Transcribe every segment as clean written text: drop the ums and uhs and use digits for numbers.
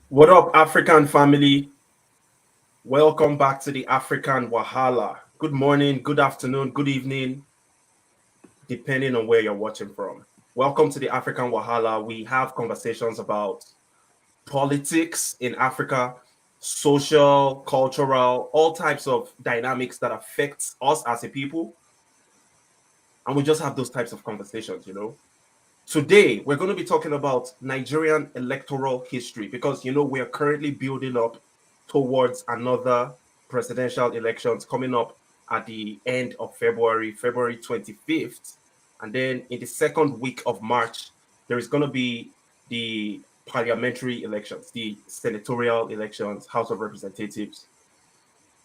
What up, African family? Welcome back to the African Wahala. Good morning, good afternoon, good evening, depending on where you're watching from. Welcome to the African Wahala. We have conversations about politics in Africa, social, cultural, all types of dynamics that affects us as a people. And we just have those types of conversations. Today, we're going to be talking about Nigerian electoral history because, we're currently building up towards another presidential elections coming up at the end of February, February 25th. And then in the second week of March, there is going to be the parliamentary elections, the senatorial elections, House of Representatives.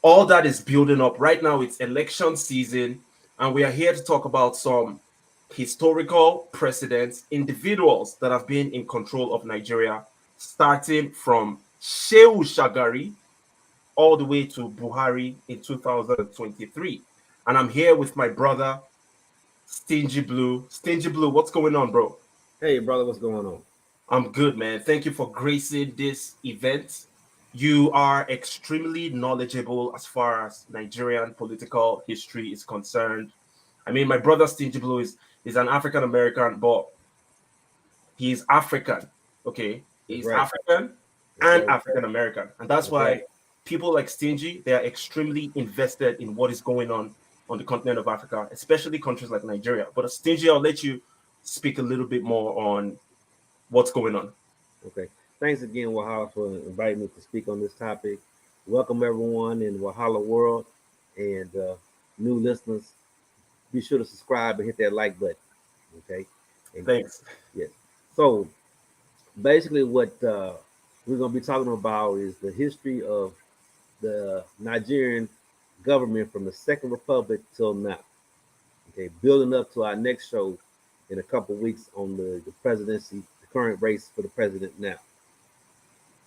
All that is building up. Right now, it's election season, and we are here to talk about some historical precedents, individuals that have been in control of Nigeria, starting from Shehu Shagari all the way to Buhari in 2023. And I'm here with my brother, Stingy Blue. Stingy Blue, what's going on, bro? Hey, brother, what's going on? I'm good, man. Thank you for gracing this event. You are extremely knowledgeable as far as Nigerian political history is concerned. I mean, my brother Stingy Blue is an African American, but he's African. Okay, That's he's right. African That's and right. African American, and that's That's right. why people like Stingy, they are extremely invested in what is going on the continent of Africa, especially countries like Nigeria. But Stingy, I'll let you speak a little bit more on what's going on. Okay. Thanks again, Wahala, for inviting me to speak on this topic. Welcome, everyone in Wahala World and new listeners. Be sure to subscribe and hit that like button. Okay. And Thanks. yes. So basically, what we're going to be talking about is the history of the Nigerian government from the Second Republic till now. Okay. Building up to our next show in a couple weeks on the presidency, the current race for the president now.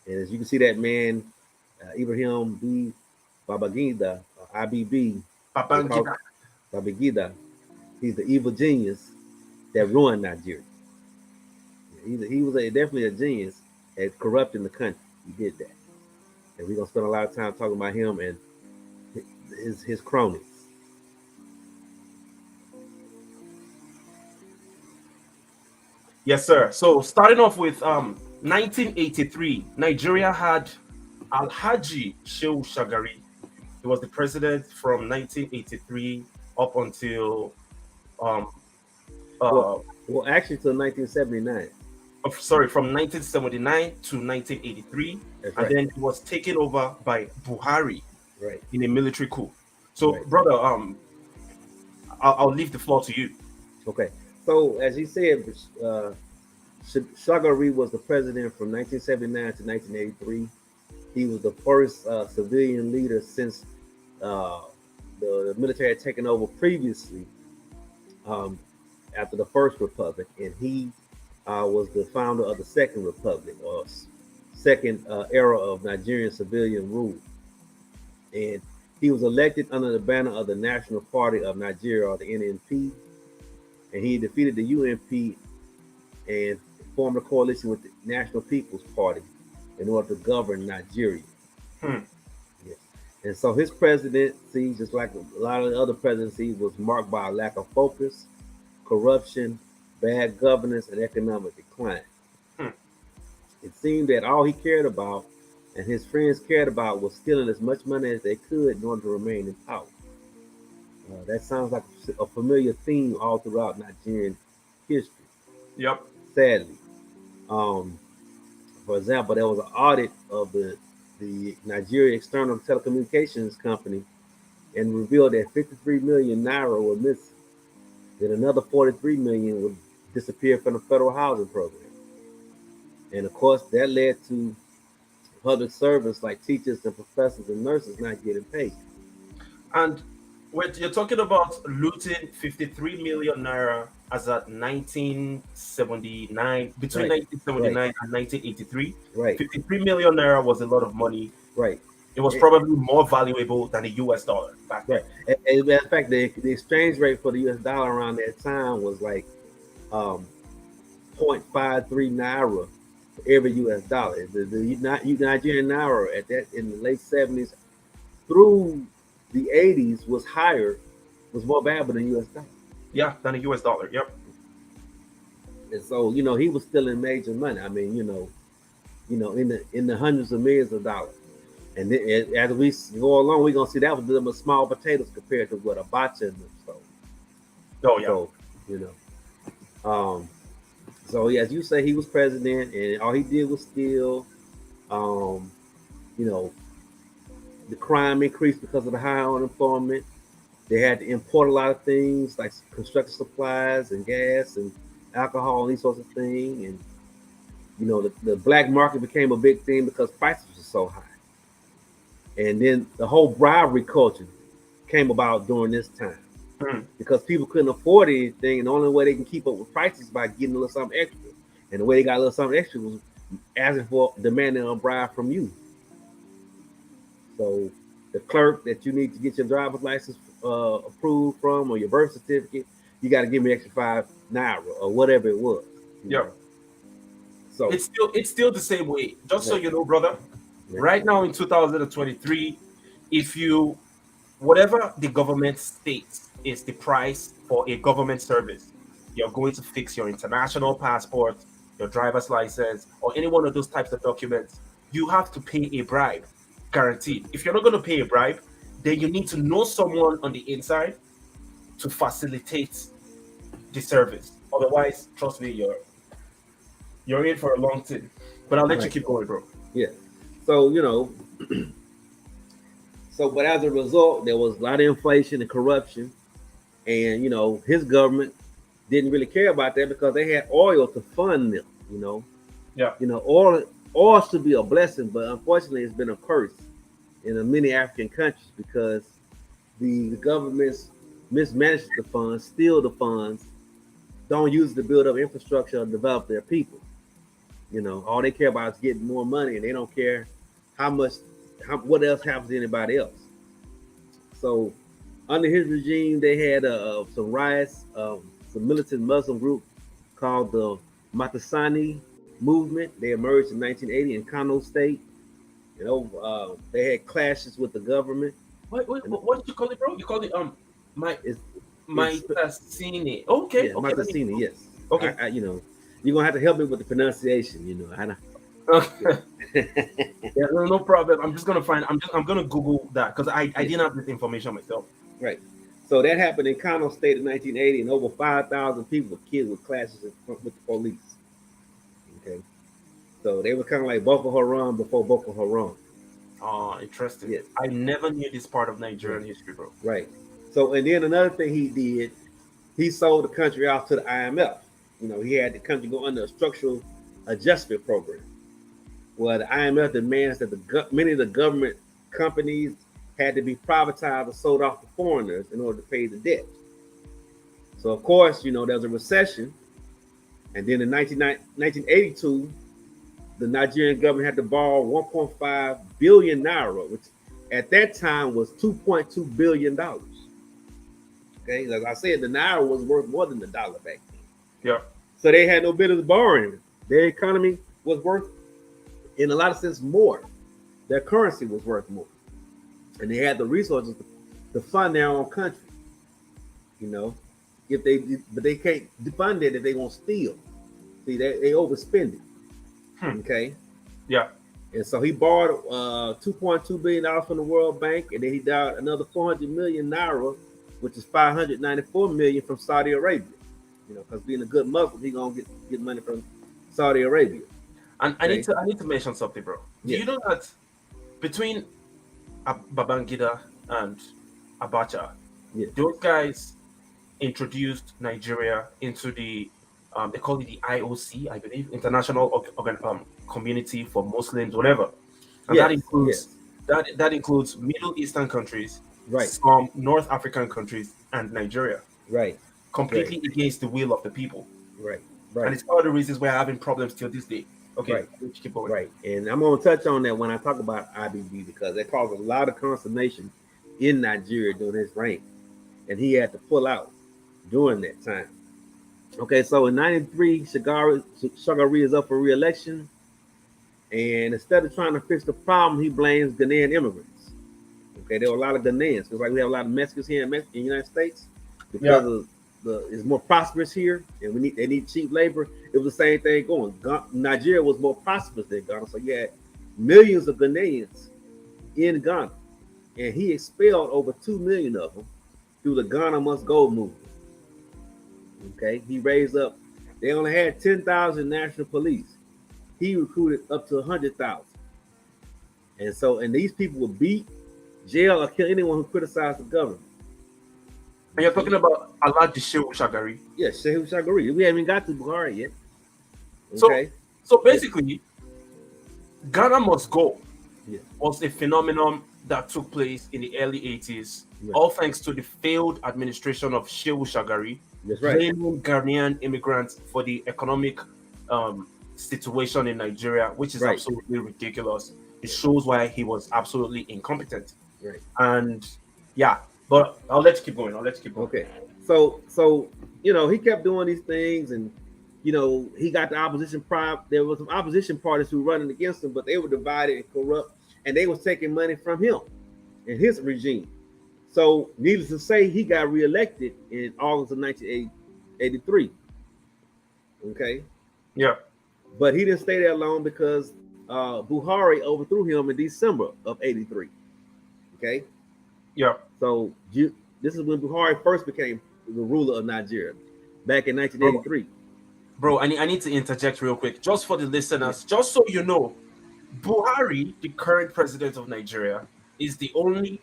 And as you can see, that man, Ibrahim B. Babangida, IBB, they call Babangida. Babangida, he's the evil genius that ruined Nigeria. He was definitely a genius at corrupting the country. He did that. And we're going to spend a lot of time talking about him and his cronies. Yes, sir. So starting off with 1983, Nigeria had Alhaji Shehu Shagari. He was the president from 1983 up until um Well, uh well, actually, till 1979. sorry, from 1979 to 1983, That's and right. then he was taken over by Buhari Right. in a military coup. So, Right. brother, I'll leave the floor to you. Okay. So, as he said, Shagari was the president from 1979 to 1983. He was the first civilian leader since uh, the military had taken over previously um, after the First Republic, and he was the founder of the Second Republic or second era of Nigerian civilian rule. And he was elected under the banner of the National Party of Nigeria, or the NNP, and he defeated the UNP and formed a coalition with the National People's Party in order to govern Nigeria. Hmm. Yes. And so his presidency, just like a lot of the other presidencies, was marked by a lack of focus, corruption, bad governance, and economic decline. Hmm. It seemed that all he cared about and his friends cared about was stealing as much money as they could in order to remain in power. That sounds like a familiar theme all throughout Nigerian history, Yep. sadly. Um, for example, there was an audit of the Nigeria External Telecommunications Company and revealed that 53 million naira were missing. Then another 43 million would disappear from the federal housing program. And of course, that led to public servants like teachers and professors and nurses not getting paid. And when you're talking about looting 53 million naira as at 1979, between Right, right, 1979 and 1983, right, 53 million naira was a lot of money. right, It was eh, probably more valuable than the US dollar back then. right. And matter of fact, the exchange rate for the US dollar around that time was like um, 0.53 naira for every U.S. dollar. The Nigerian naira at that in the late 70s through the 80s was more valuable than U.S. dollar. Yeah, than a US dollar. Yep. And so, he was still in major money. I mean, in the hundreds of millions of dollars. And then, as we go along, we're gonna see that was them small potatoes compared to what Abacha and them stole. Oh yeah. So, you know, so as you say, he was president, and all he did was steal. Um, you know, the crime increased because of the high unemployment. They had to import a lot of things like construction supplies and gas and alcohol and these sorts of things. And the black market became a big thing because prices were so high. And then the whole bribery culture came about during this time Mm. because people couldn't afford anything, and the only way they can keep up with prices is by getting a little something extra. And the way they got a little something extra was asking for demanding a bribe from you. So the clerk that you need to get your driver's license approved from or your birth certificate, you got to give me extra £5 or whatever it was. Yep. So It's still the same way. Just so right, you know, brother. right, Right now in 2023, if you whatever the government states is the price for a government service, you're going to fix your international passport, your driver's license, or any one of those types of documents, you have to pay a bribe, guaranteed. If you're not going to pay a bribe, then you need to know someone on the inside to facilitate the service. Otherwise, trust me, you're in for a long time. But I'll let you right. keep going, bro. Yeah. So but as a result, there was a lot of inflation and corruption, and his government didn't really care about that because they had oil to fund them. Yeah. Oil should be a blessing, but unfortunately, it's been a curse in many African countries because the governments mismanage the funds, steal the funds, don't use it to build up infrastructure or develop their people. All they care about is getting more money, and they don't care how much, what else happens to anybody else. So, under his regime, they had some riots, some militant Muslim group called the Matasani movement. They emerged in 1980 in Kano State. They had clashes with the government. What did you call it, bro? You called it my It's, my it's Tassini. Okay, yeah, okay, let me Matasini. Yes, okay. you're gonna have to help me with the pronunciation. Okay. Yeah, no problem. I'm just gonna find. I'm gonna Google that because I Yeah, didn't have this information myself. right. So that happened in Kano State in 1980, and over 5,000 people were killed with clashes with the police. Okay, so they were kind of like Boko Haram before Boko Haram. Oh, interesting. Yes, I never knew this part of right, Nigerian history, bro. right. So and then another thing he did, he sold the country off to the IMF. He had the country go under a structural adjustment program, where the IMF demands that many of the government companies had to be privatized or sold off to foreigners in order to pay the debt. So of course, there was a recession, and then in 1982, the Nigerian government had to borrow 1.5 billion naira, which at that time was $2.2 billion. Okay, like I said, the naira was worth more than the dollar back then. Yeah. So they had no business borrowing. Their economy was worth, in a lot of sense, more. Their currency was worth more, and they had the resources to fund their own country. You know, but they can't fund it if they won't steal. See, they overspend it. Okay, Yeah. and so he borrowed $2.2 billion from the World Bank, and then he borrowed another 400 million naira, which is 594 million from Saudi Arabia. Because being a good Muslim, he gonna get money from Saudi Arabia. And Okay. I need to mention something, bro. Do Yes. you know that between Babangida and Abacha, Yes. those guys introduced Nigeria into the they call it the IOC, I believe, International Community for Muslims, whatever, and that Yes. includes Yes. that includes Middle Eastern countries, Right. some North African countries, and Nigeria, Right. Right. completely against the will of the people, Right. and Right. it's one of the reasons we're having problems till this day. Okay, Right. let's keep going. Right. And I'm gonna touch on that when I talk about IBB because it caused a lot of consternation in Nigeria during his reign, and he had to pull out during that time. Okay, so in '93, Shagari is up for re-election, And instead of trying to fix the problem, he blames Ghanaian immigrants. Okay, there were a lot of Ghanaians because like we have a lot of Mexicans here in the United States Yeah. because of it's more prosperous here, and they need cheap labor. It was the same thing going. Nigeria was more prosperous than Ghana, so you had millions of Ghanaians in Ghana, and he expelled over 2 million of them through the Ghana Must Go movement. Okay, he raised up. They only had 10,000 national police. He recruited up to 100,000, and these people would beat, jail, or kill anyone who criticized the government. And you're talking about Alhaji Shehu Shagari. Yes, Shehu Shagari. We haven't even got to Buhari yet. So, Okay. so basically, Ghana Must Go Yeah. was a phenomenon that took place in the early 80s, Right. all thanks to the failed administration of Shehu Shagari, That's right. blaming Ghanaian immigrants for the economic situation in Nigeria, which is Right. absolutely ridiculous. It shows why he was absolutely incompetent. Right. And yeah, but I'll let you keep going. Okay. So he kept doing these things, and he got the opposition pride. There was some opposition parties who were running against him, but they were divided and corrupt, and they was taking money from him and his regime. So, needless to say, he got reelected in August of 1983. Okay. Yeah. But he didn't stay there long because Buhari overthrew him in December of 83. Okay. Yeah. So this is when Buhari first became the ruler of Nigeria, back in 1983. Bro, I need to interject real quick, just for the listeners, just so you know, Buhari, the current president of Nigeria, is the only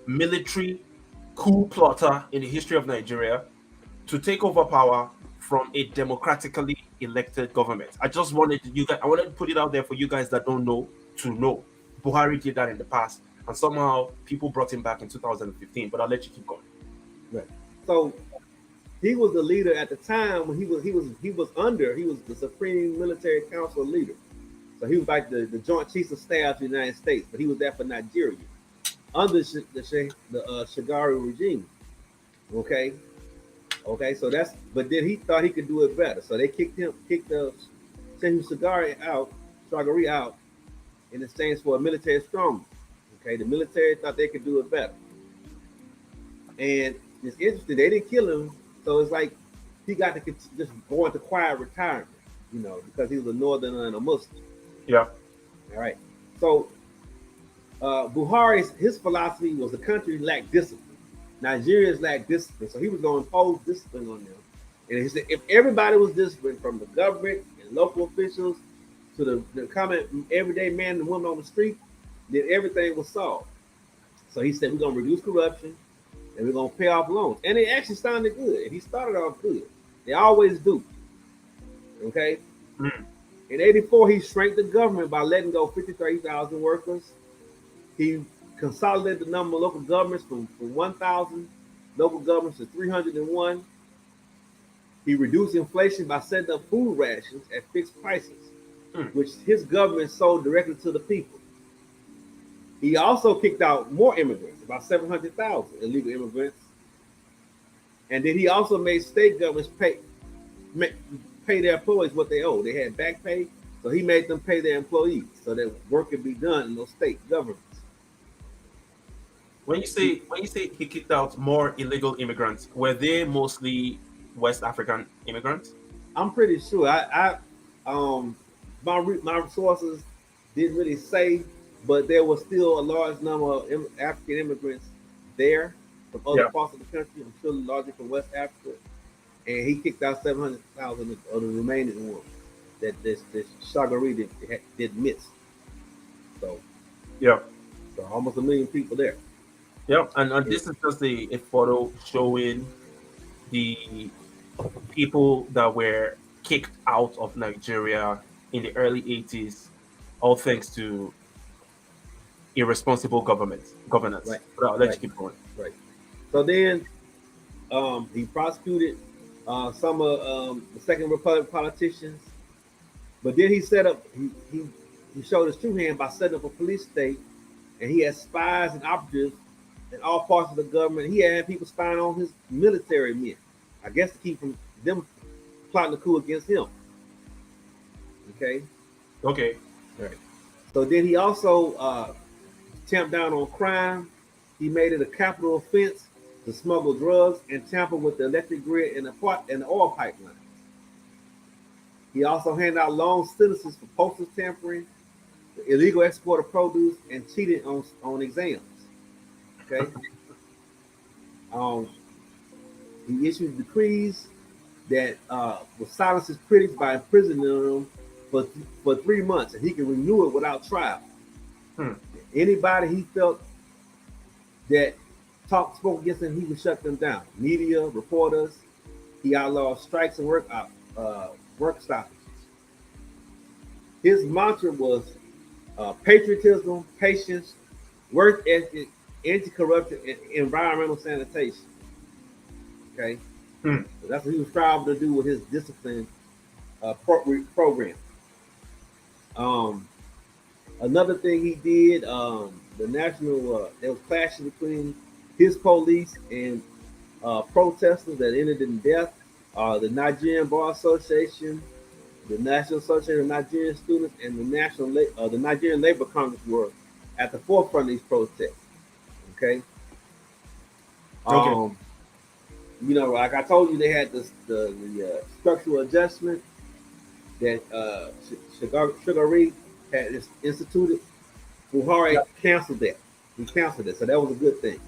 military coup plotter in the history of Nigeria to take over power from a democratically elected government. I just wanted I wanted to put it out there for you guys that don't know to know. Buhari did that in the past, and somehow people brought him back in 2015. But I'll let you keep going. Right. So he was the leader at the time when he was the Supreme Military Council leader. So he was like the Joint Chiefs of Staff of the United States, but he was there for Nigeria under the Shagari regime. Okay. So but then he thought he could do it better. So they kicked the Shagari out in exchange for a military strongman. Okay, the military thought they could do it better. And it's interesting, they didn't kill him, so it's like he got to just go into quiet retirement, because he was a northerner and a Muslim. Yeah. All right. So his philosophy was the country lacked discipline. Nigerians lacked discipline, so he was going to impose discipline on them. And he said if everybody was disciplined, from the government and local officials to the common everyday man and woman on the street, then everything was solved. So he said we're going to reduce corruption and we're going to pay off loans. And it actually sounded good. And he started off good. They always do. Okay? Mm. In 84, he shrank the government by letting go 53,000 workers. He consolidated the number of local governments from 1,000 local governments to 301. He reduced inflation by setting up food rations at fixed prices, which his government sold directly to the people. He also kicked out more immigrants, about 700,000 illegal immigrants. And then he also made state governments pay their employees what they owe. They had back pay, so he made them pay their employees so that work could be done in those state governments. When you say he kicked out more illegal immigrants, were they mostly West African immigrants? I'm pretty sure. My sources didn't really say, but there was still a large number of African immigrants there from other parts of the country. I'm sure largely from West Africa, and he kicked out 700,000 of the remaining ones that this Shagari did miss. So almost 1 million people there. Yeah, and this is just a photo showing the people that were kicked out of Nigeria in the early 80s, all thanks to irresponsible governance. Right. But I'll let you keep going. Right. So then he prosecuted some of the Second Republic politicians, but then he set up, he showed his true hand by setting up a police state, and he had spies and operatives in all parts of the government. He had people spying on his military men, I guess to keep from them plotting a coup against him. Okay. Right. So then he also tamped down on crime. He made it a capital offense to smuggle drugs and tamper with the electric grid and the oil pipeline. He also handed out long sentences for postal tampering, illegal export of produce, and cheating on exams. Okay. Um, he issued decrees that would silence his critics by imprisoning them for 3 months, and he can renew it without trial. Hmm. Anybody he felt that spoke against him, he would shut them down. Media, reporters. He outlawed strikes and work stoppages. His mantra was patriotism, patience, work ethic, anti-corruption, and environmental sanitation. Okay, Hmm. so that's what he was striving to do with his discipline program. Um, Another thing he did, the national there was clashes between his police and protesters that ended in death. The Nigerian Bar Association, the National Association of Nigerian Students, and the Nigerian Labor Congress were at the forefront of these protests. Okay, Okay. um, like I told you, they had the structural adjustment that Shagari had instituted. Buhari Yeah. canceled that. He canceled it, so that was a good thing.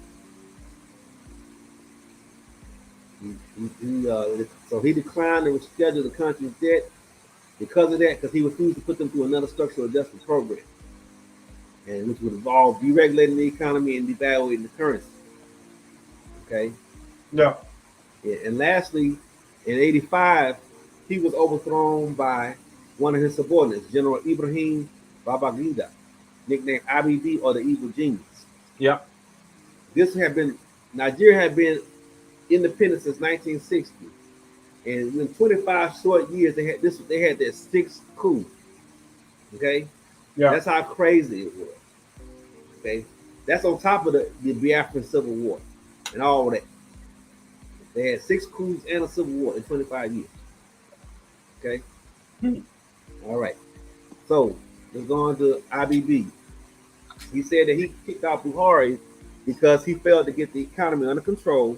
So he declined to reschedule the country's debt because of that, because he refused to put them through another structural adjustment program, and which would involve deregulating the economy and devaluing the currency. Okay, Yeah. yeah, and lastly, in '85, he was overthrown by one of his subordinates, General Ibrahim Babangida, nicknamed IBD or the Evil Genius. Yeah. This had been Nigeria had been independent since 1960, and in 25 short years, they had this. They had their sixth coup. Okay, Yeah. that's how crazy it was. Okay, that's on top of the Biafran Civil War and all that. They had six coups and a civil war in 25 years. Okay, Hmm. all right. So let's go on to IBB. He said that he kicked out Buhari because he failed to get the economy under control,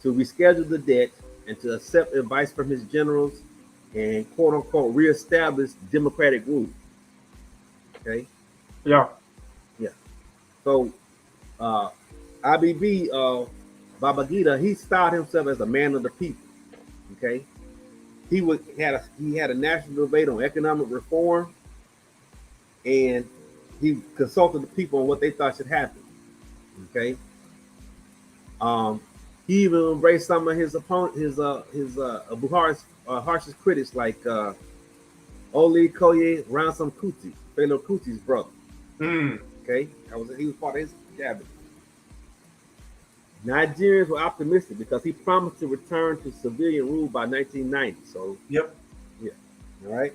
to reschedule the debt, and to accept advice from his generals and quote unquote reestablish democratic rule. Okay, Yeah. yeah. So uh, IBB Babagida, he styled himself as a man of the people. Okay, he had a national debate on economic reform, and he consulted the people on what they thought should happen. Okay, um, he even embraced some of his opponent, Buhari's harshest critics like Oli Koye Ransom Kuti, Fela Kuti's brother. Hmm. Okay, he was part of his cabinet. Nigerians were optimistic because he promised to return to civilian rule by 1990. So, Yep. yeah, all right.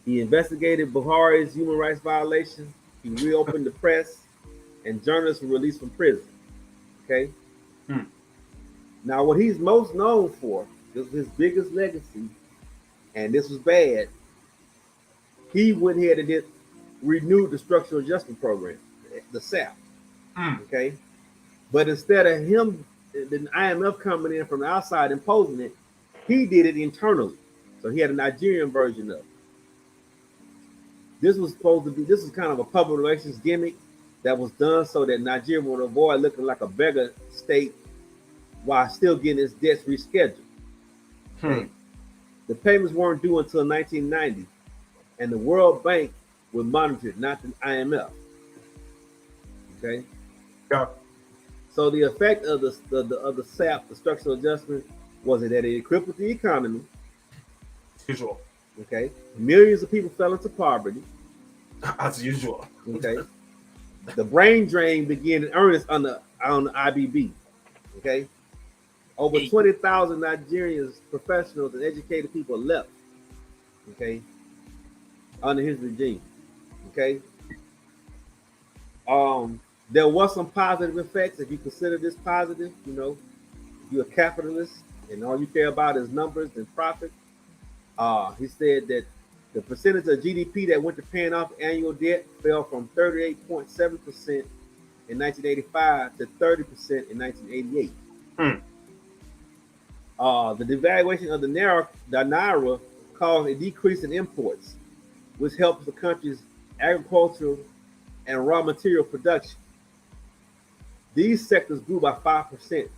He investigated Buhari's human rights violations. He reopened the press, and journalists were released from prison. Okay. Hmm. Now, what he's most known for, this was his biggest legacy, and this was bad. He went ahead and renewed the structural adjustment program, the SAP. Hmm. Okay. But instead of him, the IMF coming in from the outside imposing it, he did it internally. So he had a Nigerian version of it. This was supposed to be, this is kind of a public relations gimmick that was done so that Nigeria would avoid looking like a beggar state while still getting its debts rescheduled. Hmm. Okay. The payments weren't due until 1990, and the World Bank would monitor it, not the IMF. Okay. Yeah. So the effect of the SAP, the structural adjustment, was that it crippled the economy. Usual. Okay. Millions of people fell into poverty. As usual. Okay. The brain drain began in earnest on the IBB. Okay. Over 20,000 Nigerians, professionals, and educated people left. Okay. Under his regime. Okay. There was some positive effects if you consider this positive. If you're a capitalist and all you care about is numbers and profit. He said that The percentage of GDP that went to paying off annual debt fell from 38.7% in 1985 to 30% in 1988. Hmm. The devaluation of the naira caused a decrease in imports, which helps the country's agricultural and raw material production. These sectors grew by 5%,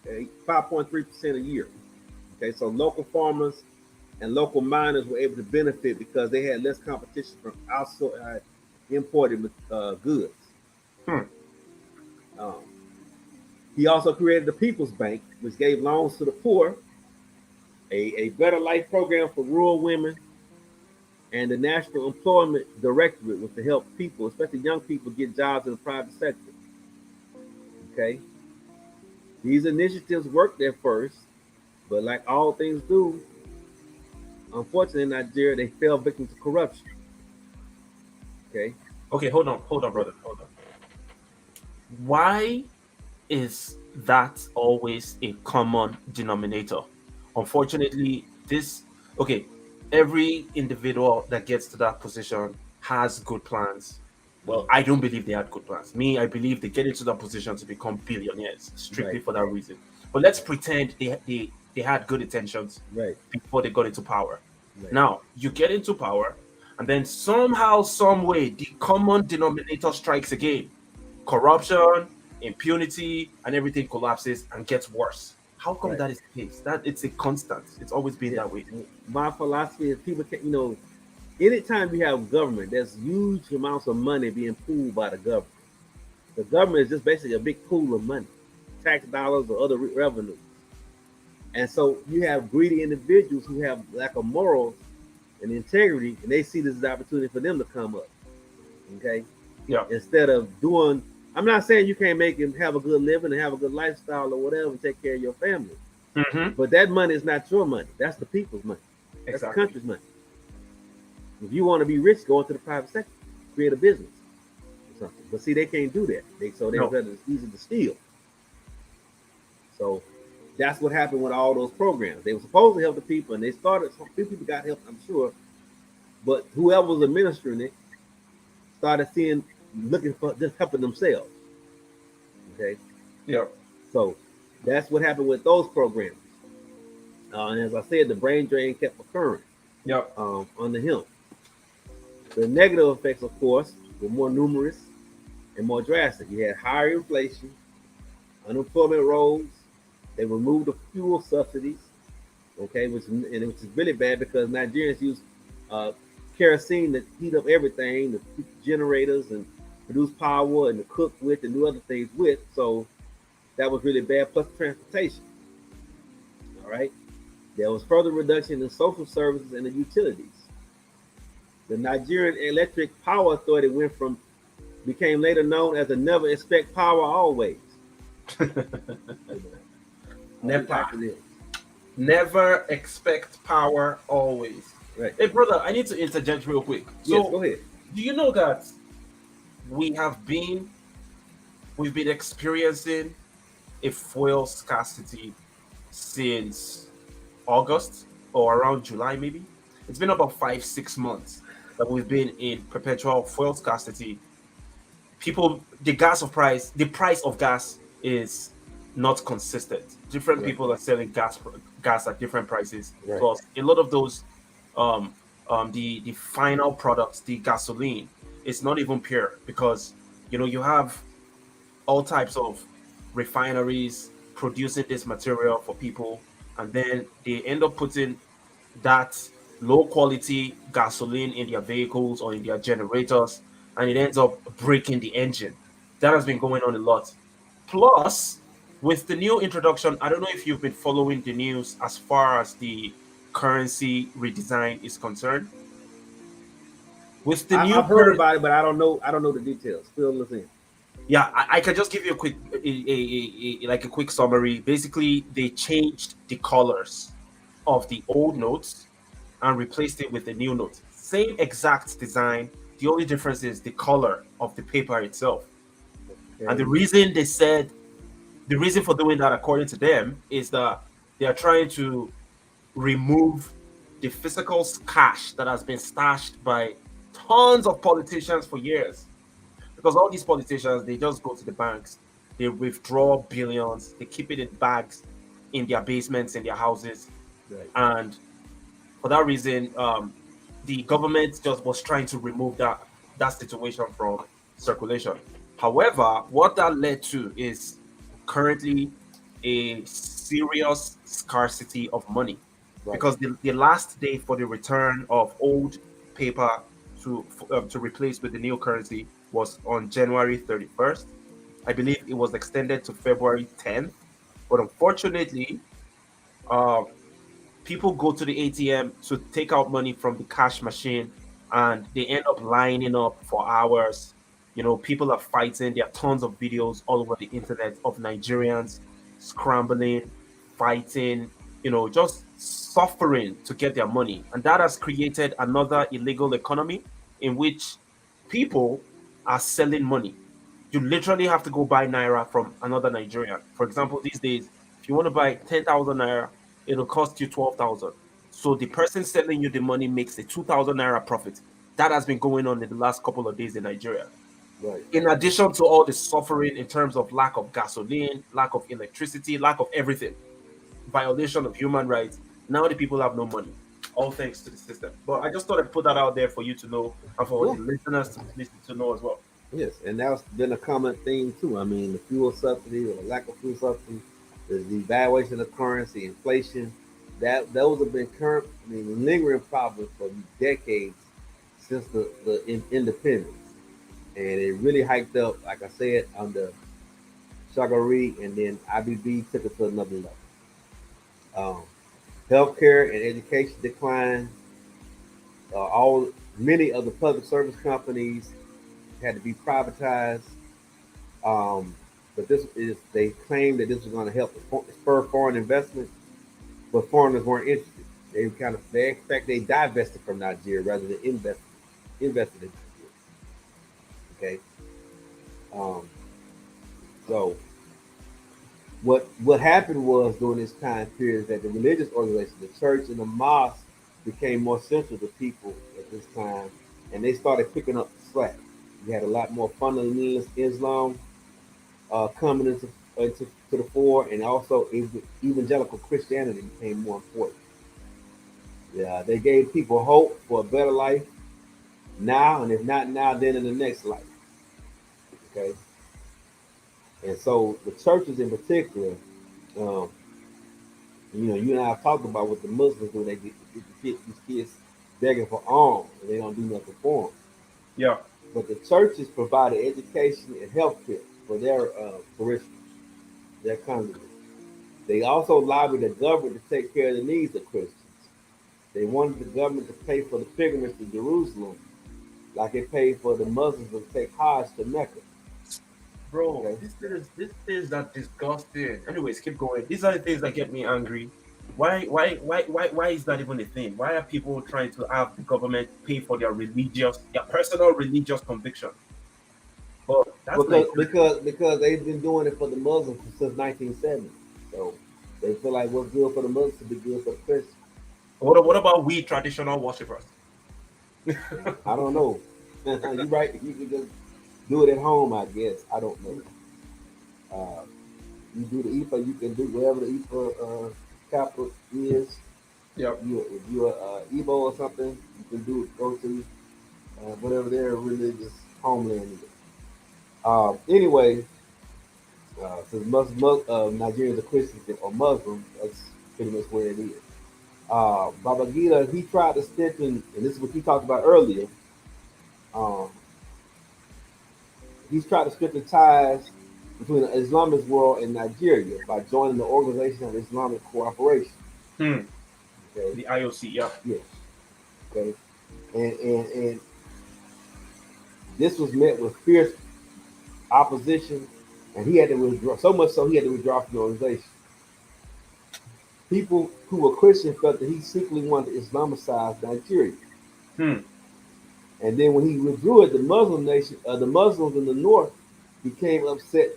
5.3% a year. Okay, so local farmers and local miners were able to benefit because they had less competition from outside imported goods. Hmm. Um, he also created the People's Bank, which gave loans to the poor, a better life program for rural women, and the National Employment Directorate was to help people, especially young people, get jobs in the private sector. Okay, these initiatives worked at first, but like all things do, unfortunately in Nigeria, they fell victim to corruption. Okay, Okay, hold on, brother, hold on. Why is that always a common denominator? Unfortunately, this okay, every individual that gets to that position has good plans. Well, I don't believe they had good plans. Me, I believe they get into that position to become billionaires strictly right, for that reason. But let's pretend they had good intentions right, before they got into power. right. Now, you get into power, and then somehow, some way, the common denominator strikes again. Corruption, impunity, and everything collapses and gets worse. How come Right. that is the case? That it's a constant. It's always been Yeah. that way. My philosophy is people can, anytime you have government, there's huge amounts of money being pooled by the government. The government is just basically a big pool of money, tax dollars or other revenue. And so you have greedy individuals who have lack of morals and integrity, and they see this as an opportunity for them to come up. Okay, Yeah. instead of doing, I'm not saying you can't make and have a good living and have a good lifestyle or whatever and take care of your family, Hmm. but that money is not your money. That's the people's money. That's the Exactly. country's money. If you want to be rich, go into the private sector, create a business or something. But see, they can't do that. No. It's easy to steal. So that's what happened with all those programs. They were supposed to help the people, and they started. Some people got help, I'm sure, but whoever was administering it started seeing, looking for just helping themselves. Okay, Yeah. so that's what happened with those programs. And as I said, the brain drain kept occurring Yeah. under him. The negative effects, of course, were more numerous and more drastic. You had higher inflation, unemployment rose. They removed the fuel subsidies, okay, which is really bad because Nigerians use uh, kerosene to heat up everything, to generators and produce power and to cook with and do other things with. So that was really bad. Plus transportation. All right. There was further reduction in social services and the utilities. The Nigerian Electric Power Authority became later known as the Never Expect Power Always. Never. Acronym. Never expect power always. Right. Hey, brother, I need to interject real quick. Yes, So, go ahead. do you know that we have been we've been experiencing a fuel scarcity since August or around July, maybe? It's been about 5, 6 months that we've been in perpetual fuel scarcity. The price of gas is not consistent. Different Right. people are selling gas at different prices. Right. Plus, a lot of those, um, the final products, the gasoline, is not even pure because you have all types of refineries producing this material for people, and then they end up putting that low quality gasoline in their vehicles or in their generators, and it ends up breaking the engine. That has been going on a lot. Plus, with the new introduction, I don't know if you've been following the news as far as the currency redesign is concerned. With the new I've heard current, about it, but I don't know. I don't know the details. Fill us in. yeah, I can just give you a quick, like a quick summary. Basically, they changed the colors of the old notes and replaced it with the new notes. Same exact design. The only difference is the color of the paper itself. And Okay. the reason for doing that, according to them, is that they are trying to remove the physical cash that has been stashed by tons of politicians for years. Because all these politicians, they just go to the banks, they withdraw billions, they keep it in bags in their basements, in their houses. Right. And for that reason, the government just was trying to remove that situation from circulation. However, what that led to is currently a serious scarcity of money Right. because the last day for the return of old paper to replace with the new currency was on January 31st. I believe it was extended to February 10th, but unfortunately, um, people go to the ATM to take out money from the cash machine and they end up lining up for hours. People are fighting. There are tons of videos all over the internet of Nigerians scrambling, fighting, just suffering to get their money. And that has created another illegal economy in which people are selling money. You literally have to go buy naira from another Nigerian. For example, these days, if you want to buy 10,000 naira, it'll cost you 12,000. So the person selling you the money makes a 2,000 naira profit. That has been going on in the last couple of days in Nigeria. Right. In addition to all the suffering in terms of lack of gasoline, lack of electricity, lack of everything, violation of human rights, now the people have no money, all thanks to the system. But I just thought I'd put that out there for you to know and for Yeah. the listeners to listen to know as well. Yes, and that's been a common theme too. I mean, the fuel subsidy or lack of fuel subsidy, the devaluation of currency, inflation, that those have been current, I mean, lingering problems for decades since the independence, and it really hiked up, like I said, under Shagari, and then IBB took it to another level. Um, Healthcare and education declined. All Many of the public service companies had to be privatized. Um, but this is they claimed that this was going to help spur foreign investment, but foreigners weren't interested. In fact they divested from Nigeria rather than invested in Nigeria. Okay, um, so what happened was during this time period that the religious organizations, the church and the mosque, became more central to people at this time, and they started picking up the slack. You had a lot more fundamentalist Islam coming into to the fore, and also evangelical Christianity became more important. Yeah, they gave people hope for a better life now, and if not now, then in the next life. Okay, and so the churches in particular, um, you and I have talked about what the Muslims do. They get these kids begging for alms, and they don't do nothing for them. Yeah. But the churches provided education and health care for their parishioners, their congregants. They also lobbied the government to take care of the needs of Christians. They wanted the government to pay for the pilgrimage to Jerusalem, like it paid for the Muslims to take Hajj to Mecca. Bro, Okay, this things that disgusting. Anyways, keep going. These are the things that get me angry. Why is that even a thing? Why are people trying to have the government pay for their personal religious conviction? But that's Nigeria. because they've been doing it for the Muslims since 1970. So they feel like what's good for the Muslims to be good for the Christians. What about we traditional worshippers? I don't know. You right? You can just do it at home, I guess. I don't know. Uh, you do the IFA, you can do whatever the IFA capital is. Yep. If you're Igbo or something, you can go to whatever their religious homeland is. Anyway, since Nigerians are Christians or Muslims, that's pretty much where it is. Babangida, he tried to strengthen, and this is what you talked about earlier. Um, he's tried to strengthen ties between the Islamist world and Nigeria by joining the Organization of Islamic Cooperation. Hmm. Okay, The IOC. Yep. yes, okay, and this was met with fierce opposition, and he had to withdraw. So much so he had to withdraw from the organization. People who were Christian felt that he secretly wanted to Islamicize Nigeria. Hmm. And then when he withdrew it, the Muslims in the north became upset,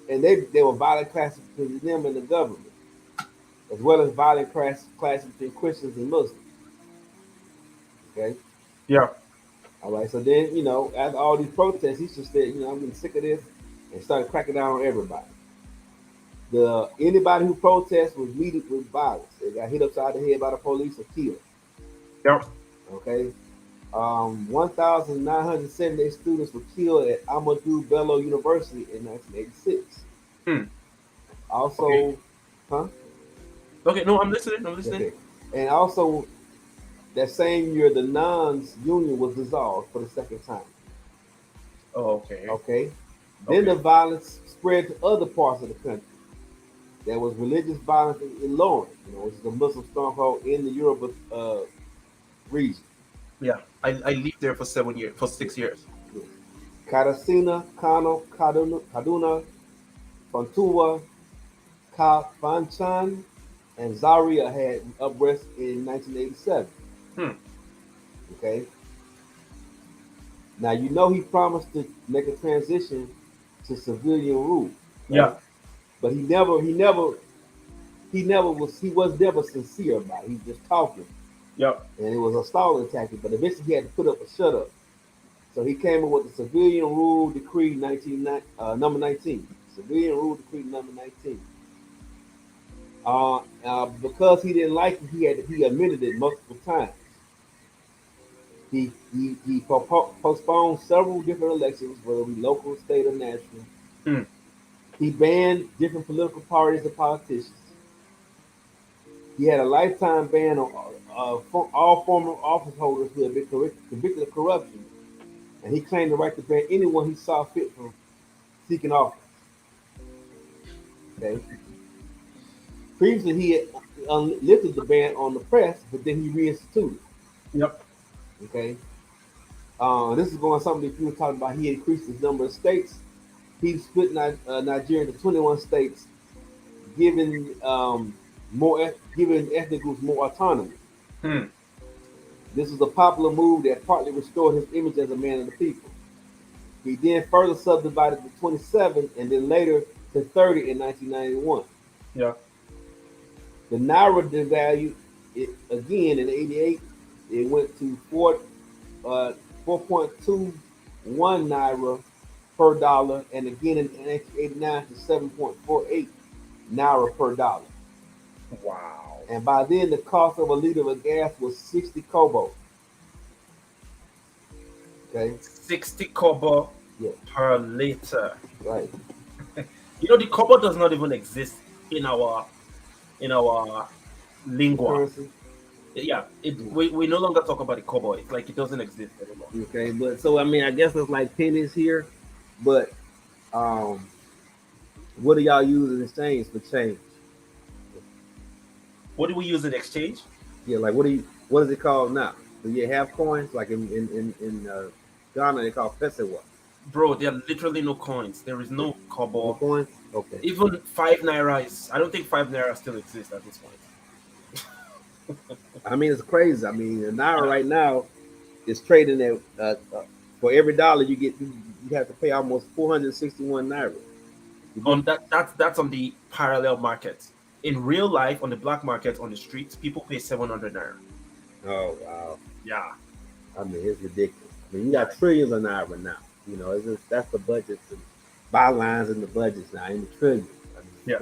and they were violent clashes between them and the government, as well as violent clashes between Christians and Muslims. Okay. Yeah. All right. So then, after all these protests, he just said, I'm getting sick of this, and started cracking down on everybody. The Anybody who protests was meted with violence. They got hit upside the head by the police or killed. Yeah. Okay. 1,978 students were killed at Amadou Bello University in 1986. Hmm. Okay. Also, huh? Okay. No, I'm listening. I'm listening. Okay. And also, that same year, the nuns union was dissolved for the second time. Oh, okay. Okay. Then the Okay. violence spread to other parts of the country. There was religious violence in Lawrence, which is a Muslim stronghold in the Yoruba region. Yeah. I lived there for 7 years, for 6 years. Katasina, Kano, Kaduna, Fontua, Kafanchan, and Zaria had unrest in 1987. Hmm. Okay. Now he promised to make a transition to civilian rule, right? Yeah. But he was never sincere about it. He was just talking, Yeah. and it was a stalling tactic. But eventually, he had to put up a shut up. So he came up with the Civilian Rule Decree number 19. Civilian Rule Decree number 19. Because he didn't like it, he amended it multiple times. He postponed several different elections, whether it be local, state, or national. Hmm. He banned different political parties and politicians. He had a lifetime ban on all former office holders who had been convicted of corruption, and he claimed the right to ban anyone he saw fit from seeking office. Okay. Previously, he had lifted the ban on the press, but then he reinstituted. Yep. Okay. This is going something that you were talking about. He increased his number of states. He split Nigeria into 21 states, giving giving ethnic groups more autonomy. Hmm. This was a popular move that partly restored his image as a man of the people. He then further subdivided to 27 and then later to 30 in 1991. Yeah. The naira devalued it again in '88. It went to 4.21 naira per dollar, and again in 1989 to 7.48 naira per dollar. Wow. And by then, the cost of a liter of gas was 60 kobo. Okay, 60 kobo yeah, per liter. right. The kobo does not even exist in our The lingua. currency. Yeah. It Yeah. we no longer talk about the kobo. It's like it doesn't exist anymore. Okay, but so I mean, I guess it's like pennies here, but um, what do y'all use in exchange for change? What do we use in exchange? Yeah, like what is it called now? Do you have coins like in Ghana they call pesewa? Bro, there are literally no coins. There is no No kobo. coins? Okay. Even 5 naira is. I don't think 5 naira still exists at this point. I mean, it's crazy. I mean, the naira Yeah. right now is trading at for every dollar you have to pay almost 461 naira. You On get that's on the parallel market. In real life, on the black market, on the streets, people pay 700 naira. Oh wow! Yeah. I mean, it's ridiculous. I mean, you Yeah. got trillions of naira now. That's the budgets and bylines in the budgets now in the trillions. I mean, Yeah.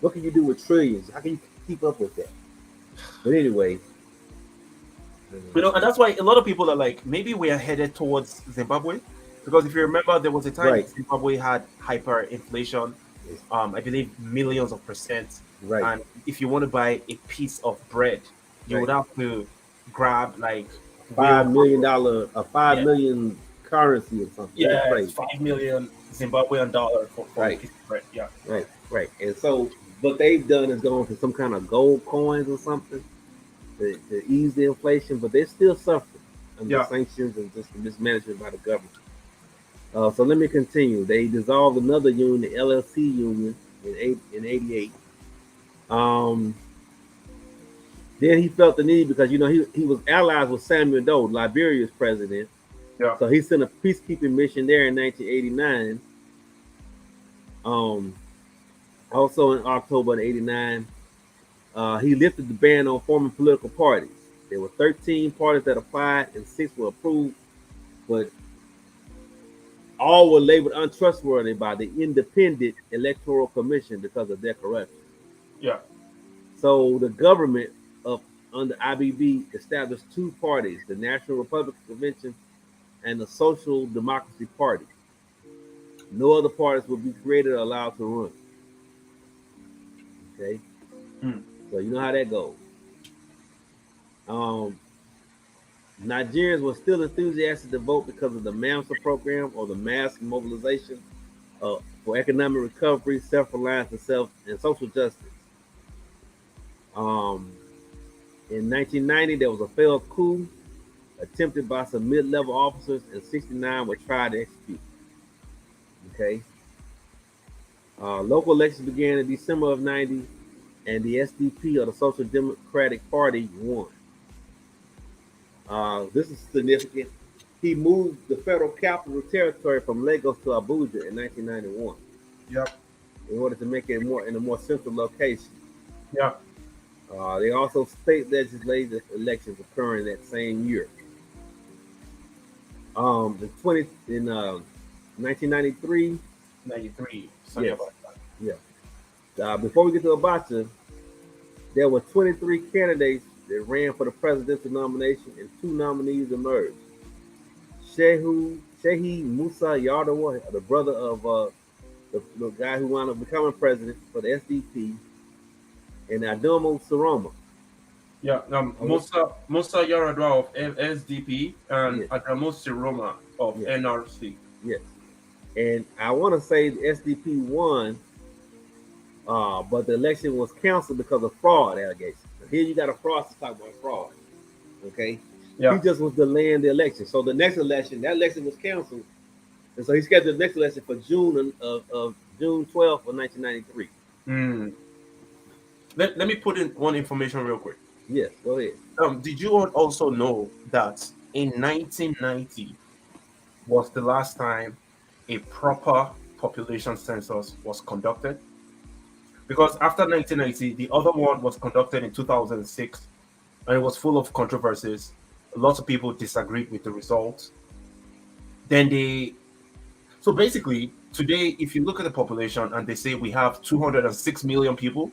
what can you do with trillions? How can you keep up with that? But anyway, And that's why a lot of people are like, maybe we are headed towards Zimbabwe. Because if you remember, there was a time right, Zimbabwe had hyperinflation, I believe millions of percent. right, And if you want to buy a piece of bread, you would right. have to grab like $5 million, a five yeah, million currency or something. It's yeah, crazy. 5 million Zimbabwean dollar for a Right, piece of bread. Yeah. right, right. And so what they've done is gone to some kind of gold coins or something to ease the inflation, but they're still suffering under Yeah. sanctions and just mismanagement by the government. So let me continue. They dissolved another union, the LLC union, in '88. Um, then he felt the need because he was allies with Samuel Doe, Liberia's president. Yeah. So he sent a peacekeeping mission there in 1989. Um, Also in October of '89, he lifted the ban on forming political parties. There were 13 parties that applied and 6 were approved, but all were labeled untrustworthy by the Independent Electoral Commission because of their corruption. Yeah. So the government of under IBB established 2 parties, the National Republican Convention and the Social Democracy Party. No other parties will be created or allowed to run. Okay, Mm. so you know how that goes. Um, Nigerians were still enthusiastic to vote because of the MAMSA program, or the mass mobilization for economic recovery, self-reliance, and social justice. Um, in 1990, there was a failed coup attempted by some mid-level officers, and 69 were tried to execute. Okay. Local elections began in December of 90, and the SDP, or the Social Democratic Party, won. This is significant. He moved the federal capital territory from Lagos to Abuja in 1991 Yeah. in order to make it more in a more central location. Yeah. They also state legislative elections occurring that same year. In 1993, 93. Sorry yes, about that. yeah. Before we get to Abacha, there were 23 candidates that ran for the presidential nomination, and 2 nominees emerged. Shehi Musa Yar'Adua, the brother of the guy who wound up becoming president for the SDP, and Adomo Saroma. Yeah. Musa Yar'Adua of SDP and Yes, Adamus Roma of yes, NRC. yes. And I want to say the SDP won, but the election was canceled because of fraud allegations. Here you got a fraudster talking about fraud. Okay, he Yeah. just was delaying the election. So the next election, that election was canceled, and so he scheduled the next election for of June 12th of 1993. Mm. Let me put in one information real quick. Yes, go ahead. Did you all also know that in 1990 was the last time a proper population census was conducted? Because after 1990, the other one was conducted in 2006, and it was full of controversies. Lots of people disagreed with the results. Then so basically, today, if you look at the population and they say we have 206 million people,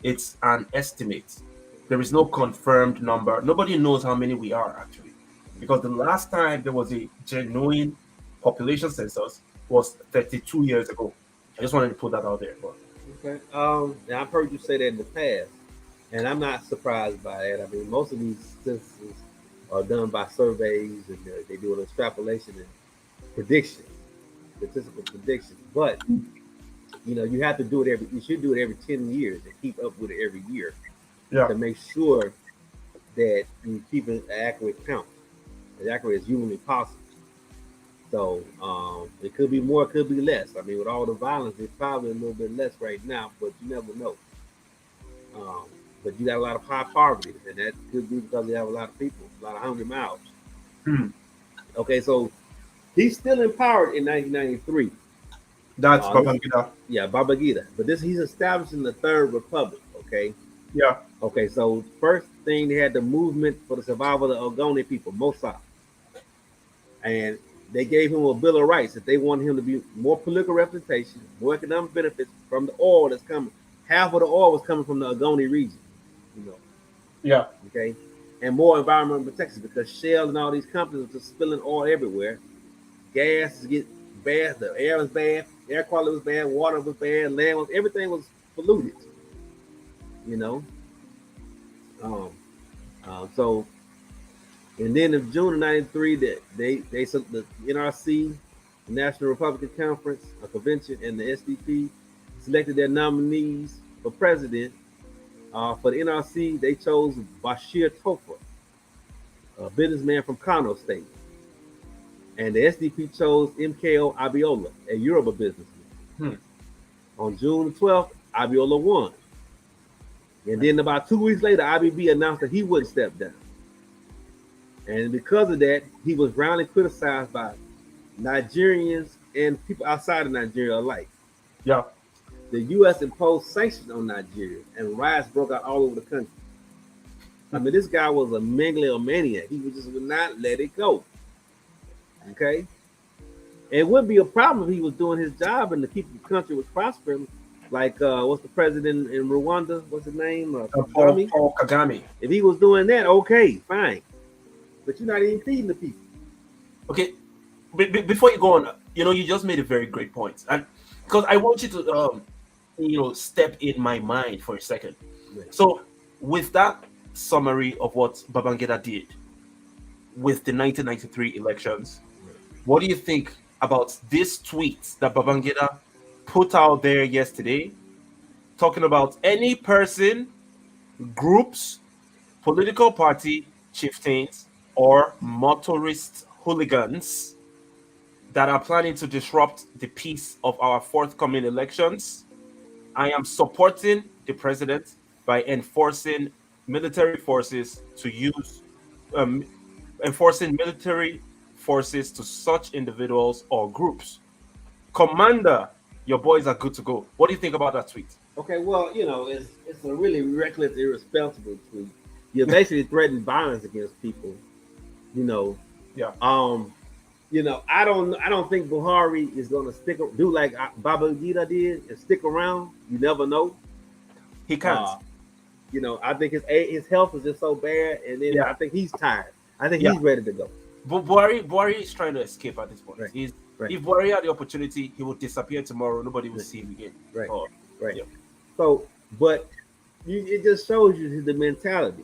it's an estimate. There is no confirmed number. Nobody knows how many we are actually, because the last time there was a genuine population census was 32 years ago. I just wanted to put that out there. But Okay. Now I've heard you say that in the past, and I'm not surprised by that. I mean, most of these censuses are done by surveys, and they do an extrapolation and prediction, statistical prediction. But you have to do it every. You should do it every 10 years and keep up with it every year yeah, to make sure that you keep an accurate count, as accurate as humanly possible. So it could be more, it could be less. I mean, with all the violence, it's probably a little bit less right now, but you never know. Um, but you got a lot of high poverty, and that could be because you have a lot of people, a lot of hungry mouths. hmm, Okay, so he's still in power in 1993. that's This, Babangida. yeah, Babangida. But he's establishing the Third Republic. Okay, Yeah, okay. So first thing, they had the movement for the survival of the Ogoni people, Mosa, and they gave him a bill of rights that they wanted him to be more political representation, more economic benefits from the oil that's coming. Half of the oil was coming from the Ogoni region, you know. yeah, Okay, and more environmental protection because Shell and all these companies are just spilling oil everywhere. Gas is getting bad, the air was bad, air quality was bad, water was bad, land was everything was polluted, you know. Um, so and then in June of '93, that they the NRC, the National Republican Conference, a convention, and the SDP selected their nominees for president. For the NRC, they chose Bashir Tofa, a businessman from Kano State, and the SDP chose MKO Abiola, a Yoruba businessman. hmm, On June 12th, Abiola won, and then about 2 weeks later, IBB announced that he wouldn't step down. And because of that, he was roundly criticized by Nigerians and people outside of Nigeria alike. yeah, The U.S. imposed sanctions on Nigeria, and riots broke out all over the country. I mean, this guy was a megalomaniac. He would not let it go. Okay, it wouldn't be a problem if he was doing his job and to keep the country was prospering. Like what's the president in Rwanda? What's his name? Paul Kagame. If he was doing that, okay, fine. But you're not even feeding the people. Okay, before you go on, you just made a very great point, and because I want you to, step in my mind for a second. Right. So, with that summary of what Babangida did with the 1993 elections, what do you think about this tweet that Babangida put out there yesterday, talking about any person, groups, political party, chieftains, or motorist hooligans that are planning to disrupt the peace of our forthcoming elections? I am supporting the president by um, enforcing military forces to such individuals or groups. Commander, your boys are good to go. What do you think about that tweet? Okay, well, it's a really reckless, irresponsible tweet. You're basically threatening violence against people. You know, Yeah. I don't think Buhari is going to do like Babangida did and stick around. You never know. He can't. I think his health is just so bad, and then I think he's tired. I think he's ready to go. But Buhari is trying to escape at this point. Right. If Buhari had the opportunity, he would disappear tomorrow. Nobody will see him again. Right. Right. Yeah. So, but it just shows you the mentality,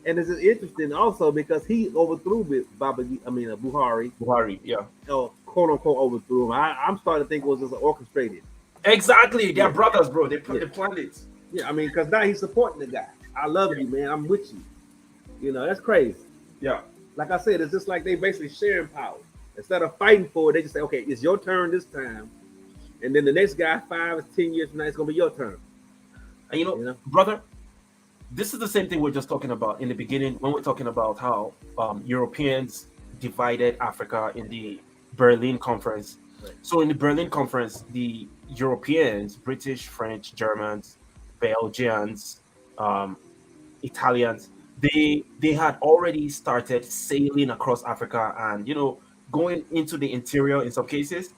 and it's interesting also because he overthrew Buhari. Buhari, yeah. Quote unquote overthrew him. I'm starting to think it was just orchestrated. Exactly. They're brothers, bro. They planned it. Yeah, I mean, because now he's supporting the guy. I love you, man. I'm with you. That's crazy. Yeah. Like I said, it's just like they basically sharing power. Instead of fighting for it, they just say, okay, it's your turn this time. And then the next guy, 5 or 10 years from now, it's going to be your turn. And brother, this is the same thing we're just talking about in the beginning when we're talking about how Europeans divided Africa in the Berlin Conference. Right. So in the Berlin Conference, the Europeans, British, French, Germans, Belgians, Italians, they had already started sailing across Africa and going into the interior in some cases.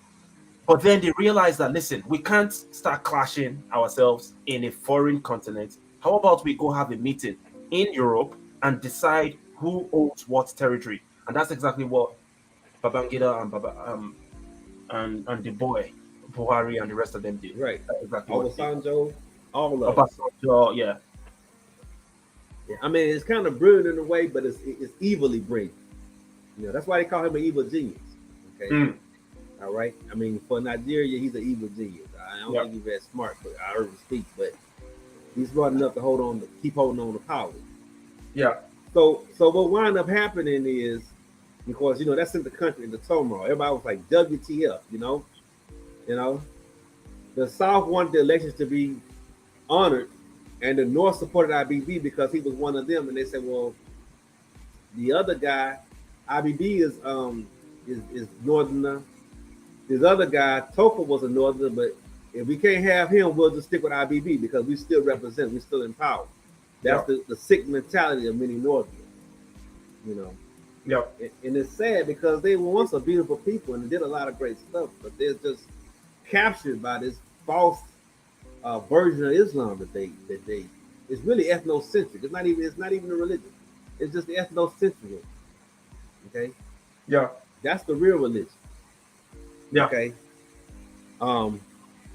But then they realized that, listen, we can't start clashing ourselves in a foreign continent. How about we go have a meeting in Europe and decide who owns what territory? And that's exactly what Babangida and the boy Buhari and the rest of them did. Right. That's exactly Obasanjo, all of Obasanjo, yeah. I mean, it's kind of brilliant in a way, but it's evilly brilliant. That's why they call him an evil genius. Okay. All right. I mean, for Nigeria, he's an evil genius. I don't think he's very smart, but I heard him speak. But he's smart enough to keep holding on to power. Yeah. So what wound up happening is, because that sent the country into turmoil. Everybody was like, WTF, the South wanted the elections to be honored, and the North supported IBB because he was one of them. And they said, well, the other guy, IBB is northerner. This other guy, Topher, was a northerner, but if we can't have him, we'll just stick with IBB because we still represent, we're still in power. That's the sick mentality of many northerners, Yeah. And it's sad because they were once a beautiful people and they did a lot of great stuff, but they're just captured by this false version of Islam that they it's really ethnocentric. It's not even a religion. It's just the ethnocentrism. Okay. Yeah. That's the real religion. Yeah. Okay.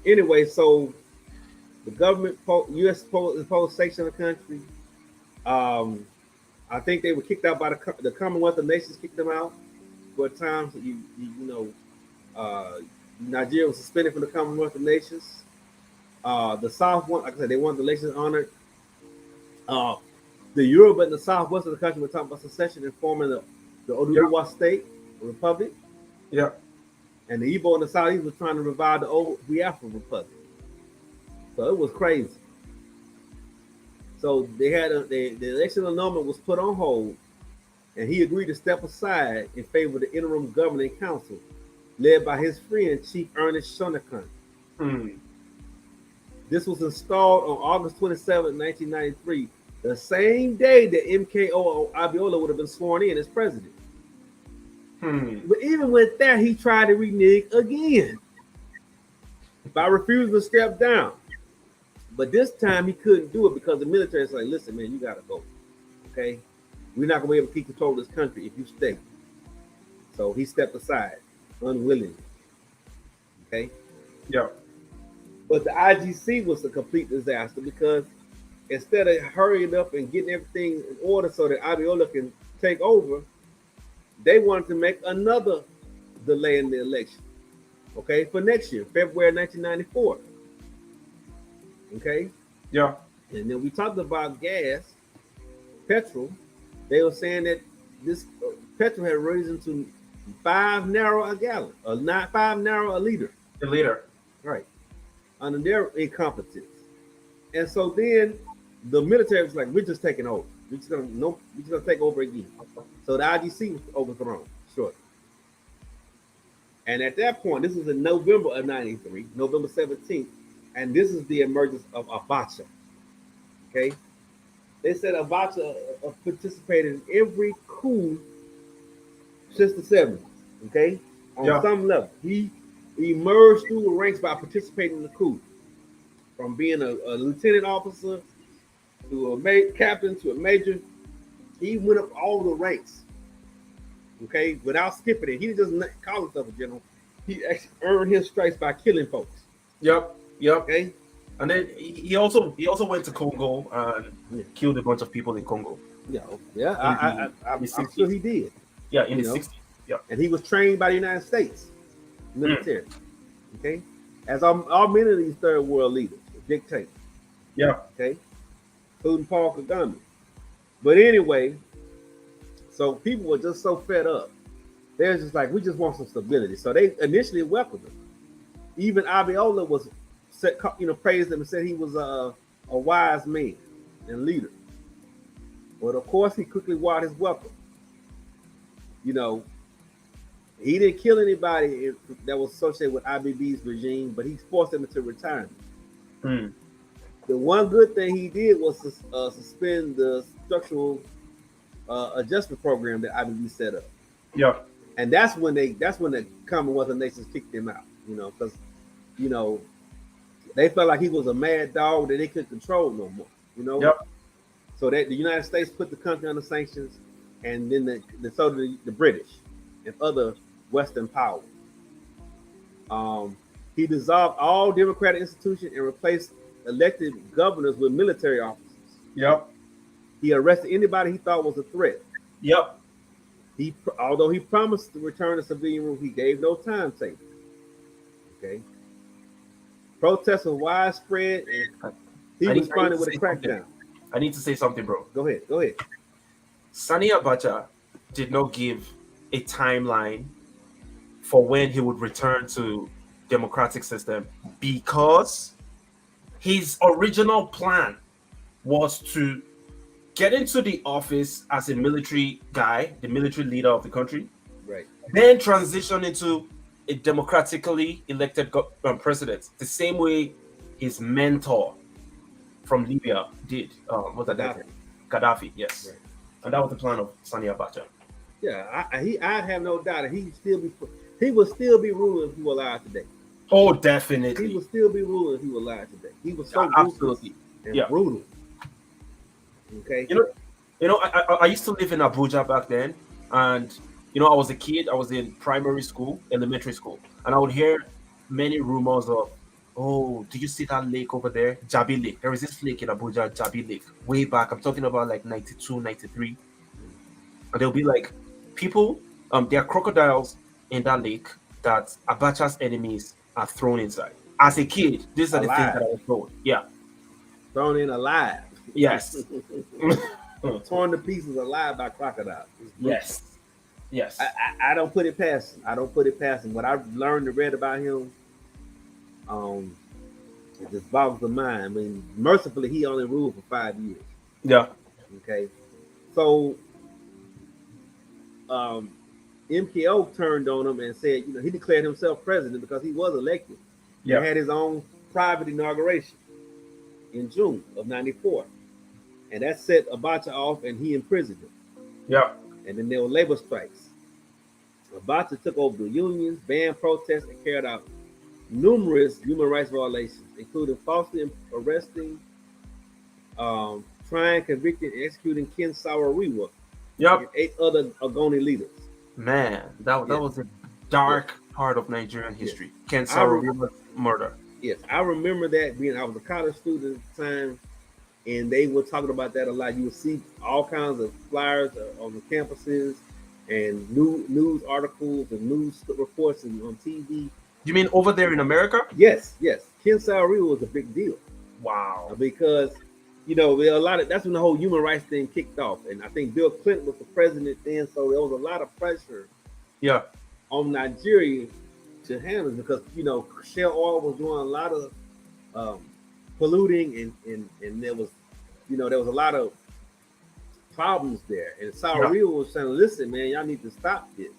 Anyway, so the government, U.S. imposed sanctions on the country. I think they were kicked out by the Commonwealth of Nations. Kicked them out for a time. So Nigeria was suspended from the Commonwealth of Nations. The South like I said, they wanted the elections honored. The Yoruba and the Southwest of the country were talking about secession and forming the Oduduwa state, republic. Yeah. And the Igbo in the Southeast was trying to revive the old Biafra Republic. So it was crazy. So they had the election annulment was put on hold, and he agreed to step aside in favor of the interim governing council, led by his friend Chief Ernest Shonekan. This was installed on August 27, 1993, the same day that MKO Abiola would have been sworn in as president. But even with that, he tried to renege again by refusing to step down. But this time he couldn't do it because the military is like, listen, man, you gotta go. Okay? We're not gonna be able to keep control of this country if you stay. So he stepped aside, unwillingly. Okay? Yeah. But the IGC was a complete disaster because instead of hurrying up and getting everything in order so that Abiola can take over, they wanted to make another delay in the election. Okay, for next year, February 1994. Okay? Yeah. And then we talked about gas, petrol. They were saying that this petrol had risen to $5 a gallon, or not $5 a liter. The leader. Right. Under their incompetence. And so then the military was like, we're just taking over. We're just gonna take over again. So the IGC was overthrown shortly. And at that point, this was in November of 93, November 17th, and this is the emergence of Abacha. Okay? They said Abacha participated in every coup since the 70s. Okay? On some level. He emerged through the ranks by participating in the coup. From being a lieutenant officer to a captain to a major, he went up all the ranks. Okay, without skipping it. He didn't just call himself a general. He actually earned his stripes by killing folks. Yep. Okay. And then he also went to Congo and killed a bunch of people in Congo. I'm sure he did. Yeah, in the 60s. Yeah. And he was trained by the United States military. Okay. As are many of these third world leaders, dictators. Yeah. Okay. Including Paul Kagame. But anyway, so people were just so fed up. They're just like, we just want some stability. So they initially welcomed him. Even Abiola was praised him and said he was a wise man and leader. But of course, he quickly won his welcome. You know, he didn't kill anybody that was associated with IBB's regime, but he forced them into retirement. The one good thing he did was to suspend the structural adjustment program that IBB set up. Yeah. And that's when the Commonwealth of Nations kicked him out, because, they felt like he was a mad dog that they couldn't control no more, Yep. So that the United States put the country under sanctions, and then the British and other Western powers. He dissolved all democratic institutions and replaced elected governors with military officers. Yep. He arrested anybody he thought was a threat. Yep. Although he promised to return to civilian rule, he gave no timetable. Okay. Protests were widespread, and he responded with a crackdown. I need to say something, bro. Go ahead. Sani Abacha did not give a timeline for when he would return to democratic system because his original plan was to get into the office as a military guy, the military leader of the country, right? Then transition into a democratically elected president, the same way his mentor from Libya did. Gaddafi, yes. Right. And that was the plan of Sani Abacha. Yeah, I'd have no doubt he would still be ruling if he were alive today. Oh, definitely. He would still be ruling if he were alive today. He was so absolutely and brutal. Okay. I used to live in Abuja back then, and I was a kid. I was in primary school, elementary school, and I would hear many rumors of, oh, do you see that lake over there? Jabi Lake. There is this lake in Abuja, Jabi Lake. Way back, I'm talking about like 92, 93. And they'll be like, people, there are crocodiles in that lake that Abacha's enemies are thrown inside. As a kid, these are the things that I was told. Yeah. Thrown in alive. Yes. Torn to pieces alive by crocodiles. Yes. I don't put it past him. What I've learned and read about him, it just boggles the mind. I mean, mercifully, he only ruled for 5 years. Yeah. Okay. So, MKO turned on him and said, he declared himself president because he was elected. Yeah. He had his own private inauguration in June of 94. and that set Abacha off, and he imprisoned him. Yeah. And then there were labor strikes. Abacha took over the unions, banned protests, and carried out numerous human rights violations, including falsely arresting, trying, convicting, and executing Ken Saro-Wiwa and Yep. 8 other Ogoni leaders. Man, that Yes, was a yes, dark part of Nigerian yes. history. Ken I re- Saro-Wiwa's murder. yes, I remember that being. I was a college student at the time, and they were talking about that a lot. You would see all kinds of flyers on the campuses, and news articles and news reports and on TV. You mean over there in America? Yes, yes, Ken Saro-Wiwa was a big deal Wow. because there were a lot of that's when the whole human rights thing kicked off, and I think Bill Clinton was the president then, so there was a lot of pressure Yeah. on Nigeria to handle because shale oil was doing a lot of polluting, and there was there was a lot of problems there, and Saro-Wiwa was saying, "Listen, man, y'all need to stop this."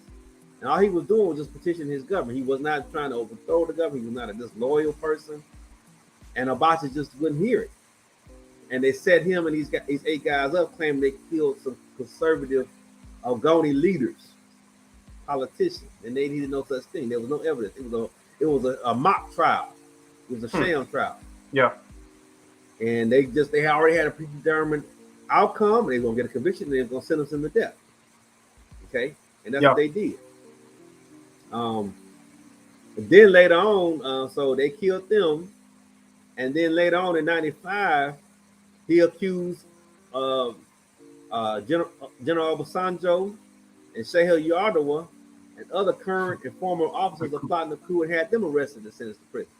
And all he was doing was just petitioning his government. He was not trying to overthrow the government. He was not a disloyal person, and Abacha just wouldn't hear it. And they set him and these 8 guys up, claiming they killed some conservative Ogoni leaders, politicians, and they needed no such thing. There was no evidence. It was a mock trial. It was a sham trial. Yeah. And they already had a predetermined outcome. They were gonna get a conviction. And they were gonna sentence him to death. Okay, and that's what they did. And then later on, so they killed them, and then later on in '95, he accused General Obasanjo and Sheikh Yar'Adua and other current and former officers of plotting the coup and had them arrested and sentenced to prison.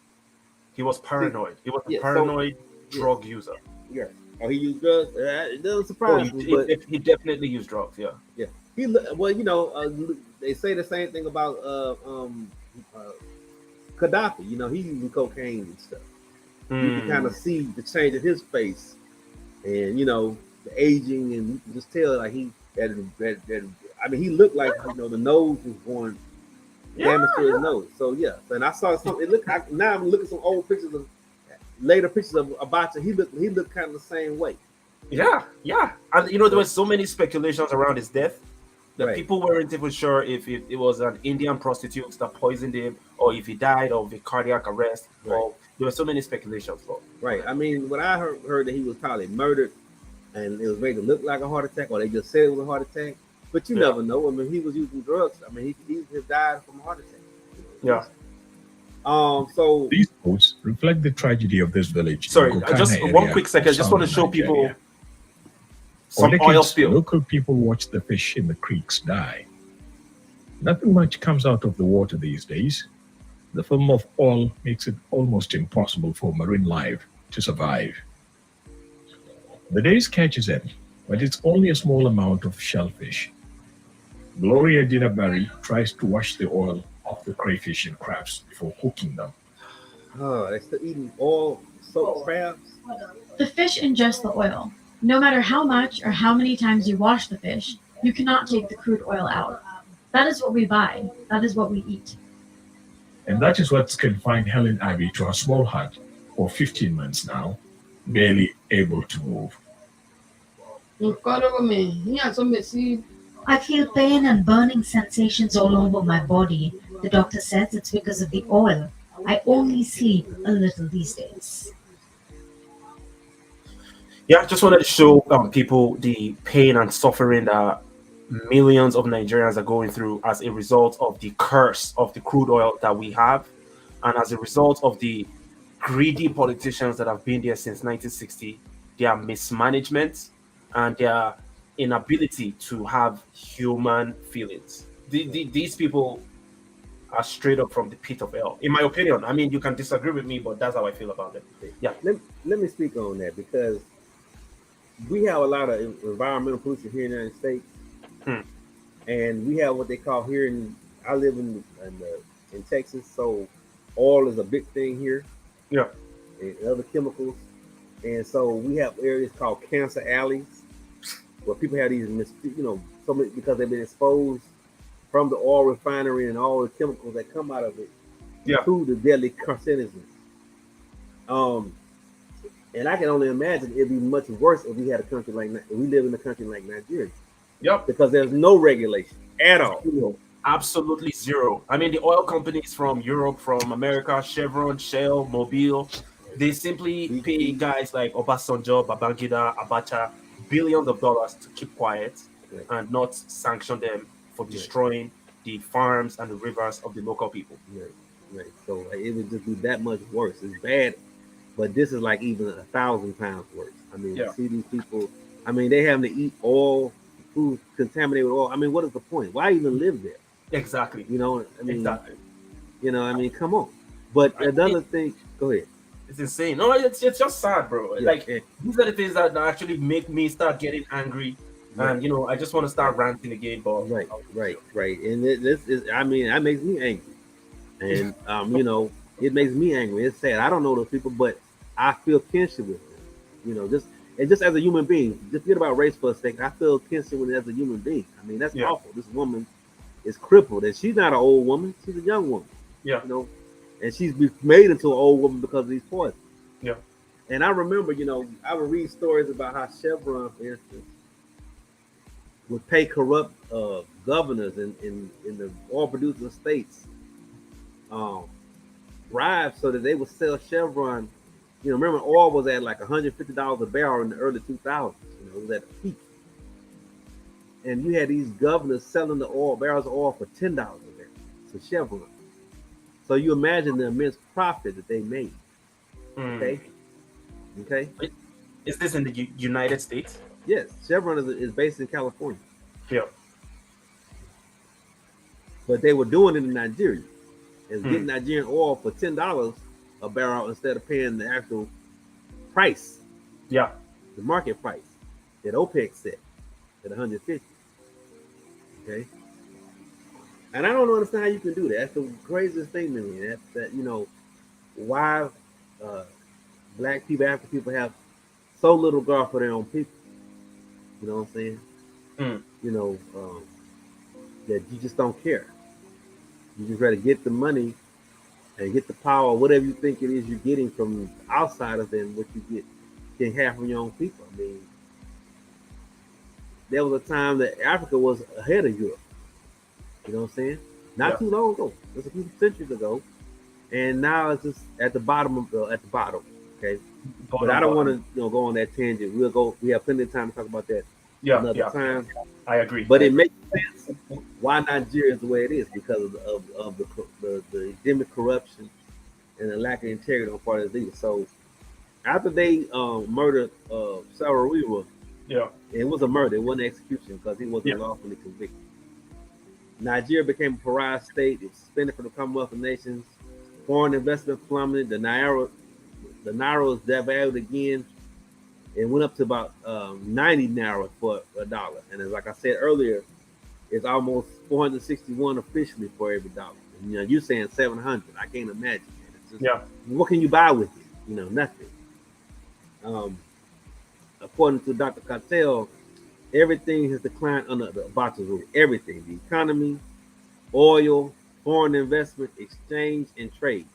He was paranoid. He was a Yeah, paranoid drug user. Yeah. Oh, he used drugs. It doesn't surprise me, but he definitely used drugs. Yeah. yeah. They say the same thing about Gaddafi. He's using cocaine and stuff. You can kind of see the change in his face, and the aging, and you can just tell like he he looked like the nose was going damage to his nose. So yeah, and I saw something. Now I'm looking at some old pictures of later pictures of Abacha. He looked kind of the same way. Yeah, yeah. And there were so many speculations around his death that people weren't even sure if it was an Indian prostitute that poisoned him, or if he died of a cardiac arrest. Or there were so many speculations. Right. I mean, what I heard that he was probably murdered, and it was made to look like a heart attack, or they just said it was a heart attack. But you never know. I mean, he was using drugs. I mean, he died from a heart attack. Yeah. So these posts reflect the tragedy of this village. Sorry, just one quick second. I just want to show people some oil spill. Local people watch the fish in the creeks die. Nothing much comes out of the water these days. The film of oil makes it almost impossible for marine life to survive. The day's catch is in, but it's only a small amount of shellfish. Gloria Dinaberry tries to wash the oil off the crayfish and crabs before cooking them. Oh, they're still eating oil soaked crabs? The fish ingest the oil. No matter how much or how many times you wash the fish, you cannot take the crude oil out. That is what we buy. That is what we eat. And that is what's confined Helen Abbey to her small hut for 15 months now, barely able to move. I feel pain and burning sensations all over my body. The doctor says it's because of the oil. I only sleep a little these days. Yeah, just wanted to show people the pain and suffering that millions of Nigerians are going through as a result of the curse of the crude oil that we have, and as a result of the greedy politicians that have been there since 1960, their mismanagement and their inability to have human feelings. These people are straight up from the pit of hell, in my opinion. I mean, you can disagree with me, but that's how I feel about them. Yeah. Let me speak on that, because we have a lot of environmental pollution here in the United States. And we have what they call here I live in Texas, so oil is a big thing here. Yeah. And other chemicals. And so we have areas called cancer alleys where people have these, so many, because they've been exposed from the oil refinery and all the chemicals that come out of it to the deadly carcinogens. And I can only imagine it'd be much worse if we had a country like if we live in a country like Nigeria, Yep. because there's no regulation at all. Zero. Absolutely zero. I mean, the oil companies from Europe, from America, Chevron, Shell, Mobil, they simply pay BP, guys like Obasanjo, Babangida, Abacha billions of dollars to keep quiet right, and not sanction them for right, destroying the farms and the rivers of the local people. right, right. So like, it would just be that much worse. It's bad, but this is like even 1,000 times worse. I mean, Yeah, see these people. I mean, they having to eat oil, food contaminated with oil. I mean, what is the point? Why even live there? exactly. You know, I mean, Exactly. I mean, come on. But I, another thing, go ahead. it's insane. No, it's just sad, bro. Yeah, Like yeah, these are the things that actually make me start getting angry, right, and I just want to start ranting again. But right, right, right. And this is, I mean, that makes me angry. And it makes me angry. It's sad. I don't know those people, but I feel kinship with them. Just as a human being, just forget about race for a second. I feel kinship with it as a human being. I mean, that's yeah, awful. This woman is crippled, and she's not an old woman. She's a young woman. yeah, And she's made into an old woman because of these poisons. yeah, And I remember, I would read stories about how Chevron, for instance, would pay corrupt governors in the oil producing states um, bribes so that they would sell Chevron. Remember oil was at like $150 a barrel in the early 2000s. It was at the peak. And you had these governors selling the barrels of oil for $10 a barrel to Chevron. So you imagine the immense profit that they made. Okay. Okay. Is this in the United States? Yes, Chevron is based in California, Yeah. but they were doing it in Nigeria. Is getting Nigerian oil for $10 a barrel instead of paying the actual price, Yeah. the market price that OPEC set at 150. Okay. And I don't understand how you can do that. That's the craziest thing to me. That why black people, African people have so little regard for their own people. You know what I'm saying? Mm. That you just don't care. You just rather get the money and get the power, whatever you think it is you're getting from outsiders than what you can have from your own people. I mean, there was a time that Africa was ahead of Europe. You know what I'm saying? Not too long ago. Just a few centuries ago. And now it's just at the bottom at the bottom. Okay. But I don't want to go on that tangent. We have plenty of time to talk about that another time. I agree. But it makes sense why Nigeria is the way it is because of the endemic corruption and the lack of integrity on the part of the leaders. So after they murdered Sarawiwa, it was a murder. It wasn't an execution because he wasn't lawfully convicted. Nigeria became a pariah state. It was suspended from the Commonwealth of Nations. Foreign investment plummeted. The naira was devalued again. It went up to about 90 naira for a dollar. And as like I said earlier, it's almost 461 officially for every dollar. And, you're saying 700. I can't imagine. It's just, what can you buy with it? Nothing. According to Dr. Cartel, everything has declined under the Abacha rule. Everything. The economy, oil, foreign investment, exchange, and trade.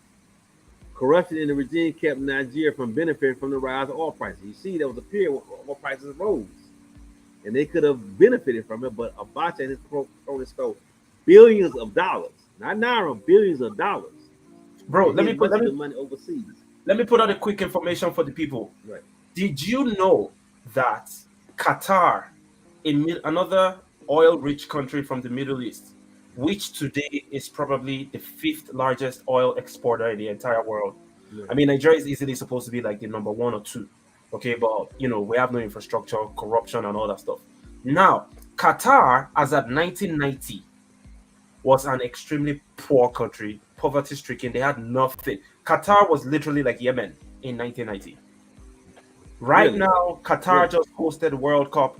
Corruption in the regime kept Nigeria from benefiting from the rise of oil prices. You see, there was a period where oil prices rose, and they could have benefited from it, but Abacha and his cronies stole billions of dollars, not naira, billions of dollars. Bro, let me put the money overseas. Let me put out a quick information for the people. Right. Did you know that Qatar, another oil-rich country from the Middle East, which today is probably the 5th largest oil exporter in the entire world. I mean, Nigeria is easily supposed to be like the number 1 or 2. Okay, but we have no infrastructure, corruption, and all that stuff. Now, Qatar, as at 1990, was an extremely poor country, poverty-stricken. They had nothing. Qatar was literally like Yemen in 1990. Right now, Qatar just hosted the World Cup.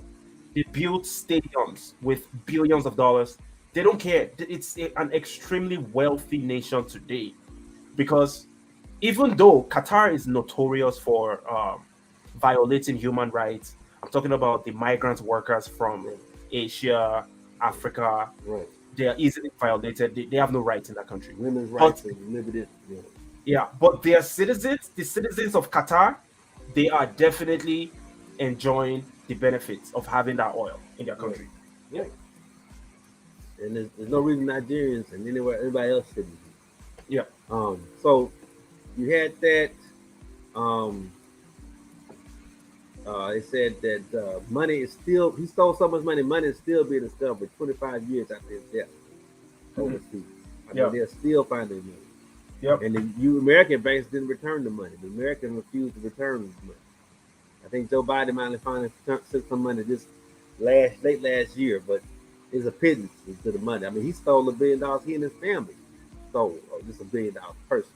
They built stadiums with billions of dollars. They don't care. It's an extremely wealthy nation today because even though Qatar is notorious for violating human rights, I'm talking about the migrant workers from Asia, Africa. Right. They are easily violated. They have no rights in that country. Women's rights are limited. Yeah, but their citizens, the citizens of Qatar, they are definitely enjoying the benefits of having that oil in their Right. country. Yeah. Right. And there's no reason Nigerians and anywhere anybody else shouldn't be. Yeah. So you had that. Um, they said that money is still he stole so much money. Money is still being discovered 25 years after his death Mhm. overseas. I mean, Yeah. they're still finding money. Yep. And the American banks didn't return the money. The Americans refused to return the money. I think Joe Biden finally sent some money this late last year, but it's a pittance to the money. I mean, he stole $1 billion. He and his family stole just $1 billion personally.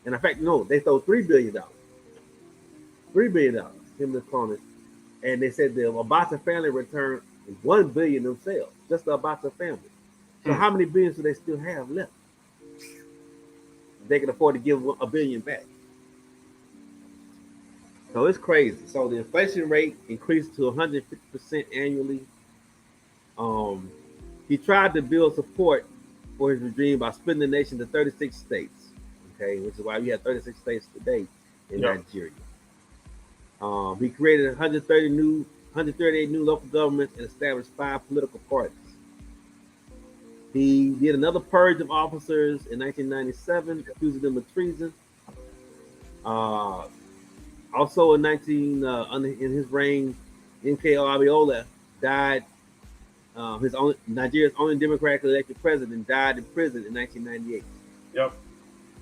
And in fact, no, they stole $3 billion. $3 billion. Him and his opponent. And they said the Abacha family returned $1 billion themselves, just the Abacha family. So Mm. how many billions do they still have left? They can afford to give $1 billion back. So it's crazy. So the inflation rate increased to 150% annually. Um, he tried to build support for his regime by splitting the nation to 36 states. Okay, which is why we have 36 states today in Yep. Nigeria. He created 138 new local governments and established 5 political parties. He did another purge of officers in 1997, accusing them of treason. Uh, Also in in his reign, MK Abiola died. His only Nigeria's only democratically elected president died in prison in 1998, Yep.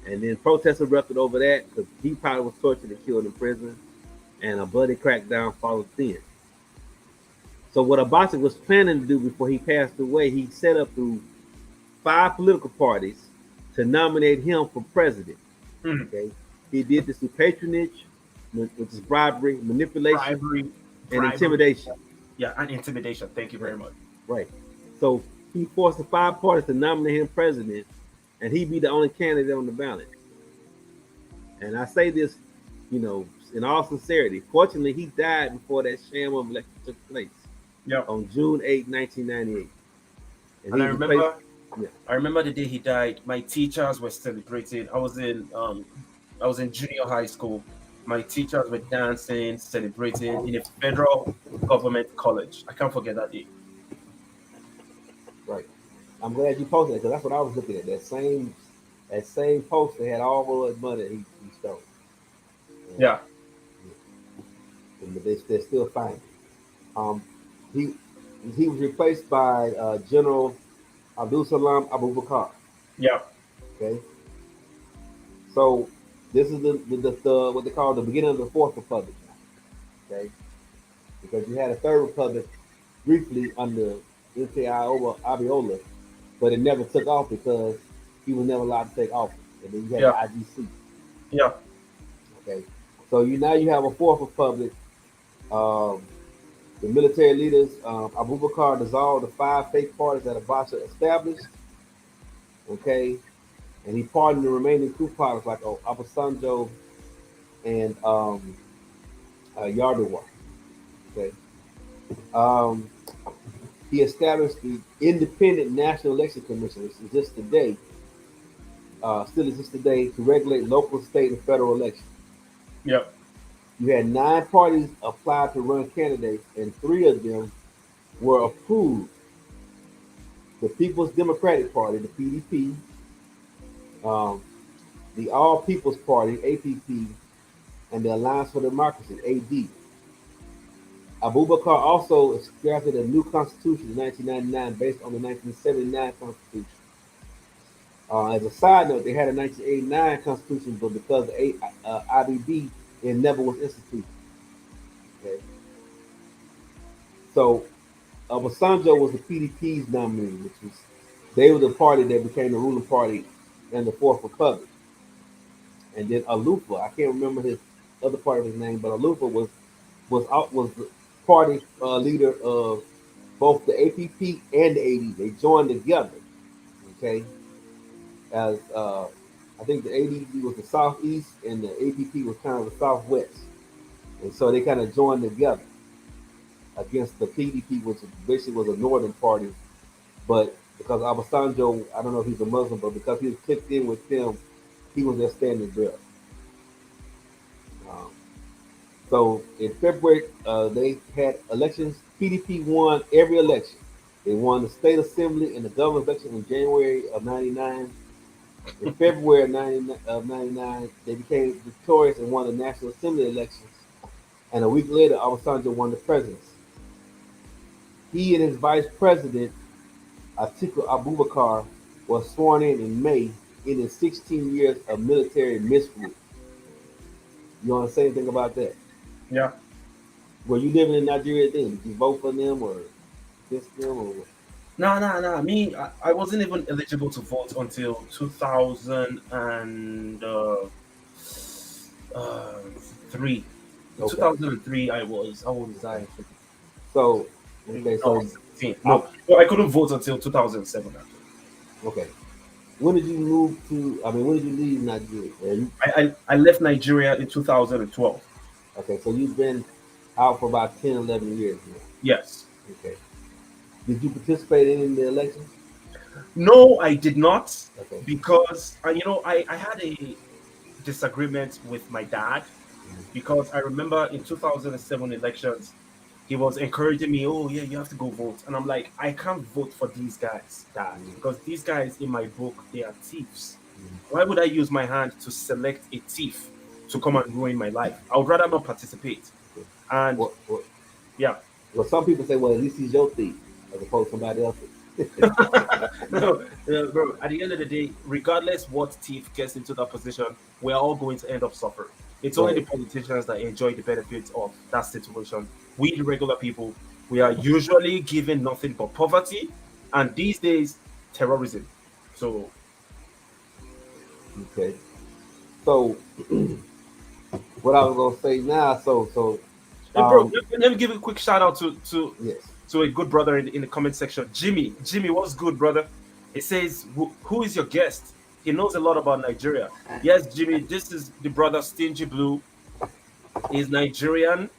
and then protests erupted over that because he probably was tortured and killed in prison, and a bloody crackdown followed then. So what Abacha was planning to do before he passed away, he set up through 5 political parties to nominate him for president. Mhm. Okay, he did this through patronage, which is bribery, manipulation, Bribery, and bribery. intimidation. Yeah, and intimidation. Thank you Right, very much. right. So he forced the 5 parties to nominate him president, and he'd be the only candidate on the ballot. And I say this, in all sincerity. Fortunately, he died before that sham of election took place Yep. on June 8, 1998, and And he replaced. Yeah, I remember the day he died. My teachers were celebrating. I was in junior high school. My teachers were dancing, celebrating in a federal government college. I can't forget that day. right. I'm glad you posted that because that's what I was looking at. That same post that had all the money he stole. And, Yeah. and they're still finding. Um, he he was replaced by General Abdul Salam Abu Bakr. Yeah. Okay, so this is the what they call the beginning of the Fourth Republic. Okay, because you had a Third Republic briefly under MK Abiola, but it never took off because he was never allowed to take office. And then you had Yeah. the IGC. Yeah. Okay, so you have a Fourth Republic. Um, the military leaders, Abu Bakr dissolved the 5 fake parties that Abacha established. Okay, and he pardoned the remaining coup pilots like Obasanjo and Yar'Adua. Okay, um, he established the Independent National Election Commission, which exists today, still exists today, to regulate local, state, and federal elections. Yeah. You had 9 parties apply to run candidates, and 3 of them were approved: the People's Democratic Party, the PDP, um, the All People's Party, APP, and the Alliance for Democracy, AD. Abubakar also drafted a new constitution in 1999 based on the 1979 constitution. As a side note, they had a 1989 constitution, but because of IBB, it never was instituted. Okay? So Obasanjo was the PDP's nominee, which was they were the party that became the ruling party in the Fourth Republic. And then Alufa, I can't remember his other part of his name, but Alufa was the party leader of both the APP and the AD. They joined together, okay? As I think the AD was the southeast and the APP was kind of the southwest, and so they kind of joined together against the PDP, which basically was a northern party. But because Abasanjo, I don't know if he's a Muslim, but because he was clicked in with them, he was their standing bearer. Um, So in February, they had elections. PDP won every election. They won the state assembly and the government election in January of '99. In February of 99, they became victorious and won the National Assembly elections. And a week later, Obasanjo won the presidency. He and his vice president, Atiku Abubakar, was sworn in May in his 16 years of military misrule. You want to say anything about that? Yeah. Were you living in Nigeria then? Did you vote for them or against them or what? No. Me, I wasn't even eligible to vote until 2003. In Okay. 2003, I was. How old was I? So, okay, No, so 17. I, No, well, I couldn't vote until 2007. Actually, okay. When did you move to? I mean, when did you leave Nigeria? I left Nigeria in 2012. Okay, so you've been out for about 10, 11 years now. Yes. Okay. Did you participate in the elections? No, I did not, Okay. because I had a disagreement with my dad, because I remember in 2007 elections, he was encouraging me, oh yeah, you have to go vote. And I'm like, I can't vote for these guys, dad, because these guys in my book, they are thieves. Why would I use my hand to select a thief to come and ruin my life? I would rather not participate. And What, yeah. well, some people say, well, at least he's your thief as opposed to somebody else's. No, bro, at the end of the day, regardless what thief gets into that position, we're all going to end up suffering. It's only the Right. politicians that enjoy the benefits of that situation. We, the regular people, we are usually given nothing but poverty, and these days, terrorism. So, Okay. So, what I was gonna say now, and bro, um, let me give a quick shout out yes, to a good brother in the comment section, Jimmy. Jimmy, what's good, brother? It says, who is your guest? He knows a lot about Nigeria. Yes, Jimmy, this is the brother Stingy Blue. He's Nigerian.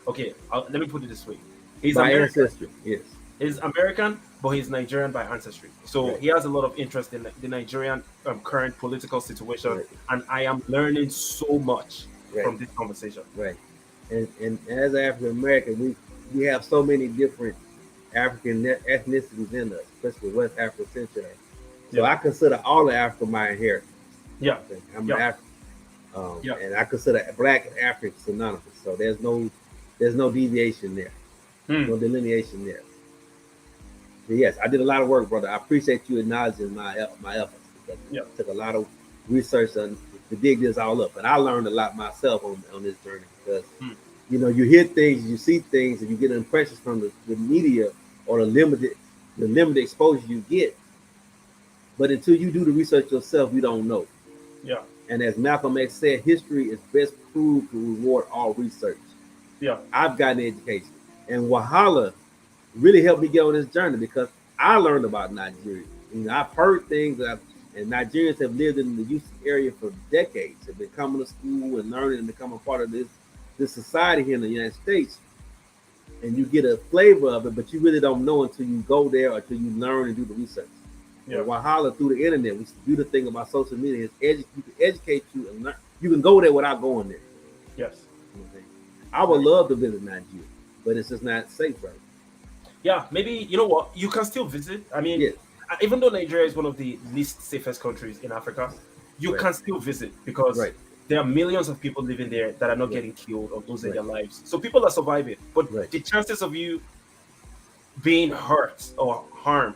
Okay, let me put it this way. He's by American. ancestry, yes, He's American, but he's Nigerian by ancestry. So right, he has a lot of interest in the Nigerian current political situation, right, and I am learning so much right, from this conversation. right. And as African American, we have so many different African ethnicities in us, especially West African Central. So Yeah, I consider all of Africa my inheritance. yeah, Okay? I'm an yeah, African, yeah. and I consider Black African synonymous. So there's no deviation there, Hmm. no delineation there. But yes, I did a lot of work, brother. I appreciate you acknowledging my efforts because Yeah. it took a lot of research to dig this all up, and I learned a lot myself on this journey because Hmm. you hear things, you see things, and you get impressions from the media or the limited exposure you get. But until you do the research yourself, you don't know. Yeah, And as Malcolm X said, history is best proved to reward all research. yeah, I've gotten an education, and Wahala really helped me get on this journey because I learned about Nigeria. I've heard things and Nigerians have lived in the Houston area for decades. Have been coming to school and learning and becoming part of this society here in the United States. And you get a flavor of it, but you really don't know until you go there or until you learn and do the research. yeah. And Wahala through the internet, which is the beautiful thing about social media, is you can educate you and learn. You can go there without going there. Yes. You know what I'm saying? I would love to visit Nigeria, but it's just not safe right now. Yeah, maybe you know what? You can still visit. I mean, Yes, even though Nigeria is one of the least safest countries in Africa, you right, can still visit because right, there are millions of people living there that are not right, getting killed or losing right, their lives. So people are surviving, but right. the chances of you being hurt or harmed,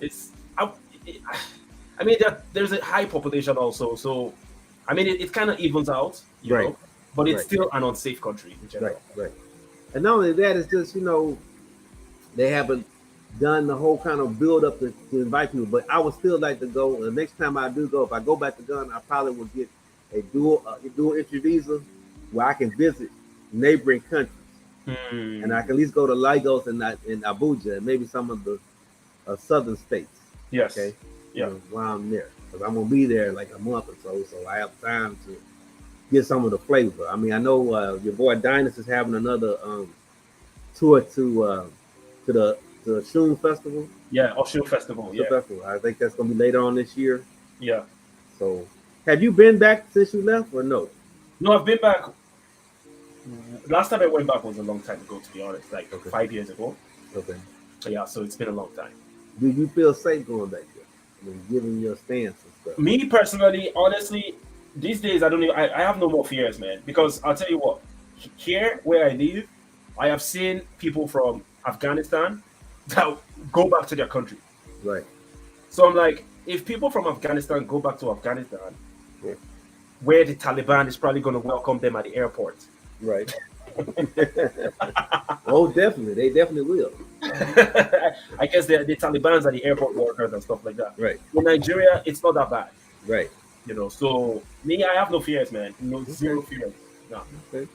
it's I mean there's a high population also, so I mean it kind of evens out, Right, but it's right, still an unsafe country in right, general. right. And not only that, it's just they haven't done the whole kind of build up to invite people. But I would still like to go. The next time I do go, if I go back to Ghana, I probably will get a dual entry visa where I can visit neighboring countries, and I Hmm. can at least go to Lagos and Abuja and maybe some of the southern states. Yes. Okay, Yeah. while I'm there, because I'm gonna be there like a month or so I have time to get some of the flavor. I mean, I know your boy Dynas is having another tour to the Shun Festival. Yeah. Oshun Festival. Shun Yeah. Festival. I think that's gonna be later on this year. Yeah. So, have you been back since you left or no? No, I've been back Last time I went back was a long time ago, to be honest, like Okay. 5 years ago. Okay. Yeah, so it's been a long time. Do you feel safe going back there? I mean, given your stance and stuff. Me personally, honestly, these days I don't even, I have no more fears, man. Because I'll tell you what, here where I live, I have seen people from Afghanistan that go back to their country. Right. So I'm like, if people from Afghanistan go back to Afghanistan, Yeah. where the Taliban is probably going to welcome them at the airport. Right. Oh, definitely. They definitely will. I guess the Taliban's are the airport workers and stuff like that. Right. In Nigeria, it's not that bad, Right. you know. So me, I have no fears, man. No, zero fears. No. Okay.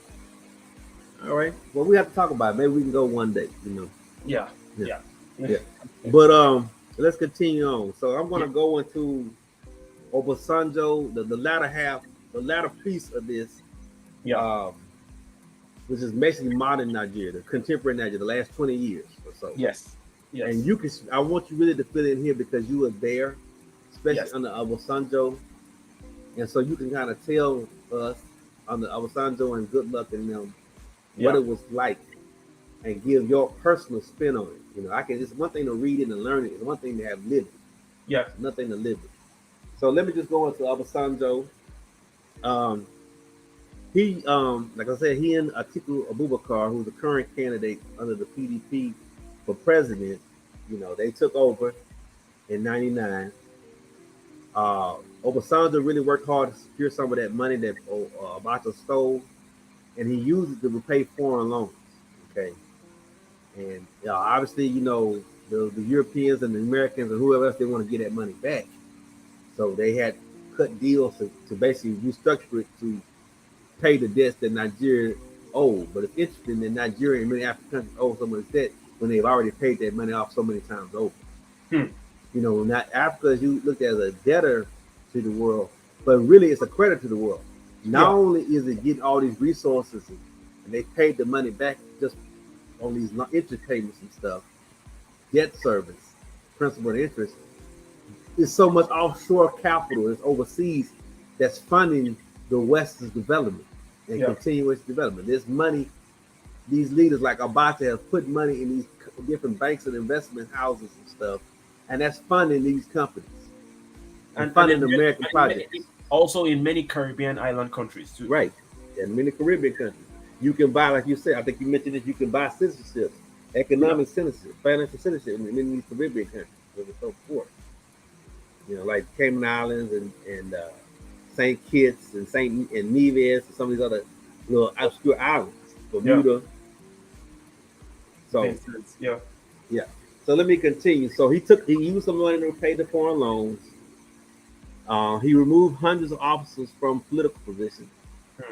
All right. Well, we have to talk about it. Maybe we can go one day, you know. Yeah. Yeah. Yeah. Yeah. But let's continue on. So I'm gonna go into Obasanjo, the latter half, the latter piece of this, Yeah. which is basically modern Nigeria, the contemporary Nigeria, the last 20 years or so. Yes. Yes. And you can, I want you really to fill in here because you were there, especially Yes. under Obasanjo, and so you can kind of tell us under Obasanjo and Good Luck and them what Yeah. it was like, and give your personal spin on it. You know, I can. It's one thing to read it and learn it. It's one thing to have lived it. Yeah. Nothing to live it. So let me just go into Obasanjo. He, like I said, he and Atiku Abubakar, who's the current candidate under the PDP for president, you know, they took over in '99. Obasanjo really worked hard to secure some of that money that Abacha stole, and he used it to repay foreign loans. Okay, and obviously, you know, the Europeans and the Americans and whoever else, they want to get that money back, so they had cut deals to basically restructure it to pay the debts that Nigeria owed. But it's interesting that Nigeria and many African countries owe so much debt when they've already paid that money off so many times over. You know, not Africa is you looked at as a debtor to the world, but really it's a credit to the world. Not only is it getting all these resources and they paid the money back just on these interest payments and stuff, debt service, principal and interest, there's so much offshore capital that's overseas that's funding the West's development and continuous development. There's money, these leaders like Abacha have put money in these different banks and investment houses and stuff, and that's funding these companies and funding American projects. Also in many Caribbean island countries too. Right. And many Caribbean countries. You can buy, like you said, I think you mentioned this, you can buy citizenship, economic citizenship, financial citizenship in many of these Caribbean countries and so forth. You know, like Cayman Islands and St. Kitts and and Nevis and some of these other little obscure islands, Bermuda. So yeah. So let me continue. So he used some money to pay the foreign loans. He removed hundreds of officers from political positions.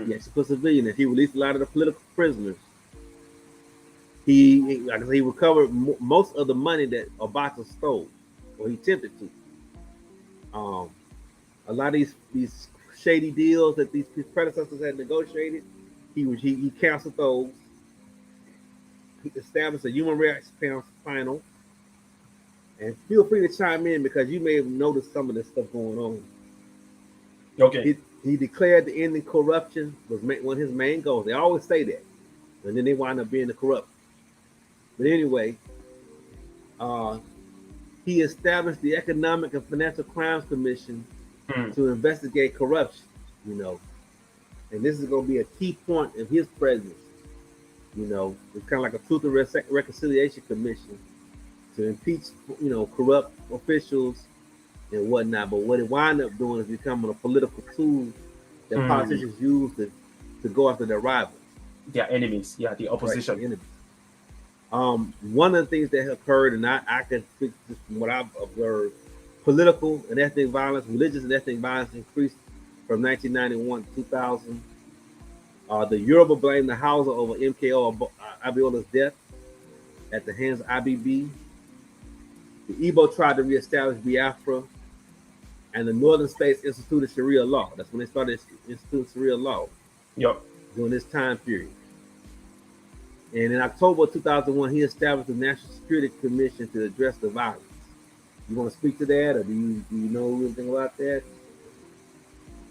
He actually put civilian in. He released a lot of the political prisoners. He recovered most of the money that Abacha stole, or he attempted to. A lot of these shady deals that these predecessors had negotiated, he canceled those. He established a human rights panel. And feel free to chime in because you may have noticed some of this stuff going on. Okay. He declared the ending corruption was one of his main goals. They always say that, and then they wind up being the corrupt. But anyway, he established the Economic and Financial Crimes Commission to investigate corruption. You know, and this is going to be a key point of his presence. You know, it's kind of like a Truth and Reconciliation Commission to impeach, you know, corrupt officials and whatnot. But what it wind up doing is becoming a political tool that politicians use to go after their rivals. Their enemies, the opposition. Right, the enemies. One of the things that occurred, and I can speak just from what I've observed, political and ethnic violence, religious and ethnic violence increased from 1991 to 2000. The Yoruba blamed the Hausa over MKO Abiola's death at the hands of IBB. The Igbo tried to reestablish Biafra, and the Northern States instituted Sharia law. That's when they started instituting Sharia law. During this time period. And in October 2001, he established the National Security Commission to address the violence. You want to speak to that, or do you know anything about that?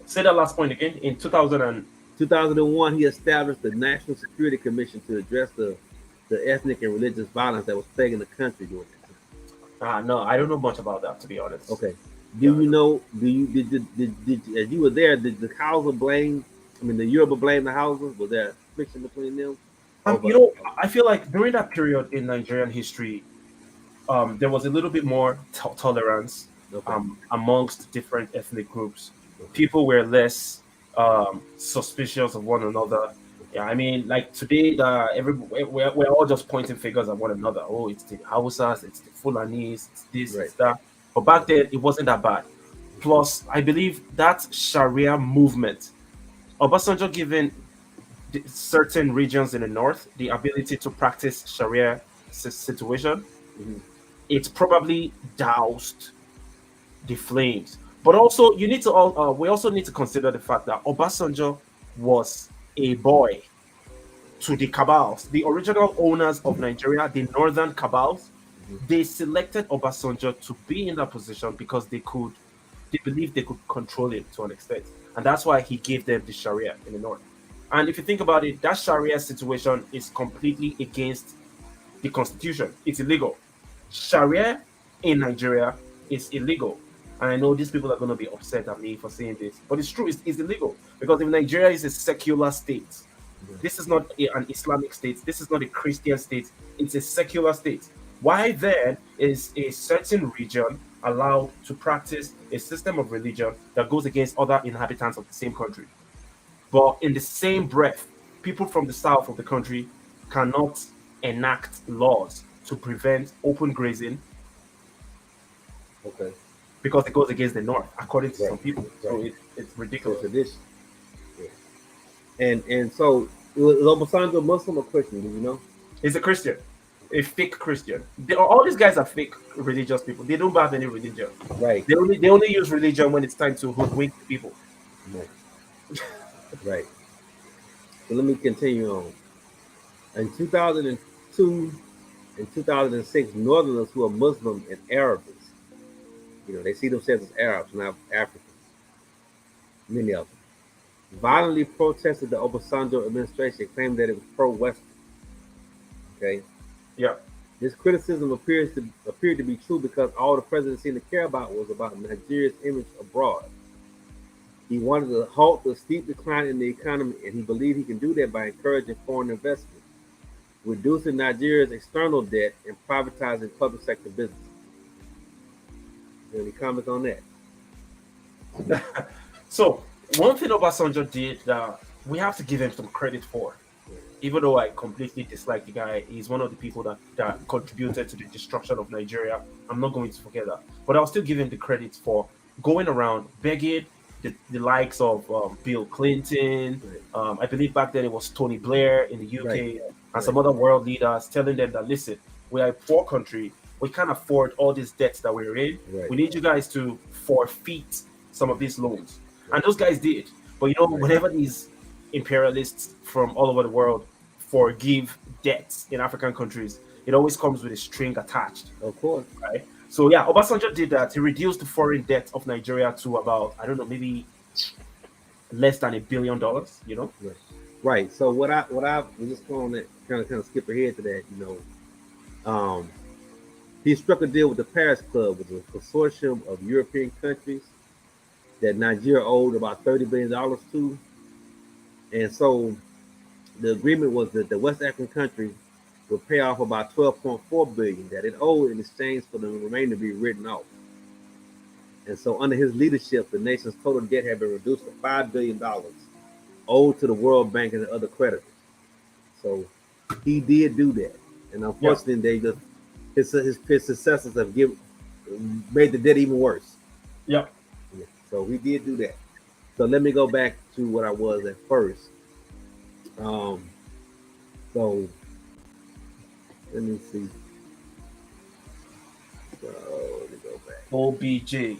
Say that last point again. In 2000 and 2001, he established the National Security Commission to address the ethnic and religious violence that was plaguing the country during that time. No, I don't know much about that, to be honest. Okay. Do Yeah. you know? Do you did as you were there? Did the Hausa blame? I mean, the Yoruba blame the Hausa? Was there friction between them? You know, I feel like during that period in Nigerian history, there was a little bit more tolerance Okay. amongst different ethnic groups. Okay. People were less suspicious of one another. Yeah, I mean, like today, we're all just pointing fingers at one another. Oh, it's the Hausas, it's the Fulanis, it's this, Right. it's that. But back then, it wasn't that bad. Plus, I believe that Sharia movement, Obasanjo given certain regions in the north the ability to practice Sharia situation, Mhm. it probably doused the flames. But also, you need to we also need to consider the fact that Obasanjo was a boy to the cabals, the original owners of Nigeria, the northern cabals. Mhm. They selected Obasanjo to be in that position because they believed they could control it to an extent, and that's why he gave them the Sharia in the north. And if you think about it, that Sharia situation is completely against the constitution. It's illegal. Sharia in Nigeria is illegal. And I know these people are going to be upset at me for saying this, but it's true. It's illegal because if Nigeria is a secular state, Mhm. this is not an Islamic state. This is not a Christian state. It's a secular state. Why then is a certain region allowed to practice a system of religion that goes against other inhabitants of the same country? But in the same breath, people from the south of the country cannot enact laws to prevent open grazing Okay. because it goes against the north, according to Right. some people. Right. So it's So ridiculous. tradition. Yeah. And so was Obasanjo Muslim or Christian? Do you know? He's a Christian, a fake Christian. All these guys are fake religious people. They don't have any religion. Right. They only use religion when it's time to hoodwink people. Right. Right. So let me continue on. In 2002 and 2006, Northerners who are Muslim and Arabs, they see themselves as Arabs, not Africans. Many of them violently protested the Obasanjo administration, claiming that it was pro-Western. Okay, Yeah, this criticism appeared to be true because all the president seemed to care about was about Nigeria's image abroad. He wanted to halt the steep decline in the economy, and he believed he can do that by encouraging foreign investment, reducing Nigeria's external debt, and privatizing public sector business. Any comments on that? So one thing Obasanjo did that we have to give him some credit for, even though I completely dislike the guy, he's one of the people that contributed to the destruction of Nigeria. I'm not going to forget that. But I'll still give him the credit for going around begging the likes of Bill Clinton. I believe back then it was Tony Blair in the UK and some other world leaders, telling them that, listen, we are a poor country. We can't afford all these debts that we're in. Right. We need you guys to forfeit some of these loans. And those guys did. But whenever these imperialists from all over the world forgive debts in African countries, it always comes with a string attached, Of course. right? So yeah, Obasanjo did that. He reduced the foreign debt of Nigeria to about, I don't know, maybe less than $1 billion. Right. So what I was just going to kind of skip ahead to that. He struck a deal with the Paris Club, with a consortium of European countries that Nigeria owed about $30 billion to. And so the agreement was that the West African countries would pay off about $12.4 billion that it owed in exchange for the remainder to be written off. And so under his leadership, the nation's total debt had been reduced to $5 billion owed to the World Bank and the other creditors. So he did do that. And unfortunately, his successors have made the debt even worse. Yeah. So he did do that. So let me go back to what I was at first. So let me see. So let me go back. OBJ.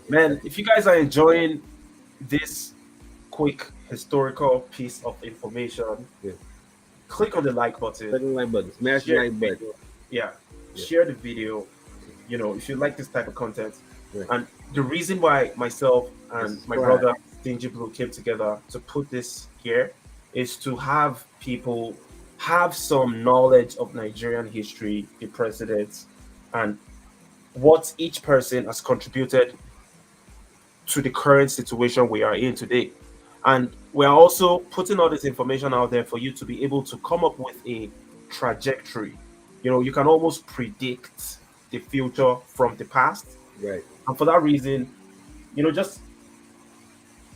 Man, if you guys are enjoying this quick historical piece of information, click on the like button. Click on the like button. Smash the like button. Yeah. Share the video. If you like this type of content. Right. And the reason why myself and my brother Stingy Blue came together to put this here is to have people have some knowledge of Nigerian history, the presidents, and what each person has contributed to the current situation we are in today. And we're also putting all this information out there for you to be able to come up with a trajectory. You can almost predict the future from the past. Right. And for that reason, just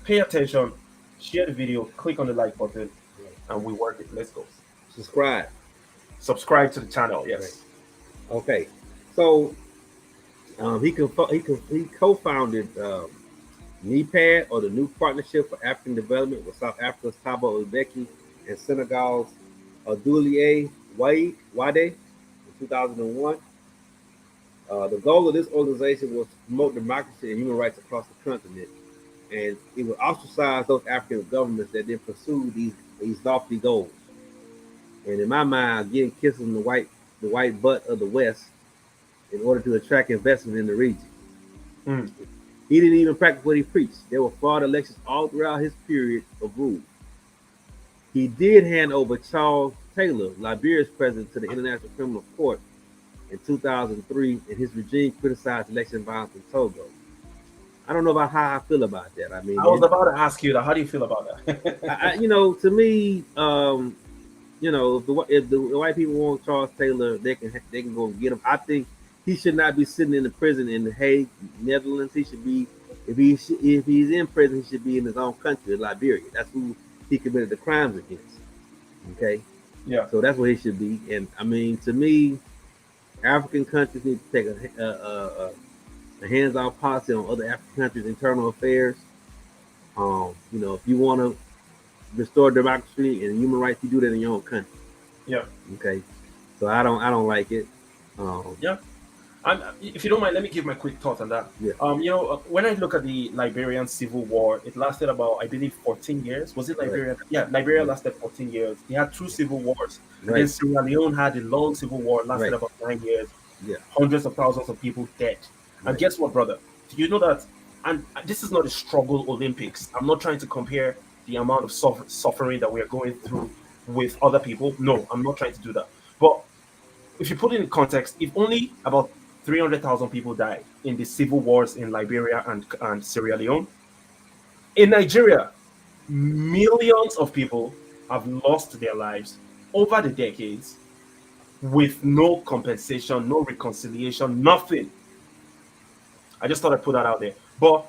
pay attention, share the video, click on the like button, Right. and we work it. Let's go. Subscribe. Subscribe to the channel. Right. Yes. Okay. So he co-founded NEPAD, or the New Partnership for African Development, with South Africa's Thabo Mbeki and Senegal's Abdoulaye Wade in 2001. The goal of this organization was to promote democracy and human rights across the continent, and it would ostracize those African governments that did pursue these lofty goals. And in my mind, getting kisses in the white butt of the West in order to attract investment in the region. Mm. He didn't even practice what he preached. There were fraud elections all throughout his period of rule. He did hand over Charles Taylor, Liberia's president, to the International Criminal Court in 2003, and his regime criticized election violence in Togo. I don't know about how I feel about that. I mean, I was about to ask you that. How do you feel about that? to me, if the white people want Charles Taylor, they can go and get him. I think he should not be sitting in the prison in The Hague, Netherlands. He should be, if he's in prison, he should be in his own country, Liberia. That's who he committed the crimes against. Okay. Yeah. So that's where he should be. And I mean, to me, African countries need to take a hands-off policy on other African countries' internal affairs. If you want to restore democracy and human rights, you do that in your own country. Yeah. Okay. So I don't like it. Yeah. If you don't mind, let me give my quick thought on that. Yeah. When I look at the Liberian Civil War, it lasted about, I believe, 14 years. Was it Liberia? Right. Yeah, Liberia lasted 14 years. They had 2 civil wars. Right. And then Sierra Leone had a long civil war, lasted about 9 years. Yeah. Hundreds of thousands of people dead. Right. And guess what, brother? Do you know that? And this is not a struggle Olympics. I'm not trying to compare the amount of suffering that we are going through with other people. No, I'm not trying to do that. But if you put it in context, if only about 300,000 people died in the civil wars in Liberia and Sierra Leone, in Nigeria, millions of people have lost their lives over the decades with no compensation, no reconciliation, nothing. I just thought I'd put that out there. But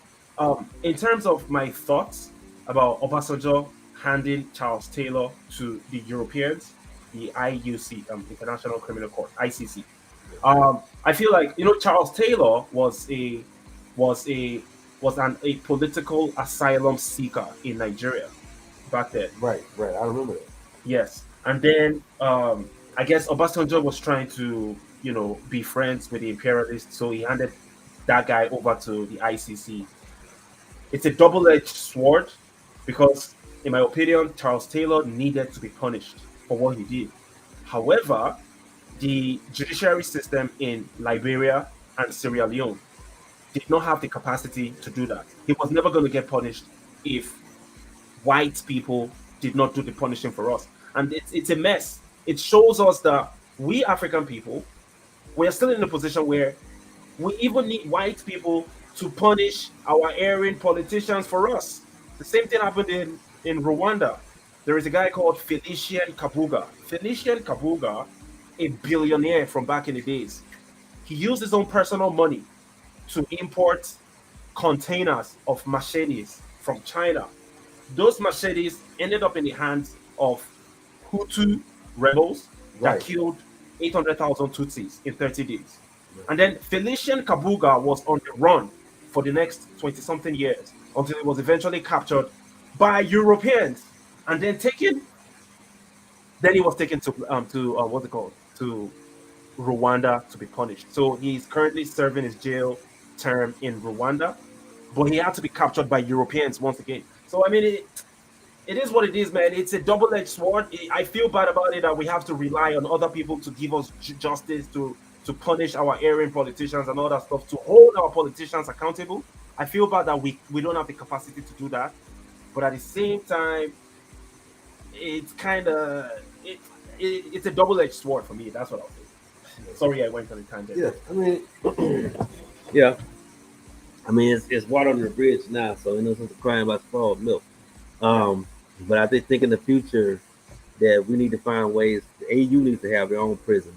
in terms of my thoughts about Obasanjo handing Charles Taylor to the Europeans, the IUC, International Criminal Court, ICC. I feel like Charles Taylor was a political asylum seeker in Nigeria back then. Right. I remember that. Yes, and then I guess Obasanjo was trying to be friends with the imperialists, so he handed that guy over to the ICC. It's a double-edged sword because, in my opinion, Charles Taylor needed to be punished for what he did. However, the judiciary system in Liberia and Sierra Leone did not have the capacity to do that. He was never going to get punished if white people did not do the punishing for us. And it's a mess. It shows us that we African people, we are still in a position where we even need white people to punish our erring politicians for us. The same thing happened in Rwanda. There is a guy called Felician Kabuga. Felician Kabuga, a billionaire from back in the days. He used his own personal money to import containers of machetes from China. Those machetes ended up in the hands of Hutu rebels that killed 800,000 Tutsis in 30 days. And then Felician Kabuga was on the run for the next 20-something years until he was eventually captured by Europeans and then taken. Then he was taken to what's it called, to Rwanda to be punished. So he's currently serving his jail term in Rwanda, but he had to be captured by Europeans once again. So I mean, it is what it is, man. It's a double-edged sword. I feel bad about it that we have to rely on other people to give us justice, to punish our erring politicians and all that stuff, to hold our politicians accountable. I feel bad that we don't have the capacity to do that, but at the same time, it's kind of it's a double-edged sword for me. That's what I'll say. Sorry, I went on a tangent. Yeah, I mean, yeah, I mean, it's water under the bridge now, so you know, since the crying about spoiled milk. Um, but I think in the future that we need to find ways. The AU needs to have their own prison.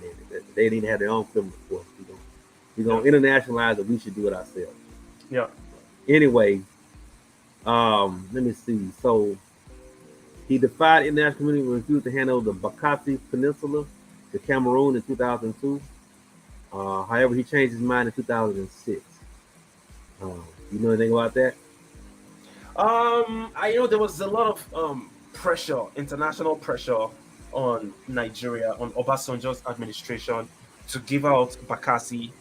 They need to have their own criminal court. We're gonna internationalize it. We should do it ourselves. Yeah. Anyway, let me see. So he defied international community and refused to hand over the Bakassi Peninsula to Cameroon in 2002. However, he changed his mind in 2006. You know anything about that? I know there was a lot of pressure, international pressure on Nigeria, on Obasanjo's administration to give out Bakassi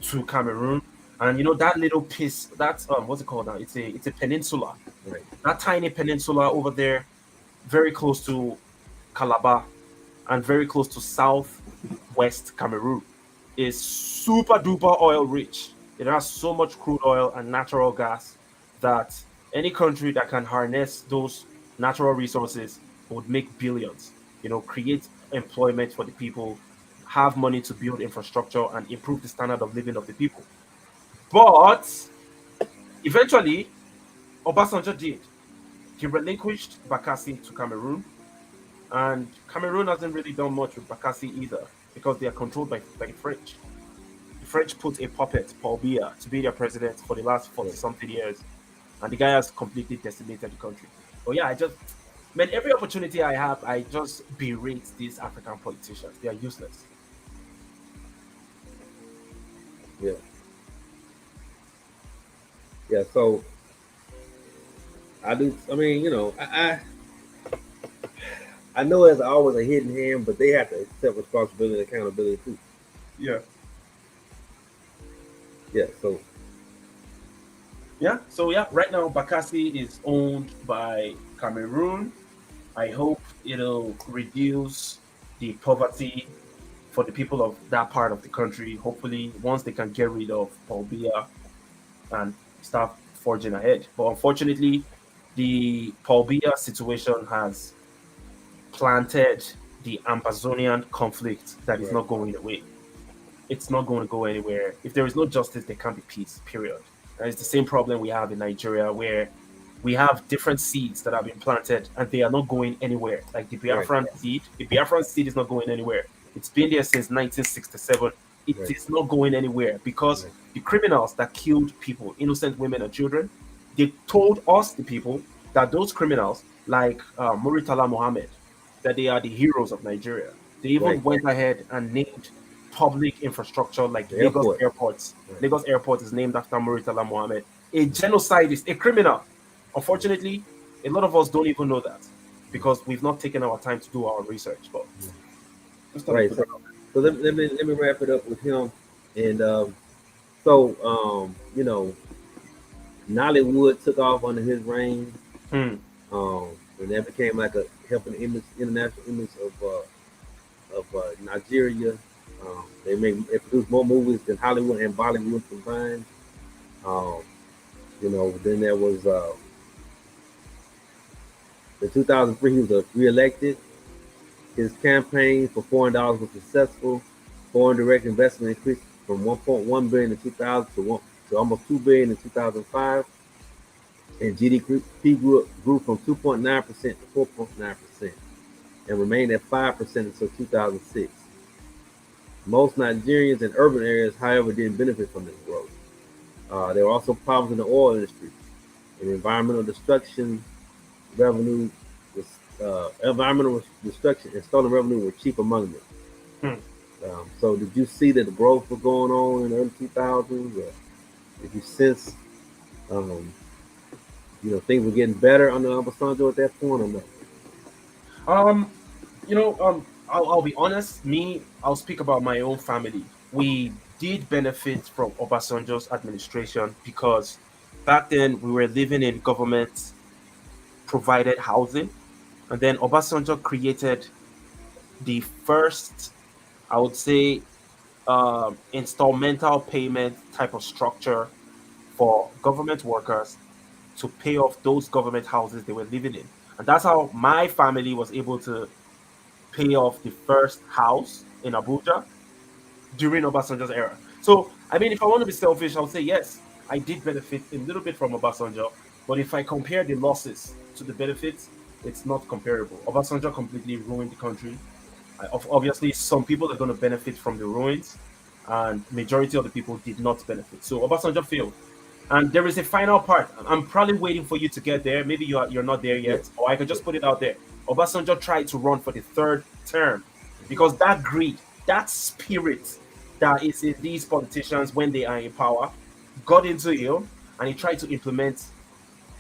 to Cameroon. And you know that little piece, that's what's it called now? It's a peninsula. Right. That tiny peninsula over there, very close to Calabar and very close to southwest Cameroon, is super duper oil rich. It has so much crude oil and natural gas that any country that can harness those natural resources would make billions, you know, create employment for the people, have money to build infrastructure and improve the standard of living of the people. But eventually, Obasanjo did. He relinquished Bakassi to Cameroon, and Cameroon hasn't really done much with Bakassi either because they are controlled by the French. The French put a puppet, Paul Biya, to be their president for the last 40 something years, and the guy has completely decimated the country. But yeah, man, every opportunity I have, I just berate these African politicians. They are useless. Yeah. Yeah. So I do. I mean, you know, I know it's always a hidden hand, but they have to accept responsibility and accountability too. Yeah. Yeah. So Yeah. So yeah, right now Bakassi is owned by Cameroon. I hope it'll reduce the poverty for the people of that part of the country. Hopefully, once they can get rid of Paul Biya and start forging ahead. But unfortunately, the Paul Biya situation has planted the Amazonian conflict that is right. not going away. It's not going to go anywhere. If there is no justice, there can't be peace, period. And it's the same problem we have in Nigeria where we have different seeds that have been planted and they are not going anywhere. Like Right. The Biafran seed is not going anywhere. It's been there since 1967. It Right. is not going anywhere because Right. the criminals that killed people, innocent women and children, they told us, the people, that those criminals, like Muritala Mohammed, that they are the heroes of Nigeria. They even Right. went ahead and named public infrastructure like The Lagos airport. airports. Right. Lagos airport is named after Muritala Mohammed, a genocidist, a criminal. Unfortunately, a lot of us don't even know that because we've not taken our time to do our research. But just thought I'd Right. put So, that out so let me wrap it up with him. And you know, Nollywood took off under his reign. there. Hmm. And that became like a helping image, international image of Nigeria. They produced more movies than Hollywood and Bollywood combined. Um, you know, then there was in 2003 he was reelected. His campaign for $4 was successful. Foreign direct investment increased from 1.1 billion in 2000 to almost 2 billion in 2005, and GDP grew from 2.9% to 4.9% and remained at 5% until 2006. Most Nigerians in urban areas, however, didn't benefit from this growth. There were also problems in the oil industry, and revenue environmental destruction and stolen revenue were chief among them. Hmm. So did you see that the growth was going on in the early 2000s? Or did you sense, um, things were getting better under Obasanjo at that point or no? Um, I'll be honest. I'll speak about my own family. We did benefit from Obasanjo's administration because back then we were living in government provided housing, and then Obasanjo created the first, I would say, installmental payment type of structure for government workers to pay off those government houses they were living in. And that's how my family was able to pay off the first house in Abuja during Obasanjo's era. So, I mean, if I want to be selfish, I'll say yes, I did benefit a little bit from Obasanjo. But if I compare the losses to the benefits, it's not comparable. Obasanjo completely ruined the country. Obviously, some people are going to benefit from the ruins, and majority of the people did not benefit. So Obasanjo failed. And there is a final part. I'm probably waiting for you to get there. Maybe you're not there Yeah. yet, or I could just put it out there. Obasanjo tried to run for the third term because that greed, that spirit that is in these politicians when they are in power, got into him, and he tried to implement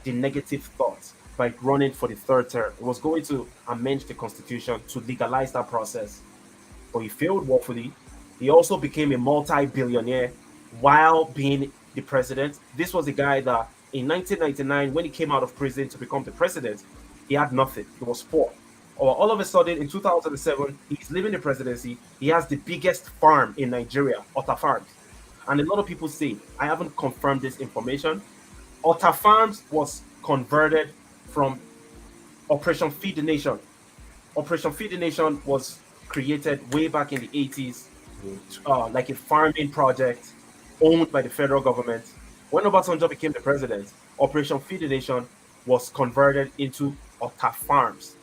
the negative thoughts by running for the third term. It was going to amend the constitution to legalize that process, but he failed woefully. He also became a multi-billionaire while being the president. This was a guy that in 1999, when he came out of prison to become the president, he had nothing. He was poor. Or all of a sudden, in 2007, he's leaving the presidency. He has the biggest farm in Nigeria, Otta Farms. And a lot of people say, I haven't confirmed this information. Otta Farms was converted from Operation Feed the Nation. Operation Feed the Nation was created way back in the 80s, like a farming project owned by the federal government. When Obasanjo became the president, Operation Feed the Nation was converted into Otta Farms,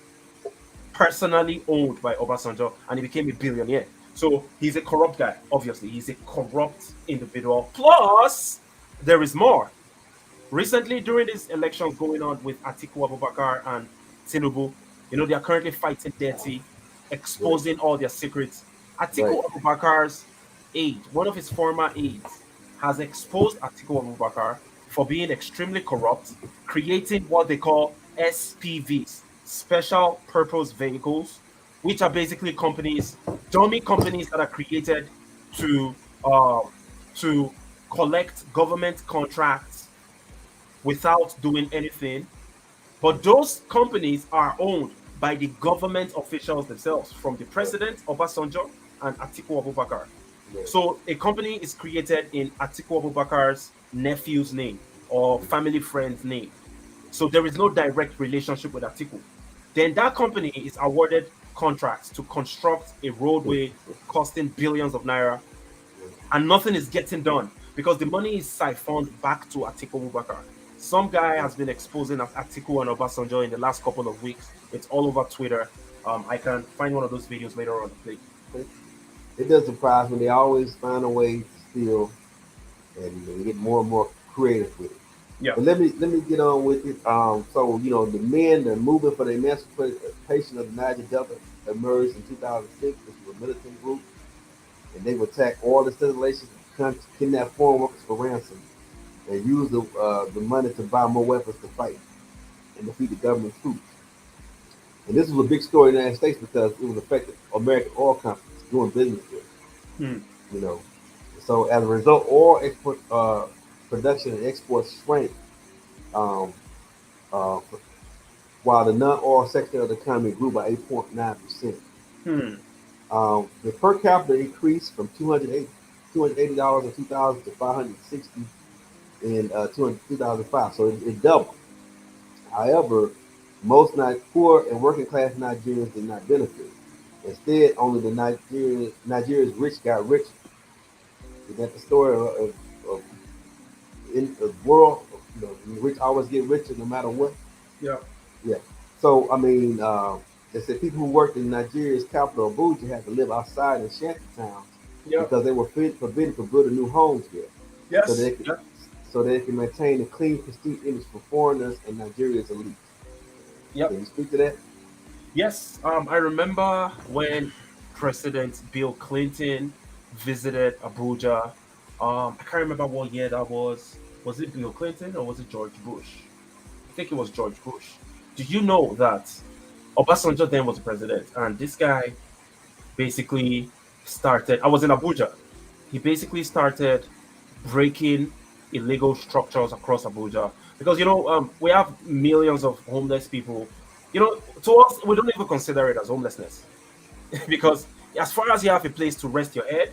personally owned by Obasanjo, and he became a billionaire. So he's a corrupt guy, obviously. He's a corrupt individual. Plus, there is more. Recently, during these elections going on with Atiku Abubakar and Tinubu, they are currently fighting dirty, Right. exposing all their secrets. Right. Atiku Abubakar's aide, one of his former aides, has exposed Atiku Abubakar for being extremely corrupt, creating what they call SPVs, special purpose vehicles, which are basically companies, dummy companies that are created to uh, to collect government contracts without doing anything. But those companies are owned by the government officials themselves, from the president, Obasanjo, and Atiku Abubakar. Yeah. So a company is created in Atiku Abubakar's nephew's name or family friend's name. So there is no direct relationship with Atiku. Then that company is awarded contracts to construct a roadway costing billions of naira, and nothing is getting done because the money is siphoned back to Atiku Abubakar. Some guy has been exposing Atiku and Obasanjo in the last couple of weeks. It's all over Twitter. I can find one of those videos later on to play. It does surprise me. They always find a way to steal, and they get more and more creative with it. Yeah. But let me get on with it. So the men, the movement for the emancipation of the Niger Delta emerged in 2006. This was a militant group, and they would attack all the installations, kidnap foreign workers for ransom, and use the money to buy more weapons to fight and defeat the government troops. And this was a big story in the United States because it was affecting American oil companies doing business with. Hmm. You know, so as a result, oil export production and exports shrank, um, uh, while the non-oil sector of the economy grew by 8.9%. Hmm. The per capita increased from $280 in 2000 to 560 in 2005, so it doubled. However, most poor and working class Nigerians did not benefit. Instead, only the Nigeria's rich got richer. Is that the story of in the world? The rich always get richer no matter what. Yeah. Yeah. So I mean, they said people who worked in Nigeria's capital, Abuja, had to live outside in shanty towns Yeah. because they were forbidden from building new homes there, so Yes. they could, Yeah. so they can maintain a clean, prestige image for foreigners and Nigeria's elite. Yep. Can you speak to that? Yes. I remember when President Bill Clinton visited Abuja. I can't remember what year that was. Was it Bill Clinton or was it George Bush? I think it was George Bush. Did you know that Obasanjo then was president, and this guy basically started? I was in Abuja. He basically started breaking illegal structures across Abuja because we have millions of homeless people. To us, we don't even consider it as homelessness because as far as you have a place to rest your head,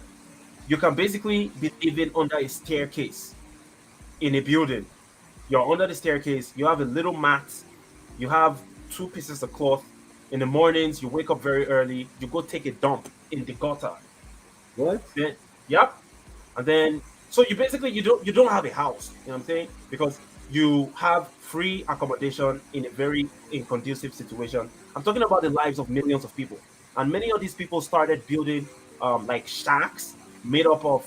you can basically be living under a staircase. in a building. You're under the staircase. You have a little mat. You have two pieces of cloth. In the mornings, you wake up very early. You go take a dump in the gutter. What? Then, yep. And then, so you don't have a house. You know what I'm saying? Because you have free accommodation in a very inconducive situation. I'm talking about the lives of millions of people, and many of these people started building like shacks made up of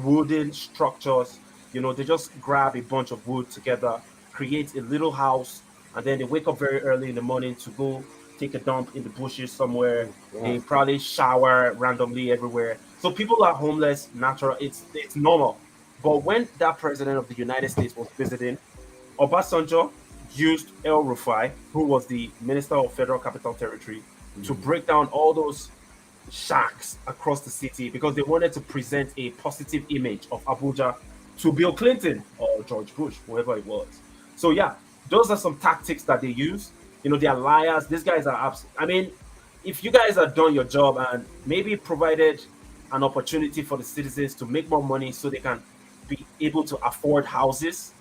wooden structures. They just grab a bunch of wood together, create a little house, and then they wake up very early in the morning to go take a dump in the bushes somewhere. Oh, wow. They probably shower randomly everywhere. So people are homeless, natural. It's normal. But when that president of the United States was visiting, Obasanjo used El Rufai, who was the Minister of Federal Capital Territory, to Mhm. break down all those shacks across the city because they wanted to present a positive image of Abuja to Bill Clinton or George Bush, whoever it was. So yeah, those are some tactics that they use. They are liars. These guys are I mean, if you guys have done your job and maybe provided an opportunity for the citizens to make more money so they can be able to afford houses,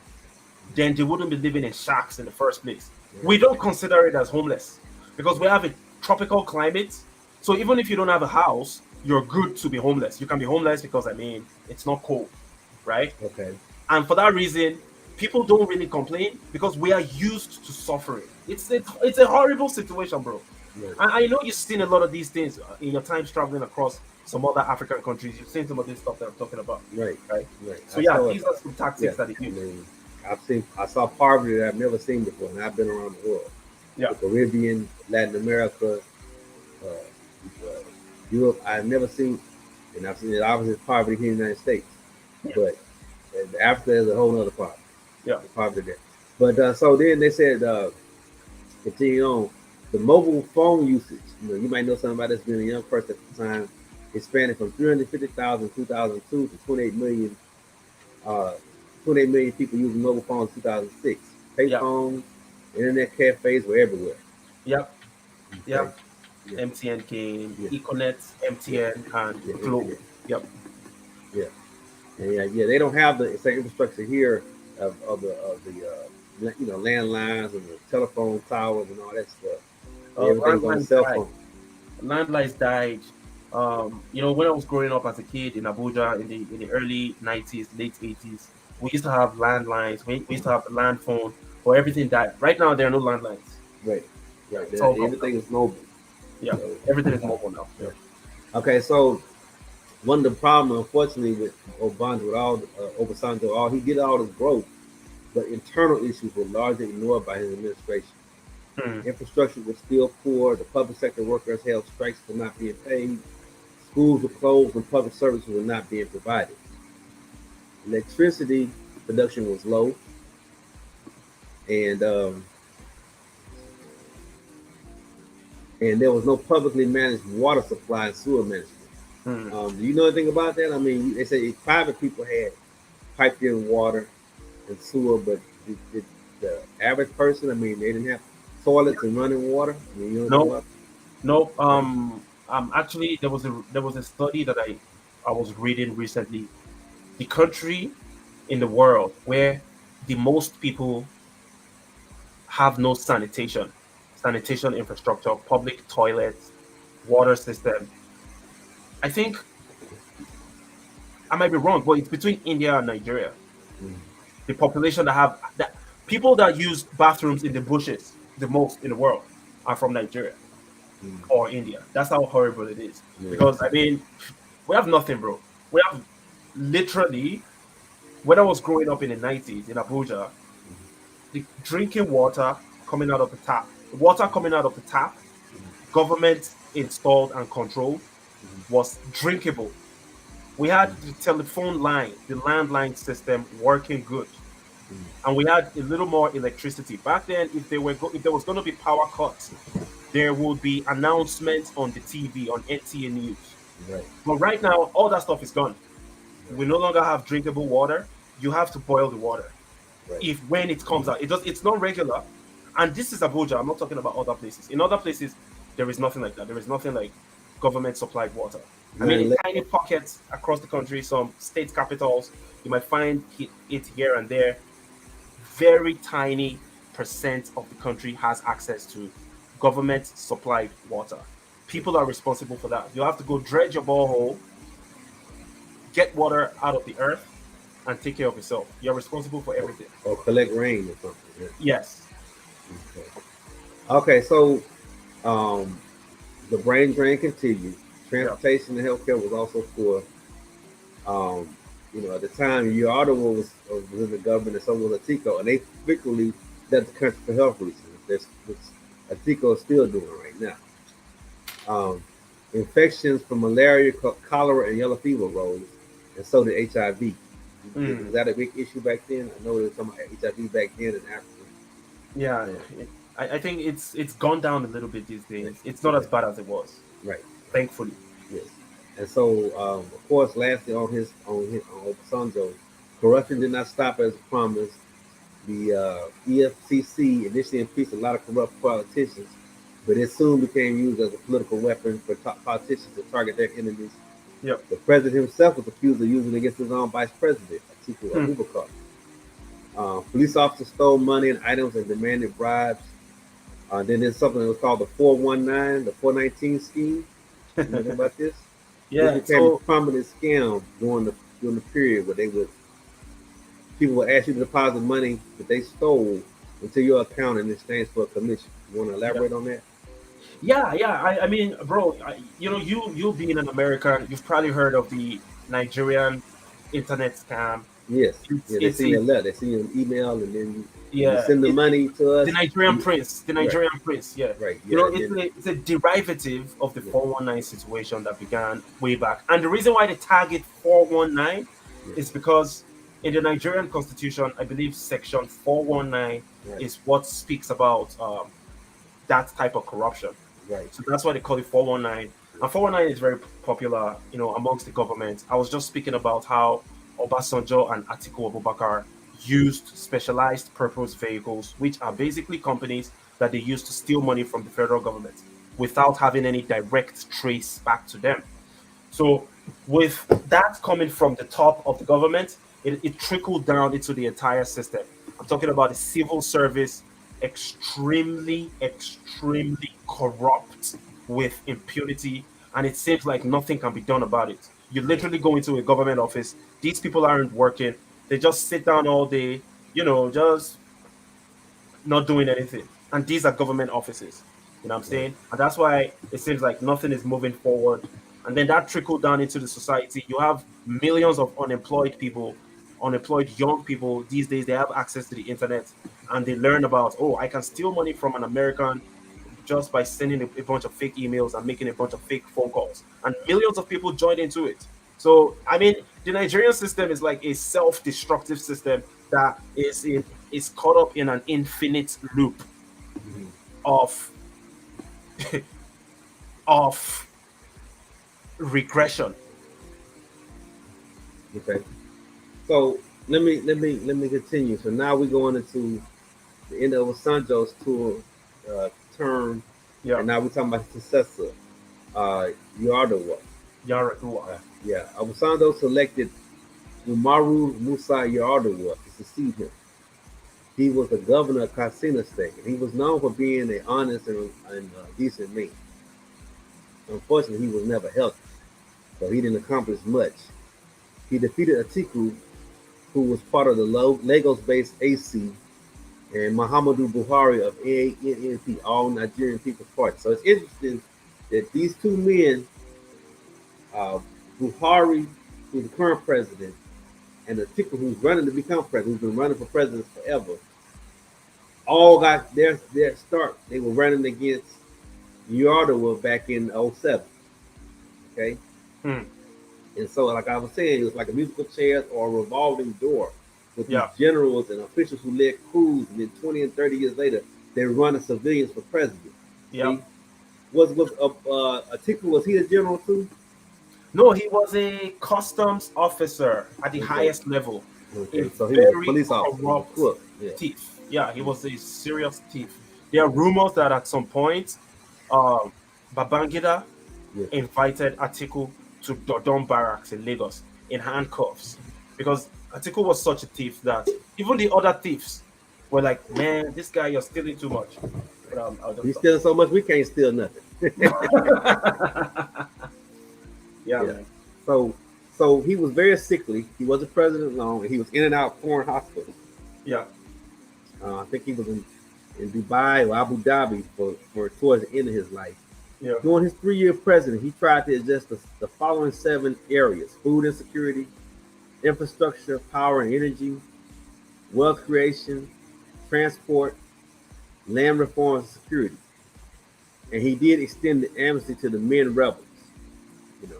then they wouldn't be living in shacks in the first place. We don't consider it as homeless because we have a tropical climate. So even if you don't have a house, you're good to be homeless. You can be homeless because it's not cold, right? Okay. And for that reason, people don't really complain because we are used to suffering. It's a horrible situation, bro. Right. I know you've seen a lot of these things in your times traveling across some other African countries. You've seen some of this stuff that I'm talking about, Right. right? Right. So I yeah, saw these it. are some tactics Yeah. that they I use. mean, I saw poverty that I've never seen before, and I've been around the world, Yeah, the Caribbean, Latin America, Europe. I've never seen, and I've seen it obviously poverty here in the United States, yeah, but Africa is a whole other poverty. yeah, The poverty there. But so then they said, continue on, the mobile phone usage. You might know something about this being a young person at the time. Expanded from 350,000 in 2002 to uh, 28 million people using mobile phones in 2006. yeah, Payphones, internet cafes were everywhere. yeah, Okay. yeah. Yeah. MTN came, Yeah. Econet, Yeah. MTN, and Yeah. Globe. Yeah. Yep. Yeah. And yeah. They don't have the same infrastructure here of the landlines and the telephone towers and all that stuff. Everything's on the Landlines cell died. phone. Landlines died. When I was growing up as a kid in Abuja in the early 90s, late 80s, we used to have landlines. We used to have a land phone, but everything died. Right now, there are no landlines. Right. Right. It's all gone now. Everything is mobile. Yeah, So, everything is mobile now. yeah. Okay, so one of the problems, unfortunately, with Obasanjo, all he did all this growth, but internal issues were largely ignored by his administration. Hmm. Infrastructure was still poor. The public sector workers held strikes for not being paid. Schools were closed and public services were not being provided. Electricity production was low, and there was no publicly managed water supply and sewer management. Hmm. Do you know anything about that? I mean, they say private people had piped in water and sewer, but the average person, I mean, they didn't have toilets and running water. I mean, you know No, what no. Actually, there was a study that I was reading recently. The country in the world where the most people have no sanitation infrastructure, public toilets, water system. I think I might be wrong, but it's between India and Nigeria. I'm saying? The population that have that people that use bathrooms in the bushes the most in the world are from Nigeria Mm. or India. That's how horrible it is. Yeah. Because we have nothing, bro. We have literally when I was growing up in the 90s in Abuja, the drinking water coming out of the tap, the water coming out of the tap, government installed and controlled was drinkable. We had the telephone line, the landline system working good, and we had a little more electricity. Back then, if there was going to be power cuts, there would be announcements on the TV on NTA News. Right. But right now, all that stuff is gone. We no longer have drinkable water. You have to boil the water. Right. If when it comes out, it's not regular. And this is Abuja. I'm not talking about other places. In other places, there is nothing like that. There is nothing like government supplied water. I mean, in 9/11. tiny pockets across the country, some state capitals, you might find it here and there. Very tiny percent of the country has access to government supplied water. People are responsible for that. You have to go dredge your borehole, get water out of the earth, and take care of yourself. You're responsible for everything. Or collect rain or something. Yeah. Yes. Okay. Okay, so um, the brain drain continued. Yeah. Transportation and healthcare was also poor. At the time, Yar'Adua was in the government, and so was Atiku, and they frequently left the country for health reasons. That's which Atiku is still doing right now. Um, Infections from malaria, cholera, and yellow fever rose, and so did HIV. Was that a big issue back then? I know there was some HIV back then in Africa. Yeah. I think it's gone down a little bit these days. It's not as bad as it was, Right. thankfully. Yes. And so, of course, lastly on Obasanjo, corruption did not stop as promised. The EFCC initially impeached a lot of corrupt politicians, but it soon became used as a political weapon for politicians to target their enemies. Yep. The president himself was accused of using it against his own vice president, Atiku Abubakar. Police officers stole money and items and demanded bribes. Then there's something that was called the 419, the 419 scheme. You know about this? Yeah. This became a prominent scam during the period where people would ask you to deposit money that they stole into your account in exchange for a commission. You want to elaborate on that? Yeah. I mean, bro, you being an American, you've probably heard of the Nigerian internet scam. Yes. They send you a letter, they send you an email, and then you send the money to us. The Nigerian prince. Yeah. Right. It's a derivative of the 419 situation that began way back. And the reason why they target 419 is because in the Nigerian constitution, I believe section 419 is what speaks about that type of corruption. Right. So that's why they call it 419. And 419 is very popular, amongst the government. I was just speaking about how Obasanjo and Atiku Abubakar used specialized purpose vehicles, which are basically companies that they use to steal money from the federal government without having any direct trace back to them. So with that coming from the top of the government, it trickled down into the entire system. I'm talking about the civil service, extremely corrupt with impunity, and it seems like nothing can be done about it. You literally go into a government office, these people aren't working, they just sit down all day, just not doing anything. And these are government offices. You know what I'm saying? And that's why it seems like nothing is moving forward. And then that trickled down into the society. You have millions of unemployed people, unemployed young people. These days, they have access to the internet and they learn about, I can steal money from an American just by sending a bunch of fake emails and making a bunch of fake phone calls. And millions of people joined into it. So, I mean, the Nigerian system is like a self-destructive system that is caught up in an infinite loop of of regression. Okay. So let me continue. So now we're going into the end of Obasanjo's term. Yeah. And now we're talking about his successor, Yar'Adua. Yar'Adua. Obasanjo selected Umaru Musa Yar'Adua to succeed him. He was the governor of Katsina State, and he was known for being an honest and decent man. Unfortunately, he was never healthy, so he didn't accomplish much. He defeated Atiku, who was part of the Lagos-based AC, and Muhammadu Buhari of ANP, All Nigerian People's Party. So it's interesting that these two men, Buhari, who's the current president, and Atiku, who's running to become president, who's been running for president forever, all got their start. They were running against Yar'Adua back in 2007. Okay? And so, like I was saying, it was like a musical chairs or a revolving door with these generals and officials who led coups, and then 20 and 30 years later, they're running civilians for president. Yeah. Was Atiku, was he a general too? No, he was a customs officer at the highest level. Okay. So he was a police officer. Thief. Yeah, he was a serious thief. There are rumors that at some point, Babangida invited Atiku to Dodon Barracks in Lagos in handcuffs because Atiku was such a thief that even the other thieves were like, "Man, this guy, you're stealing too much." But I'll just He's stop. stealing so much we can't steal nothing. Yeah, Yeah. man. So he was very sickly. He wasn't president long, and he was in and out foreign hospitals. Yeah, I think he was in Dubai or Abu Dhabi for towards the end of his life. yeah. During his 3-year presidency, he tried to address the following 7 areas: food insecurity, infrastructure, power and energy, wealth creation, transport, land reform, and security. And he did extend the amnesty to the men rebels, you know.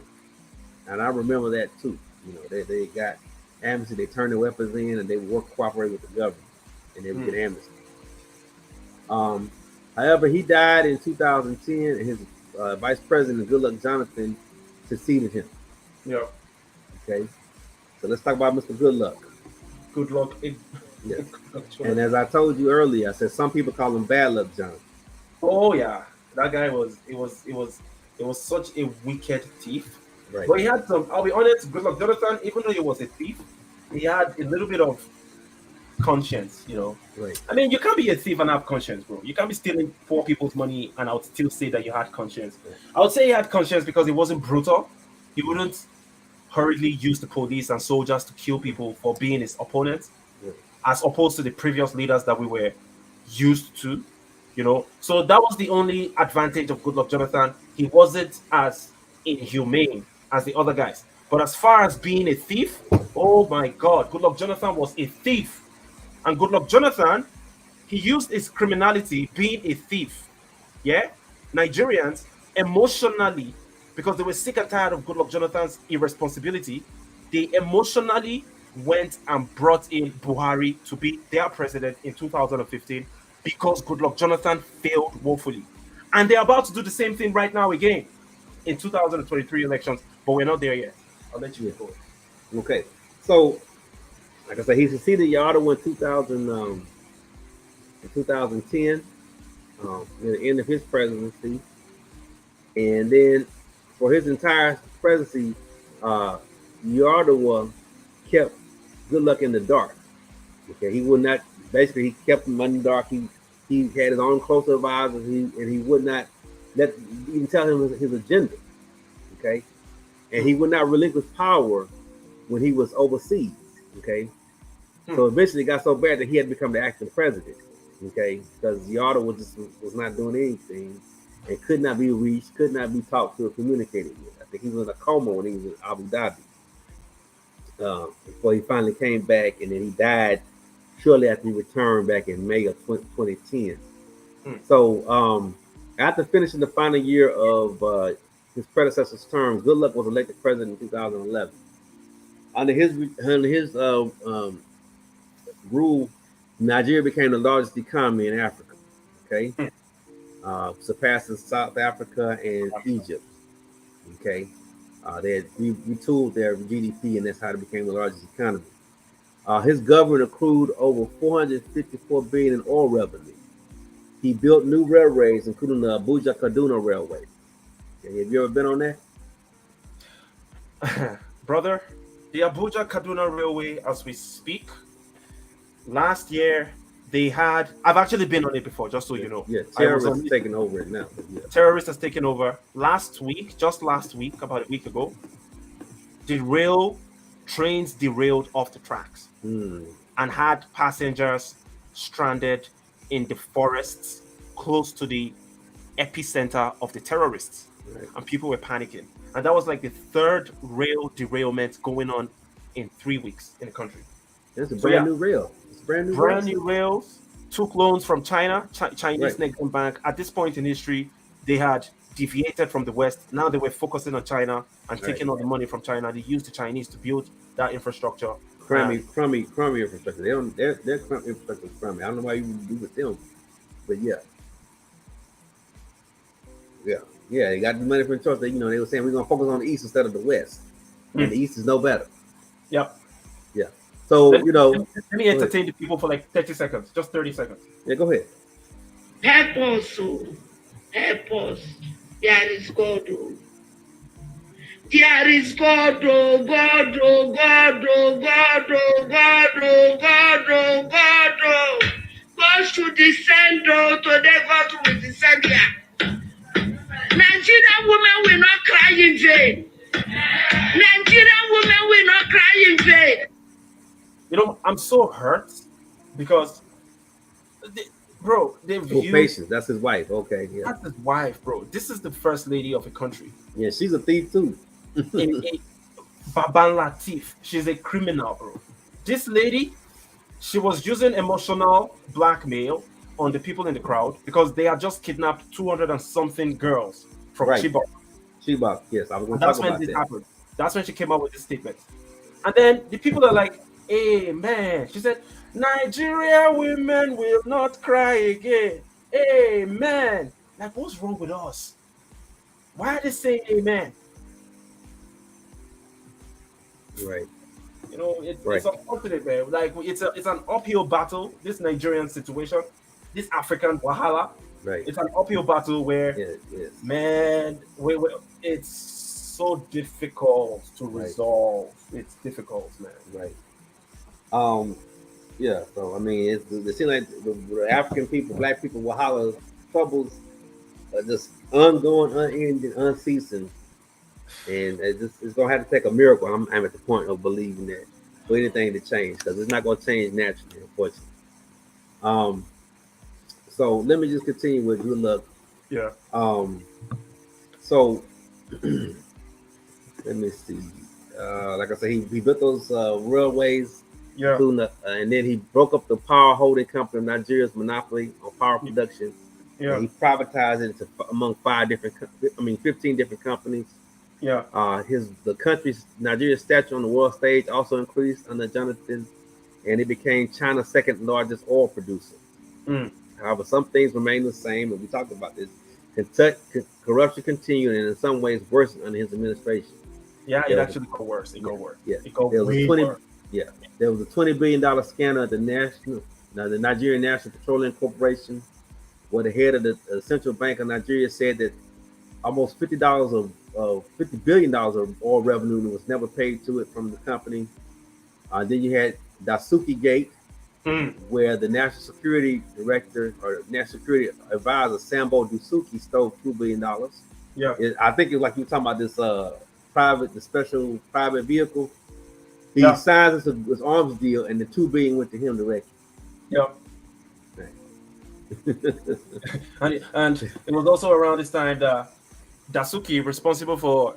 And I remember that too. You know, they got amnesty, they turned their weapons in and they would cooperate with the government and they would get amnesty. However, he died in 2010 and his vice president, Goodluck Jonathan, succeeded him. Yeah. Okay. So let's talk about Mr. Goodluck. Good luck. Yeah. And as I told you earlier, I said some people call him Bad Luck Jonathan. Oh yeah, that guy was. It was such a wicked thief. Right. But he had some. I'll be honest. Good luck, Jonathan. Even though he was a thief, he had a little bit of conscience. You know. Right. I mean, you can't be a thief and have conscience, bro. You can't be stealing poor people's money and I would still say that you had conscience. I would say he had conscience because he wasn't brutal. He wouldn't hurriedly use the police and soldiers to kill people for being his opponents, as opposed to the previous leaders that we were used to, you know. So that was the only advantage of Goodluck Jonathan. He wasn't as inhumane as the other guys. But as far as being a thief, oh my God, Goodluck Jonathan was a thief. And Goodluck Jonathan, he used his criminality being a thief. Yeah? Nigerians emotionally, because they were sick and tired of Goodluck Jonathan's irresponsibility, they emotionally went and brought in Buhari to be their president in 2015 because Goodluck Jonathan failed woefully. And they're about to do the same thing right now again in 2023 elections, but we're not there yet. I'll let you go. Okay. So, like I said, he succeeded Yar'Adua in 2010, near the end of his presidency. And then for his entire presidency, Yar'Adua kept Goodluck in the dark. Okay, he would not. Basically, he kept him in the dark. He had his own close advisors. He would not let even tell him his agenda. Okay, and he would not relinquish power when he was overseas. Okay, so eventually it got so bad that he had to become the acting president. Okay, because Yar'Adua was not doing anything and could not be reached, could not be talked to or communicated with. I think he was in a coma when he was in Abu Dhabi. Before he finally came back, and then he died shortly after he returned back in May of 2010. So after finishing the final year of his predecessor's term, Goodluck was elected president in 2011. Under his rule, Nigeria became the largest economy in Africa. Okay, surpassing South Africa and Egypt. Okay. They had retooled their GDP, and that's how it became the largest economy. His government accrued over $454 billion in oil revenue. He built new railways, including the Abuja-Kaduna Railway. Okay, have you ever been on that? Brother, the Abuja-Kaduna Railway, as we speak, last year they had. I've actually been on it before, just so you know. Yeah, terrorists are taking over it now. Yeah. Terrorists has taken over. Just last week, about a week ago, the trains derailed off the tracks and had passengers stranded in the forests close to the epicenter of the terrorists. Right. And people were panicking. And that was like the third rail derailment going on in 3 weeks in the country. It's a brand new rail. It's brand new rails. Took loans from China, Chinese Exim Bank. At this point in history, they had deviated from the West. Now they were focusing on China and taking all the money from China. They used the Chinese to build that infrastructure. Crummy infrastructure. Their crummy infrastructure is crummy. I don't know why you would do with them, but yeah. They got the money from Trump. They were saying we're gonna focus on the East instead of the West, and the East is no better. Yep. Yeah. So let me entertain the people for like 30 seconds, just 30 seconds. Yeah, go ahead. Help us, help us. There is God. There is God, oh God, oh God, oh God, oh God, oh God, oh God, oh. God should descend, oh, today God will descend here. Nigerian women will not cry in vain. Nigerian women will not cry in vain. You know, I'm so hurt because, they, bro, they've Oh, used Patience. That's his wife. Okay, yeah. that's his wife, bro. This is the first lady of a country. Yeah, she's a thief too. A Baban Latif. She's a criminal, bro. This lady, she was using emotional blackmail on the people in the crowd because they had just kidnapped 200 and something girls from Right. Chibok. Chibok. Yes, I was going And to that's talk when about this that. happened. That's when she came out with this statement. And then the people are like, hey, man. She said, Nigeria women will not cry again. Amen. Like, what's wrong with us? Why are they saying amen? Right. You know, it's Right. it's unfortunate, man. Like it's an uphill battle. This Nigerian situation, this African Wahala, Right. it's an uphill battle where, Yeah. Yes. man, it's so difficult to Right. resolve. It's difficult, man. Right. Um. Yeah. So I mean, it seems like the African people, Black people, Wahala troubles are just ongoing, unending, unceasing, and it's gonna have to take a miracle. I'm at the point of believing that for anything to change, because it's not gonna change naturally, unfortunately. Um. So let me just continue with good luck. Yeah, Um. So let me see. Like I said, he built those railways, yeah, and then he broke up the power holding company of Nigeria's monopoly on power production. yeah, And he privatized it into among 15 different companies. yeah. The country's Nigeria's stature on the world stage also increased under Jonathan, and it became China's second largest oil producer. Mm. However, some things remain the same, and we talked about this. Kentucky corruption continued, and in some ways worsened under his administration. Yeah, it There was actually got worse. It yeah, got worse. yeah. It got There was a way 20 worse. yeah. There was a $20 billion scandal at the Nigerian National Petroleum Corporation, where the head of the Central Bank of Nigeria said that almost $50 billion of oil revenue was never paid to it from the company. Then you had Dasuki Gate, Mm. where the National Security Director or National Security Advisor Sambo Dasuki stole $2 billion. Yeah, I think it's like you were talking about this the special private vehicle. He yeah, signs this arms deal, and the $2 billion went to him directly. yeah. And it was also around this time that Dasuki, responsible for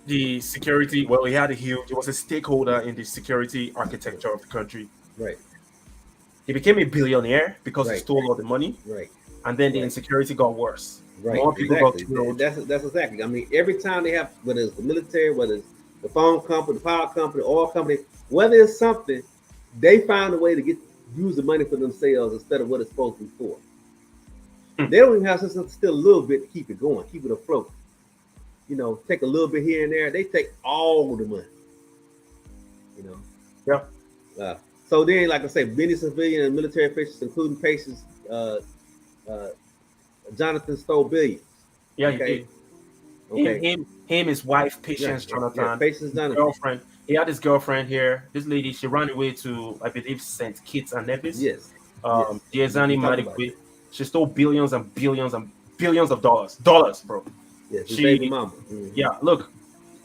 the security, well, he was a stakeholder in the security architecture of the country. Right, He became a billionaire because he right, stole all the money, right, and then the right, insecurity got worse. right. More people got Exactly. killed. That's exactly. I mean, every time they have, whether it's the military, whether it's the phone company, the power company, oil company, whether it's something, they find a way to use the money for themselves instead of what it's supposed to be for. Hmm. They don't even have still a little bit to keep it going, keep it afloat. You know, take a little bit here and there. They take all the money. You know. Yeah. So then, like I say, many civilian and military officials, including patients, Jonathan stole billions. Yeah, Okay. he Okay. did. Him, his wife, Yeah, Patience yeah, Jonathan, Patience his Jonathan. girlfriend. He had his girlfriend here. This lady, she ran away to, I believe, St. Kitts and Nevis. Yes. Yes. Diezani We talked about Madikwe. She stole billions and billions and billions of dollars, bro. Yes. His She, baby mama. yeah, look,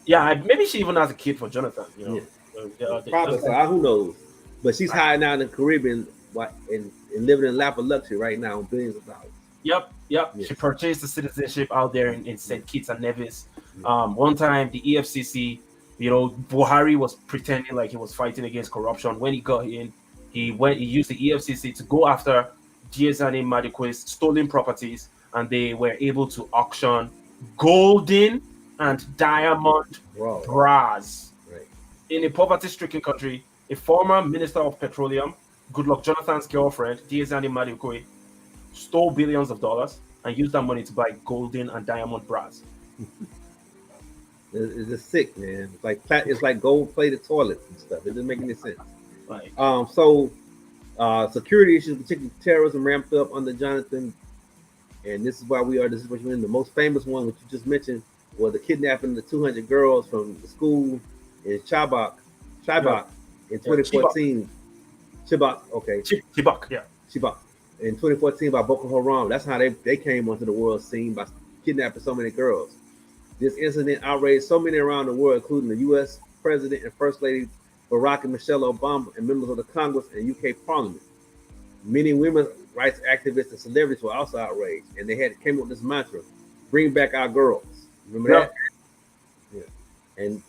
yeah, maybe she even has a kid for Jonathan. You know, Yeah. Probably so. Who knows? But she's hiding out in the Caribbean, and living in lap of luxury right now, billions of dollars. Yep. Yes. She purchased the citizenship out there in St. Kitts and Nevis. One time, the EFCC, you know, Buhari was pretending like he was fighting against corruption. When he got in, he used the EFCC to go after Diezani Madikwe's stolen properties, and they were able to auction golden and diamond bras. Right. In a poverty-stricken country. A former minister of petroleum, Goodluck Jonathan's girlfriend, Diezani Madikwe, stole billions of dollars and used that money to buy golden and diamond bras. It's just sick, man. It's like gold-plated toilets and stuff. It doesn't make any sense. Like, Security issues, particularly terrorism, ramped up under Jonathan, and this is why we are. This is what you're in. The most famous one, which you just mentioned, was the kidnapping of the 200 girls from the school in Chibok in 2014. Chibok, okay. Chibok, yeah. Chibok. In 2014 by Boko Haram. That's how they came onto the world scene, by kidnapping so many girls. This incident outraged so many around the world, including the U.S. President and First Lady Barack and Michelle Obama, and members of the Congress and UK Parliament. Many women's rights activists and celebrities were also outraged, and they came up with this mantra: "Bring back our girls." Remember that? Yeah. And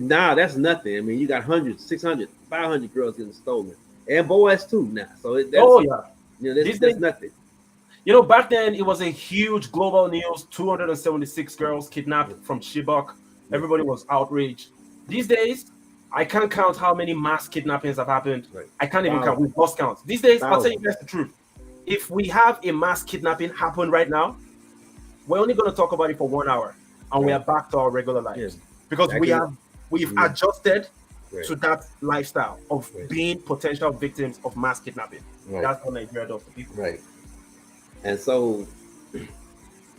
now that's nothing. I mean, you got hundreds, 600, 500 girls getting stolen, and boys too now. So that's nothing. You know, back then it was a huge global news. 276 girls kidnapped from Chibok. Everybody was outraged. These days, I can't count how many mass kidnappings have happened. Right. I can't even count. We lost count. These days, I'll tell you guys the truth. If we have a mass kidnapping happen right now, we're only going to talk about it for 1 hour, and we are back to our regular lives because we've adjusted to that lifestyle of being potential victims of mass kidnapping. Right. That's what Nigeria does to people. Right. And so,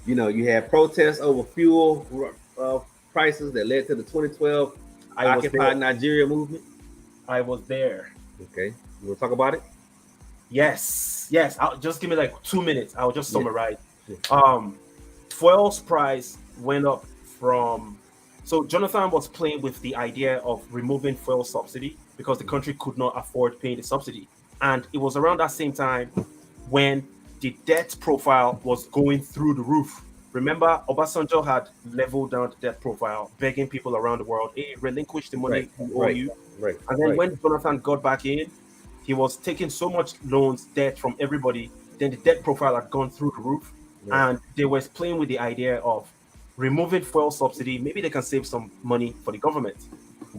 you know, you had protests over fuel prices that led to the 2012 Occupy Nigeria movement. I was there. Okay. You want to talk about it? Yes. I'll just give me like 2 minutes. I'll just summarize. Yeah. Fuel's price went up from... So Jonathan was playing with the idea of removing fuel subsidy because the country could not afford paying the subsidy. And it was around that same time when the debt profile was going through the roof. Remember, Obasanjo had leveled down the debt profile, begging people around the world, hey, relinquish the money we owe you. Right. And then when Jonathan got back in, he was taking so much loans, debt from everybody, then the debt profile had gone through the roof. Yeah. And they were playing with the idea of removing fuel subsidy. Maybe they can save some money for the government.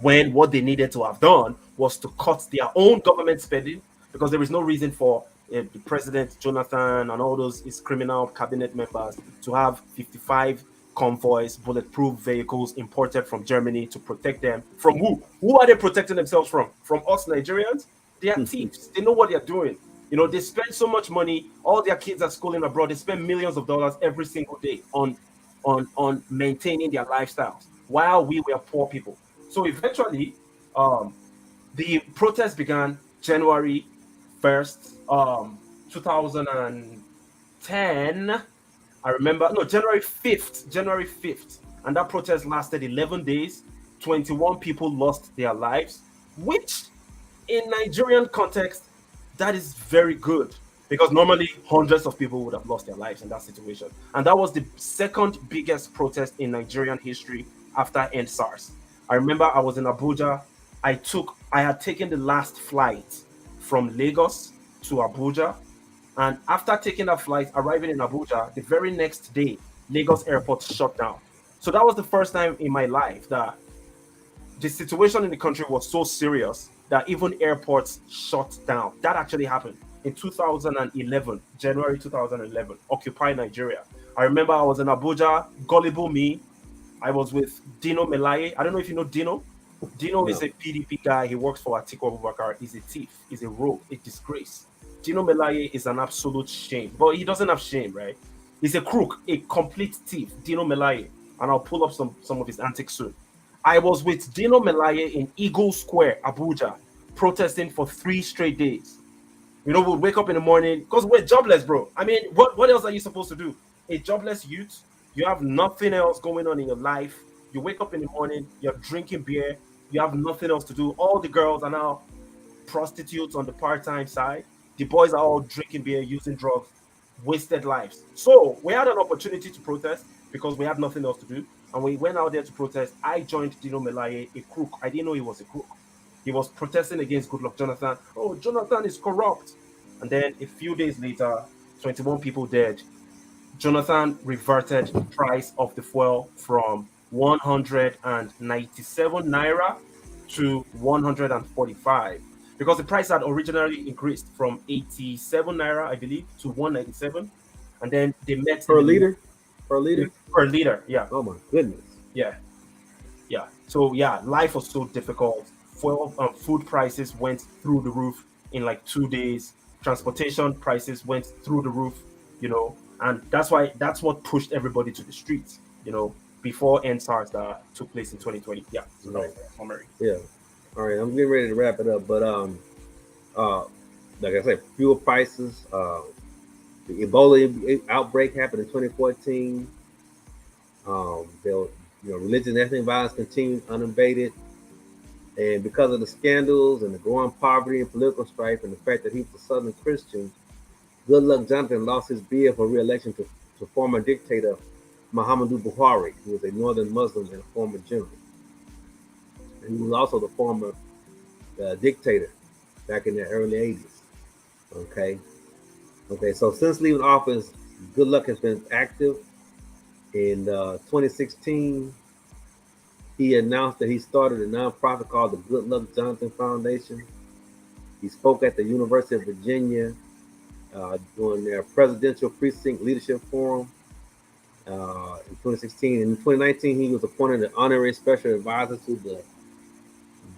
When what they needed to have done was to cut their own government spending, because there is no reason for the president, Jonathan, and all his criminal cabinet members to have 55 convoys, bulletproof vehicles imported from Germany to protect them. From who? Who are they protecting themselves from? From us Nigerians? They are thieves. They know what they're doing. You know, they spend so much money. All their kids are schooling abroad. They spend millions of dollars every single day on maintaining their lifestyles while we were poor people. So eventually, the protest began January 1st, 2010. I remember, no, January 5th. And that protest lasted 11 days. 21 people lost their lives, which in Nigerian context, that is very good, because normally hundreds of people would have lost their lives in that situation. And that was the second biggest protest in Nigerian history after EndSARS. I remember I was in Abuja. I had taken the last flight from Lagos to Abuja. And after taking that flight, arriving in Abuja, the very next day, Lagos airport shut down. So that was the first time in my life that the situation in the country was so serious that even airports shut down. That actually happened in 2011, January 2011, Occupy Nigeria. I remember I was in Abuja, gullible me. I was with Dino Melaye. I don't know if you know Dino. Dino is a PDP guy. He works for Atiku Abubakar. He's a thief. He's a rogue, a disgrace. Dino Melaye is an absolute shame, but he doesn't have shame, right? He's a crook, a complete thief, Dino Melaye. And I'll pull up some of his antics soon. I was with Dino Melaye in Eagle Square, Abuja, protesting for 3 straight days. You know, we'd wake up in the morning because we're jobless, bro. I mean, what else are you supposed to do? A jobless youth, you have nothing else going on in your life. You wake up in the morning, you're drinking beer, you have nothing else to do. All the girls are now prostitutes on the part-time side. The boys are all drinking beer, using drugs, wasted lives. So we had an opportunity to protest because we had nothing else to do. And we went out there to protest. I joined Dino Melaye, a crook. I didn't know he was a crook. He was protesting against Goodluck Jonathan. Oh, Jonathan is corrupt. And then a few days later, 21 people dead. Jonathan reverted the price of the fuel from 197 naira to 145, because the price had originally increased from 87 naira, I believe, to 197. And then they met per liter. Yeah. Oh my goodness. Yeah. So yeah, life was so difficult. Food prices went through the roof in like 2 days. Transportation prices went through the roof, you know, and that's what pushed everybody to the streets, you know. before NSARS that took place in 2020. Yeah, so that Right. was the summary. Yeah. All right. I'm getting ready to wrap it up, but uh, like I said, fuel prices. The Ebola outbreak happened in 2014. Religion and ethnic violence continued unabated, and because of the scandals and the growing poverty and political strife, and the fact that he was a Southern Christian, Goodluck Jonathan lost his bid for re-election to former dictator Muhammadu Buhari, who was a Northern Muslim and a former general. And he was also the former dictator back in the early 80s. Okay. Okay. So since leaving office, Goodluck has been active. In 2016, he announced that he started a nonprofit called the Goodluck Jonathan Foundation. He spoke at the University of Virginia during their presidential precinct leadership forum in 2016. In 2019, he was appointed an honorary special advisor to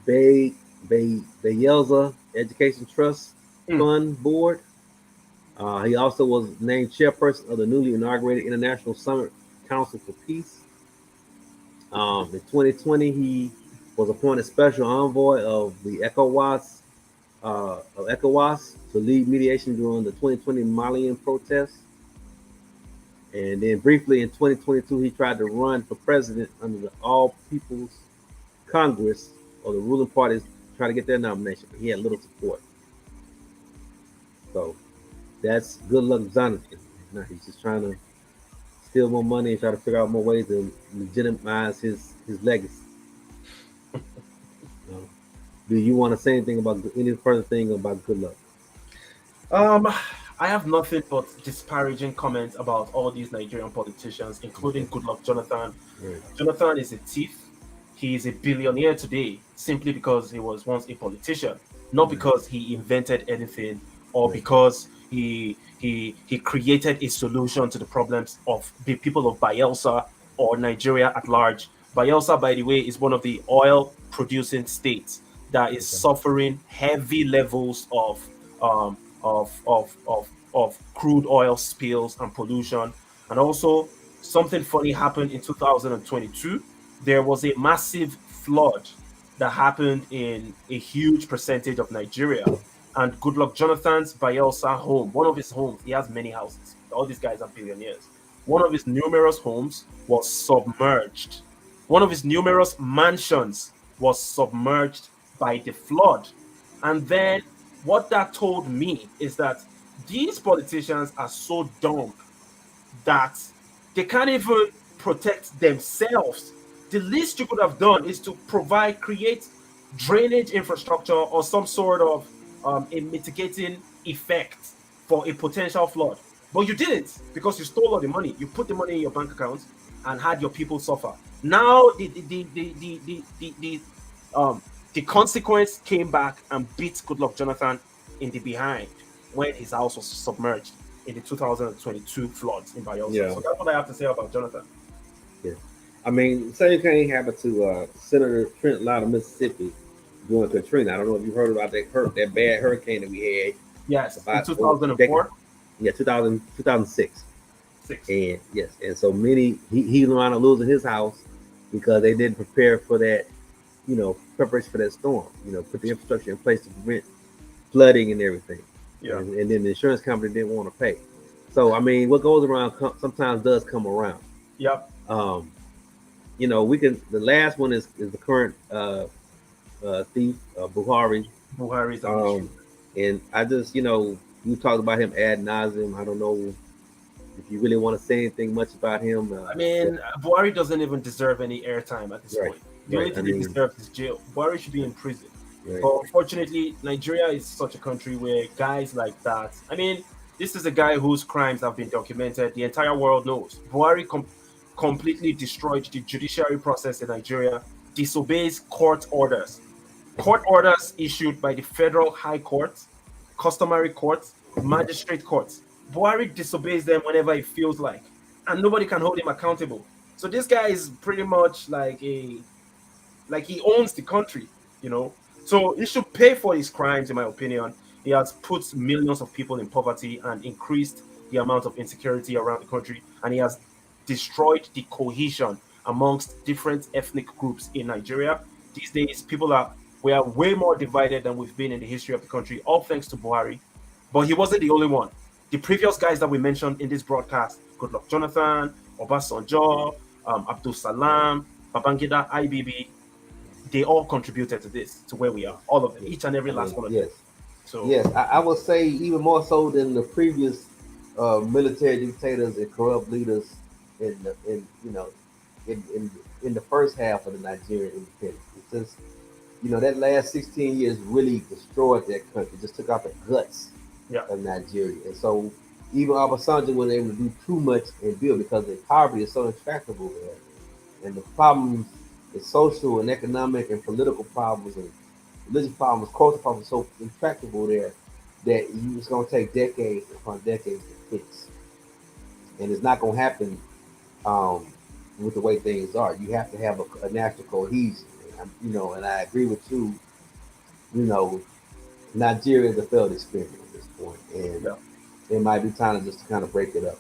the Bayelsa Education Trust Fund Board. He also was named chairperson of the newly inaugurated International Summit Council for Peace. In 2020, he was appointed special envoy of the ECOWAS to lead mediation during the 2020 Malian protests. And then briefly in 2022, he tried to run for president under the All People's Congress, or the ruling parties, try to get their nomination, but he had little support. So that's Goodluck Jonathan. Now he's just trying to steal more money and try to figure out more ways to legitimize his legacy. Do you want to say anything about any further thing about Goodluck? I have nothing but disparaging comments about all these Nigerian politicians, including Goodluck Jonathan. Right. Jonathan is a thief. He is a billionaire today simply because he was once a politician, not because he invented anything or because he created a solution to the problems of the people of Bayelsa or Nigeria at large. Bayelsa, by the way, is one of the oil producing states that is suffering heavy levels um, of crude oil spills and pollution. And also, something funny happened in 2022. There was a massive flood that happened in a huge percentage of Nigeria. And Goodluck Jonathan's Bayelsa home, one of his homes, he has many houses. All these guys are billionaires. One of his numerous homes was submerged. One of his numerous mansions was submerged by the flood. And then what that told me is that these politicians are so dumb that they can't even protect themselves. The least you could have done is to create drainage infrastructure or some sort of a mitigating effect for a potential flood. But you didn't because you stole all the money. You put the money in your bank account and had your people suffer. Now the consequence came back and beat Goodluck Jonathan in the behind when his house was submerged in the 2022 floods in Bayelsa. Yeah. So that's what I have to say about Jonathan. Yeah. I mean, same thing happened to Senator Trent Lott of Mississippi during Katrina. I don't know if you heard about that bad hurricane that we had. Yes, about in 2004. Yeah, 2006. Six. And yes, and so many he wound up losing his house because they didn't prepare for that, preparation for that storm. Put the infrastructure in place to prevent flooding and everything. Yeah. And then the insurance company didn't want to pay. So I mean, what goes around sometimes does come around. Yep. The last one is the current thief, Buhari. Buhari's an issue. And I just, you talked about him ad nauseum. I don't know if you really want to say anything much about him. I mean, Buhari doesn't even deserve any airtime at this point. The only thing he deserves is jail. Buhari should be in prison. Right. But unfortunately, Nigeria is such a country where guys like that, I mean, this is a guy whose crimes have been documented. The entire world knows. Buhari completely destroyed the judiciary process in Nigeria, disobeys court orders. Court orders issued by the federal high courts, customary courts, magistrate courts. Buhari disobeys them whenever he feels like, and nobody can hold him accountable. So this guy is pretty much like he owns the country, So he should pay for his crimes, in my opinion. He has put millions of people in poverty and increased the amount of insecurity around the country, and he has destroyed the cohesion amongst different ethnic groups in Nigeria. These days, we are way more divided than we've been in the history of the country, all thanks to Buhari. But he wasn't the only one. The previous guys that we mentioned in this broadcast, Goodluck Jonathan, Obasanjo, Abdul Salam, Babangida, IBB, they all contributed to this, to where we are. All of them, each and every I last mean, one of them. yes, So yes. I would say even more so than the previous military dictators and corrupt leaders in in, in in the first half of the Nigerian independence. It's just that last 16 years really destroyed that country, just took out the guts yeah, of Nigeria. And so even Obasanjo wasn't able to do too much and build because the poverty is so intractable there. And the problems, the social and economic and political problems and religious problems, cultural problems, so intractable there that it's going to take decades upon decades to fix. And it's not going to happen um, with the way things are. You have to have a national cohesion. And I agree with you. You know, Nigeria is a failed experiment at this point, and yeah, it might be time to just kind of break it up.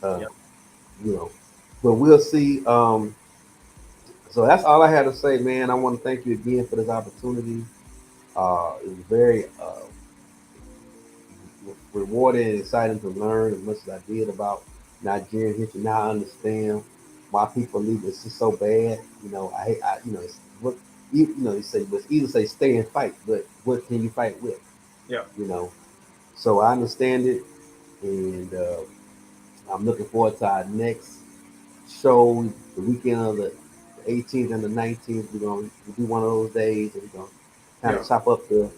Uh, yeah. you know, but we'll see. So that's all I had to say, man. I want to thank you again for this opportunity. It was very rewarding and exciting to learn as much as I did about Nigerian history. Now I understand why people leave. It's just so bad. It's what you say, but either say stay and fight, but what can you fight with? Yeah. You know, so I understand it, and I'm looking forward to our next show, the weekend of the 18th and the 19th. We're gonna do one of those days, and we're gonna kind Yeah. of chop up the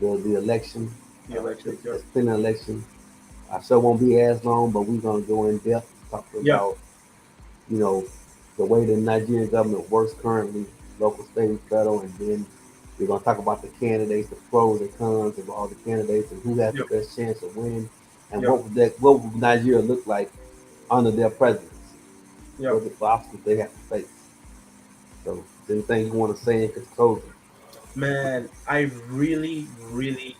election, The elections. Yeah. the spending election. Our show won't be as long, but we're gonna go in depth, talk Yeah. about you know the way the Nigerian government works currently, local, state, and federal, and then we're gonna talk about the candidates, the pros and cons of all the candidates, and who has the Yeah. best chance of winning, and Yeah. what would Nigeria look like under their presidency? Yeah. What the obstacles they have to face. So, is there anything you want to say in conclusion? Man, I really, really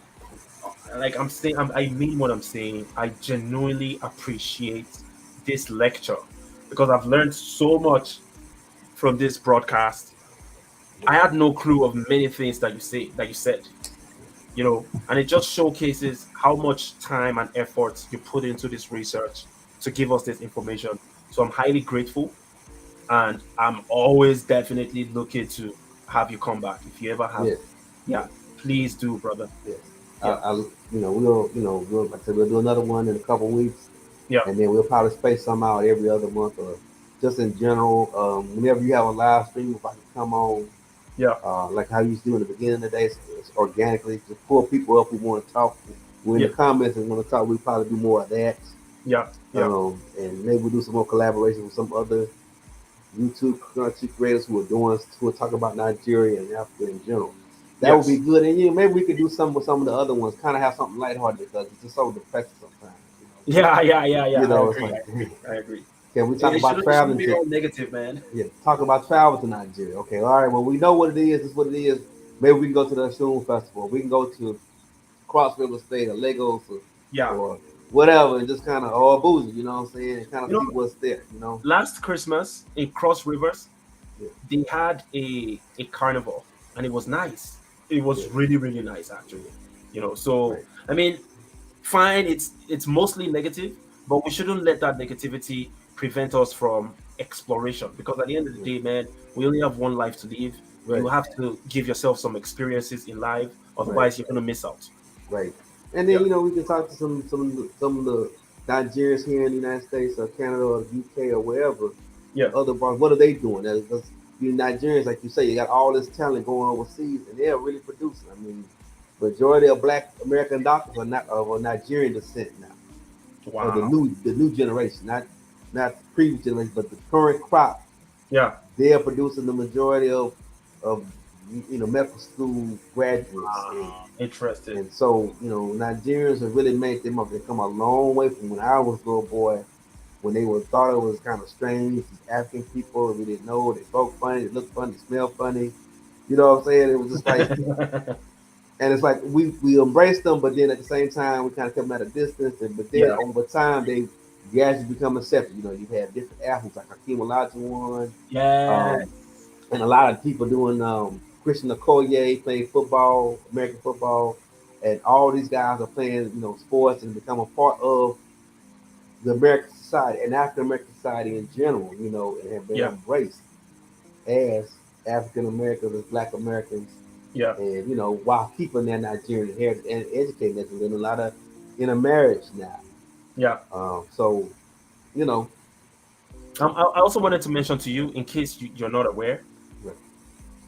like I'm saying I mean what I'm saying. I genuinely appreciate this lecture because I've learned so much from this broadcast. I had no clue of many things that you said, and it just showcases how much time and effort you put into this research to give us this information. So I'm highly grateful, and I'm always definitely looking to have you come back if you ever have. Yes, Yeah, yes, please do, brother. yes. Yeah, Like I said, we'll do another one in a couple weeks, yeah, and then we'll probably space some out every other month or just in general. Whenever you have a live stream, if I can come on, yeah, like how you used to do in the beginning of the day, so it's organically just pull people up who want to talk. We're in yeah, the comments and want to talk. We'll probably do more of that. yeah, yeah, And maybe we'll do some more collaboration with some other YouTube content creators who are talking about Nigeria and Africa in general. That would be yes. good. And maybe we could do something with some of the other ones, kind of have something lighthearted because it's just so depressing sometimes. Yeah, yeah, yeah, yeah. I It's agree. like, I agree. I agree. can we It, talk it about shouldn't. It shouldn't traveling be to? all negative, man. Yeah, talk about travel to Nigeria. Okay, all right. Well, we know what it is. This is what it is. Maybe we can go to the Oshun Festival. We can go to Cross River State or Lagos Yeah. or whatever, and just kind of or Bougie. You know what I'm saying? And kind of You see know, what's there. last Christmas in Cross Rivers, Yeah, they had a carnival, and it was nice. It yeah, was really, really nice, yeah. actually. So Right, I mean, fine. It's mostly negative, but we shouldn't let that negativity prevent us from exploration. Because at the end of the yeah. day, man, we only have one life to live. You Right, have to give yourself some experiences in life, right. otherwise you're gonna miss out. Right. And then Yeah, we can talk to some of the Nigerians here in the United States or Canada or the UK or wherever, yeah, other parts. What are they doing? Because you Nigerians, like you say, you got all this talent going overseas, and they're really producing. I mean, majority of Black American doctors are not of a Nigerian descent now, of the wow, new generation, not the previous generation, but the current crop. yeah, They are producing the majority of medical school graduates interesting. and so, Nigerians have really made them up. They come a long way from when I was a little boy, when they were thought it was kind of strange. These African people, we didn't know. They spoke funny, they looked funny, they smelled funny. You know what I'm saying? It was just like, and it's like we embraced them, but then at the same time, we kind of kept them at a distance. But then Yeah, over time, they gradually become accepted. You've had different athletes like Hakeem Olajuwon, Yeah. and a lot of people doing Christian Okoye playing football, American football, and all these guys are playing sports and become a part of the American society and African American society in general. And have been Yeah. embraced as African Americans, as Black Americans, Yeah. and while keeping their Nigerian heritage and educating them, and a lot of intermarriage now. Yeah. So you know, I also wanted to mention to you, in case you're not aware, right.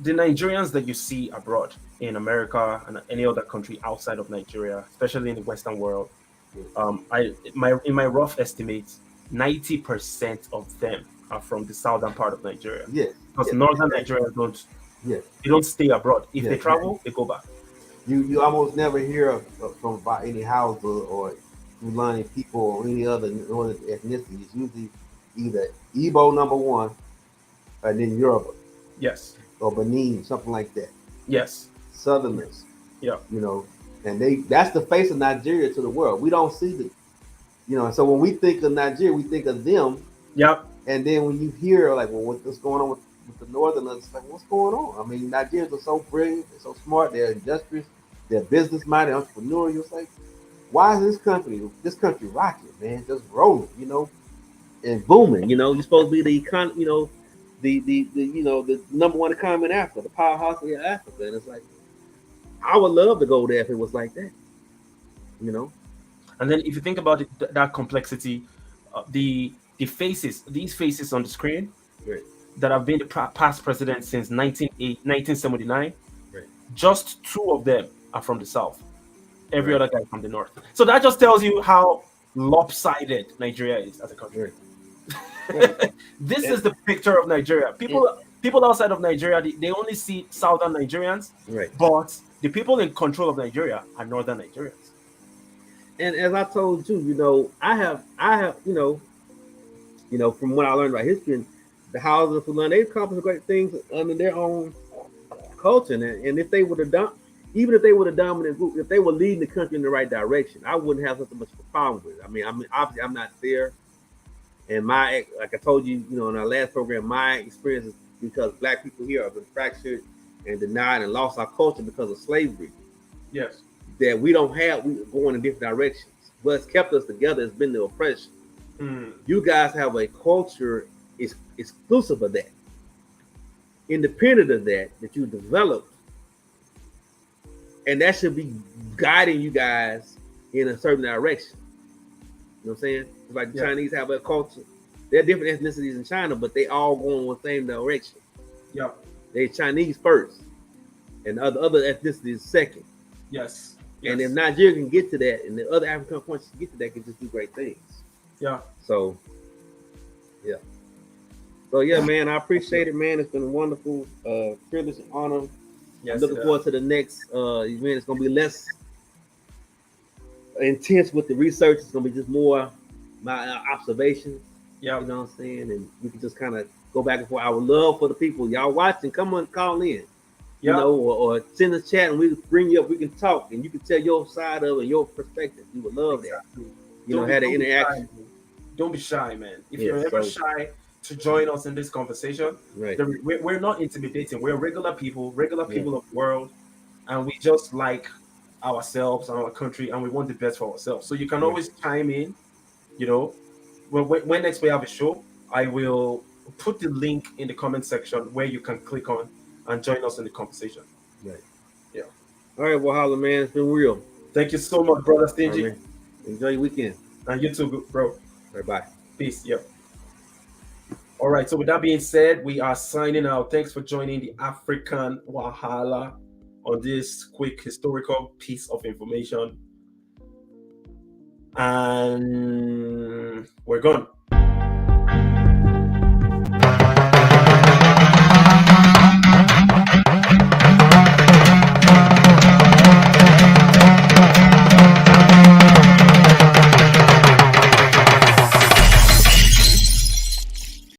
the Nigerians that you see abroad in America and any other country outside of Nigeria, especially in the Western world, in my rough estimates, 90% of them are from the southern part of Nigeria. Yes, Because yes, northern exactly. Nigerians Yes. don't stay abroad. If they Yes. travel, they go back. You almost never hear from about any Hausa or Fulani people or any other northern ethnicity. It's usually either Igbo number one, and then Yoruba Yes. or Benin, something like that. Yes. Southerners, Yeah. and that's the face of Nigeria to the world. We don't see the, and so when we think of Nigeria, we think of them. Yep. And then when you hear like, well, what's going on with the Northerners, it's like, what's going on? I mean, Nigerians are so brilliant, they're so smart, they're industrious, they're business minded, entrepreneurial. It's like, why is this country rocking, man, just rolling, and booming? You're supposed to be the economy, the number one economy in Africa, the powerhouse of Africa, and it's like, I would love to go there if it was like that, And then if you think about it, that complexity, these faces on the screen, right. that have been the past president since 1979, Right. just two of them are from the south. Every Right. other guy from the north. So that just tells you how lopsided Nigeria is as a country. Right. This is the picture of Nigeria. People outside of Nigeria, they only see southern Nigerians, Right. but the people in control of Nigeria are northern Nigerians. And as I told you, I have, from what I learned about history, and the Hausa of Fulani, they accomplished great things under their own culture. And if they would have done, even if they were the dominant group, if they were leading the country in the right direction, I wouldn't have such much of a problem with it. I mean, obviously I'm not there. And like I told you, in our last program, my experience is because Black people here have been fractured and denied and lost our culture because of slavery. Yes. That we don't have, we going in different directions. What's kept us together has been the oppression. You guys have a culture is exclusive of that, independent of that you developed, and that should be guiding you guys in a certain direction. You know what I'm saying? It's like the Chinese have a culture. There are different ethnicities in China, but they all go in the same direction. Yeah. They're Chinese first, and the other ethnicities second. Yes. And if Nigeria can get to that, and the other African countries can get to that, can just do great things. Yeah. So, yeah. So, yeah, man, I appreciate it, man. It's been a wonderful privilege and honor. Yes, I'm looking forward to the next event. It's going to be less intense with the research. It's going to be just more my observations. Yeah. You know what I'm saying? And we can just kind of go back and forth. I would love for the people, y'all watching, come on, call in. Yeah. Or send us chat and we bring you up. We can talk and you can tell your side of it and your perspective. We would love that. Had an interaction. Don't be shy, man. If you're ever shy to join us in this conversation, right? We're not intimidating. We're regular people of the world, and we just like ourselves and our country, and we want the best for ourselves. So you can always chime in. When next we have a show, I will put the link in the comment section where you can click on and join us in the conversation. Right. Yeah. All right, Wahala, man. It's been real. Thank you so much, brother Stingy. Right, enjoy your weekend. And you too, bro. Bye. Peace. Yep. All right. So with that being said, we are signing out. Thanks for joining the African Wahala on this quick historical piece of information. And we're gone.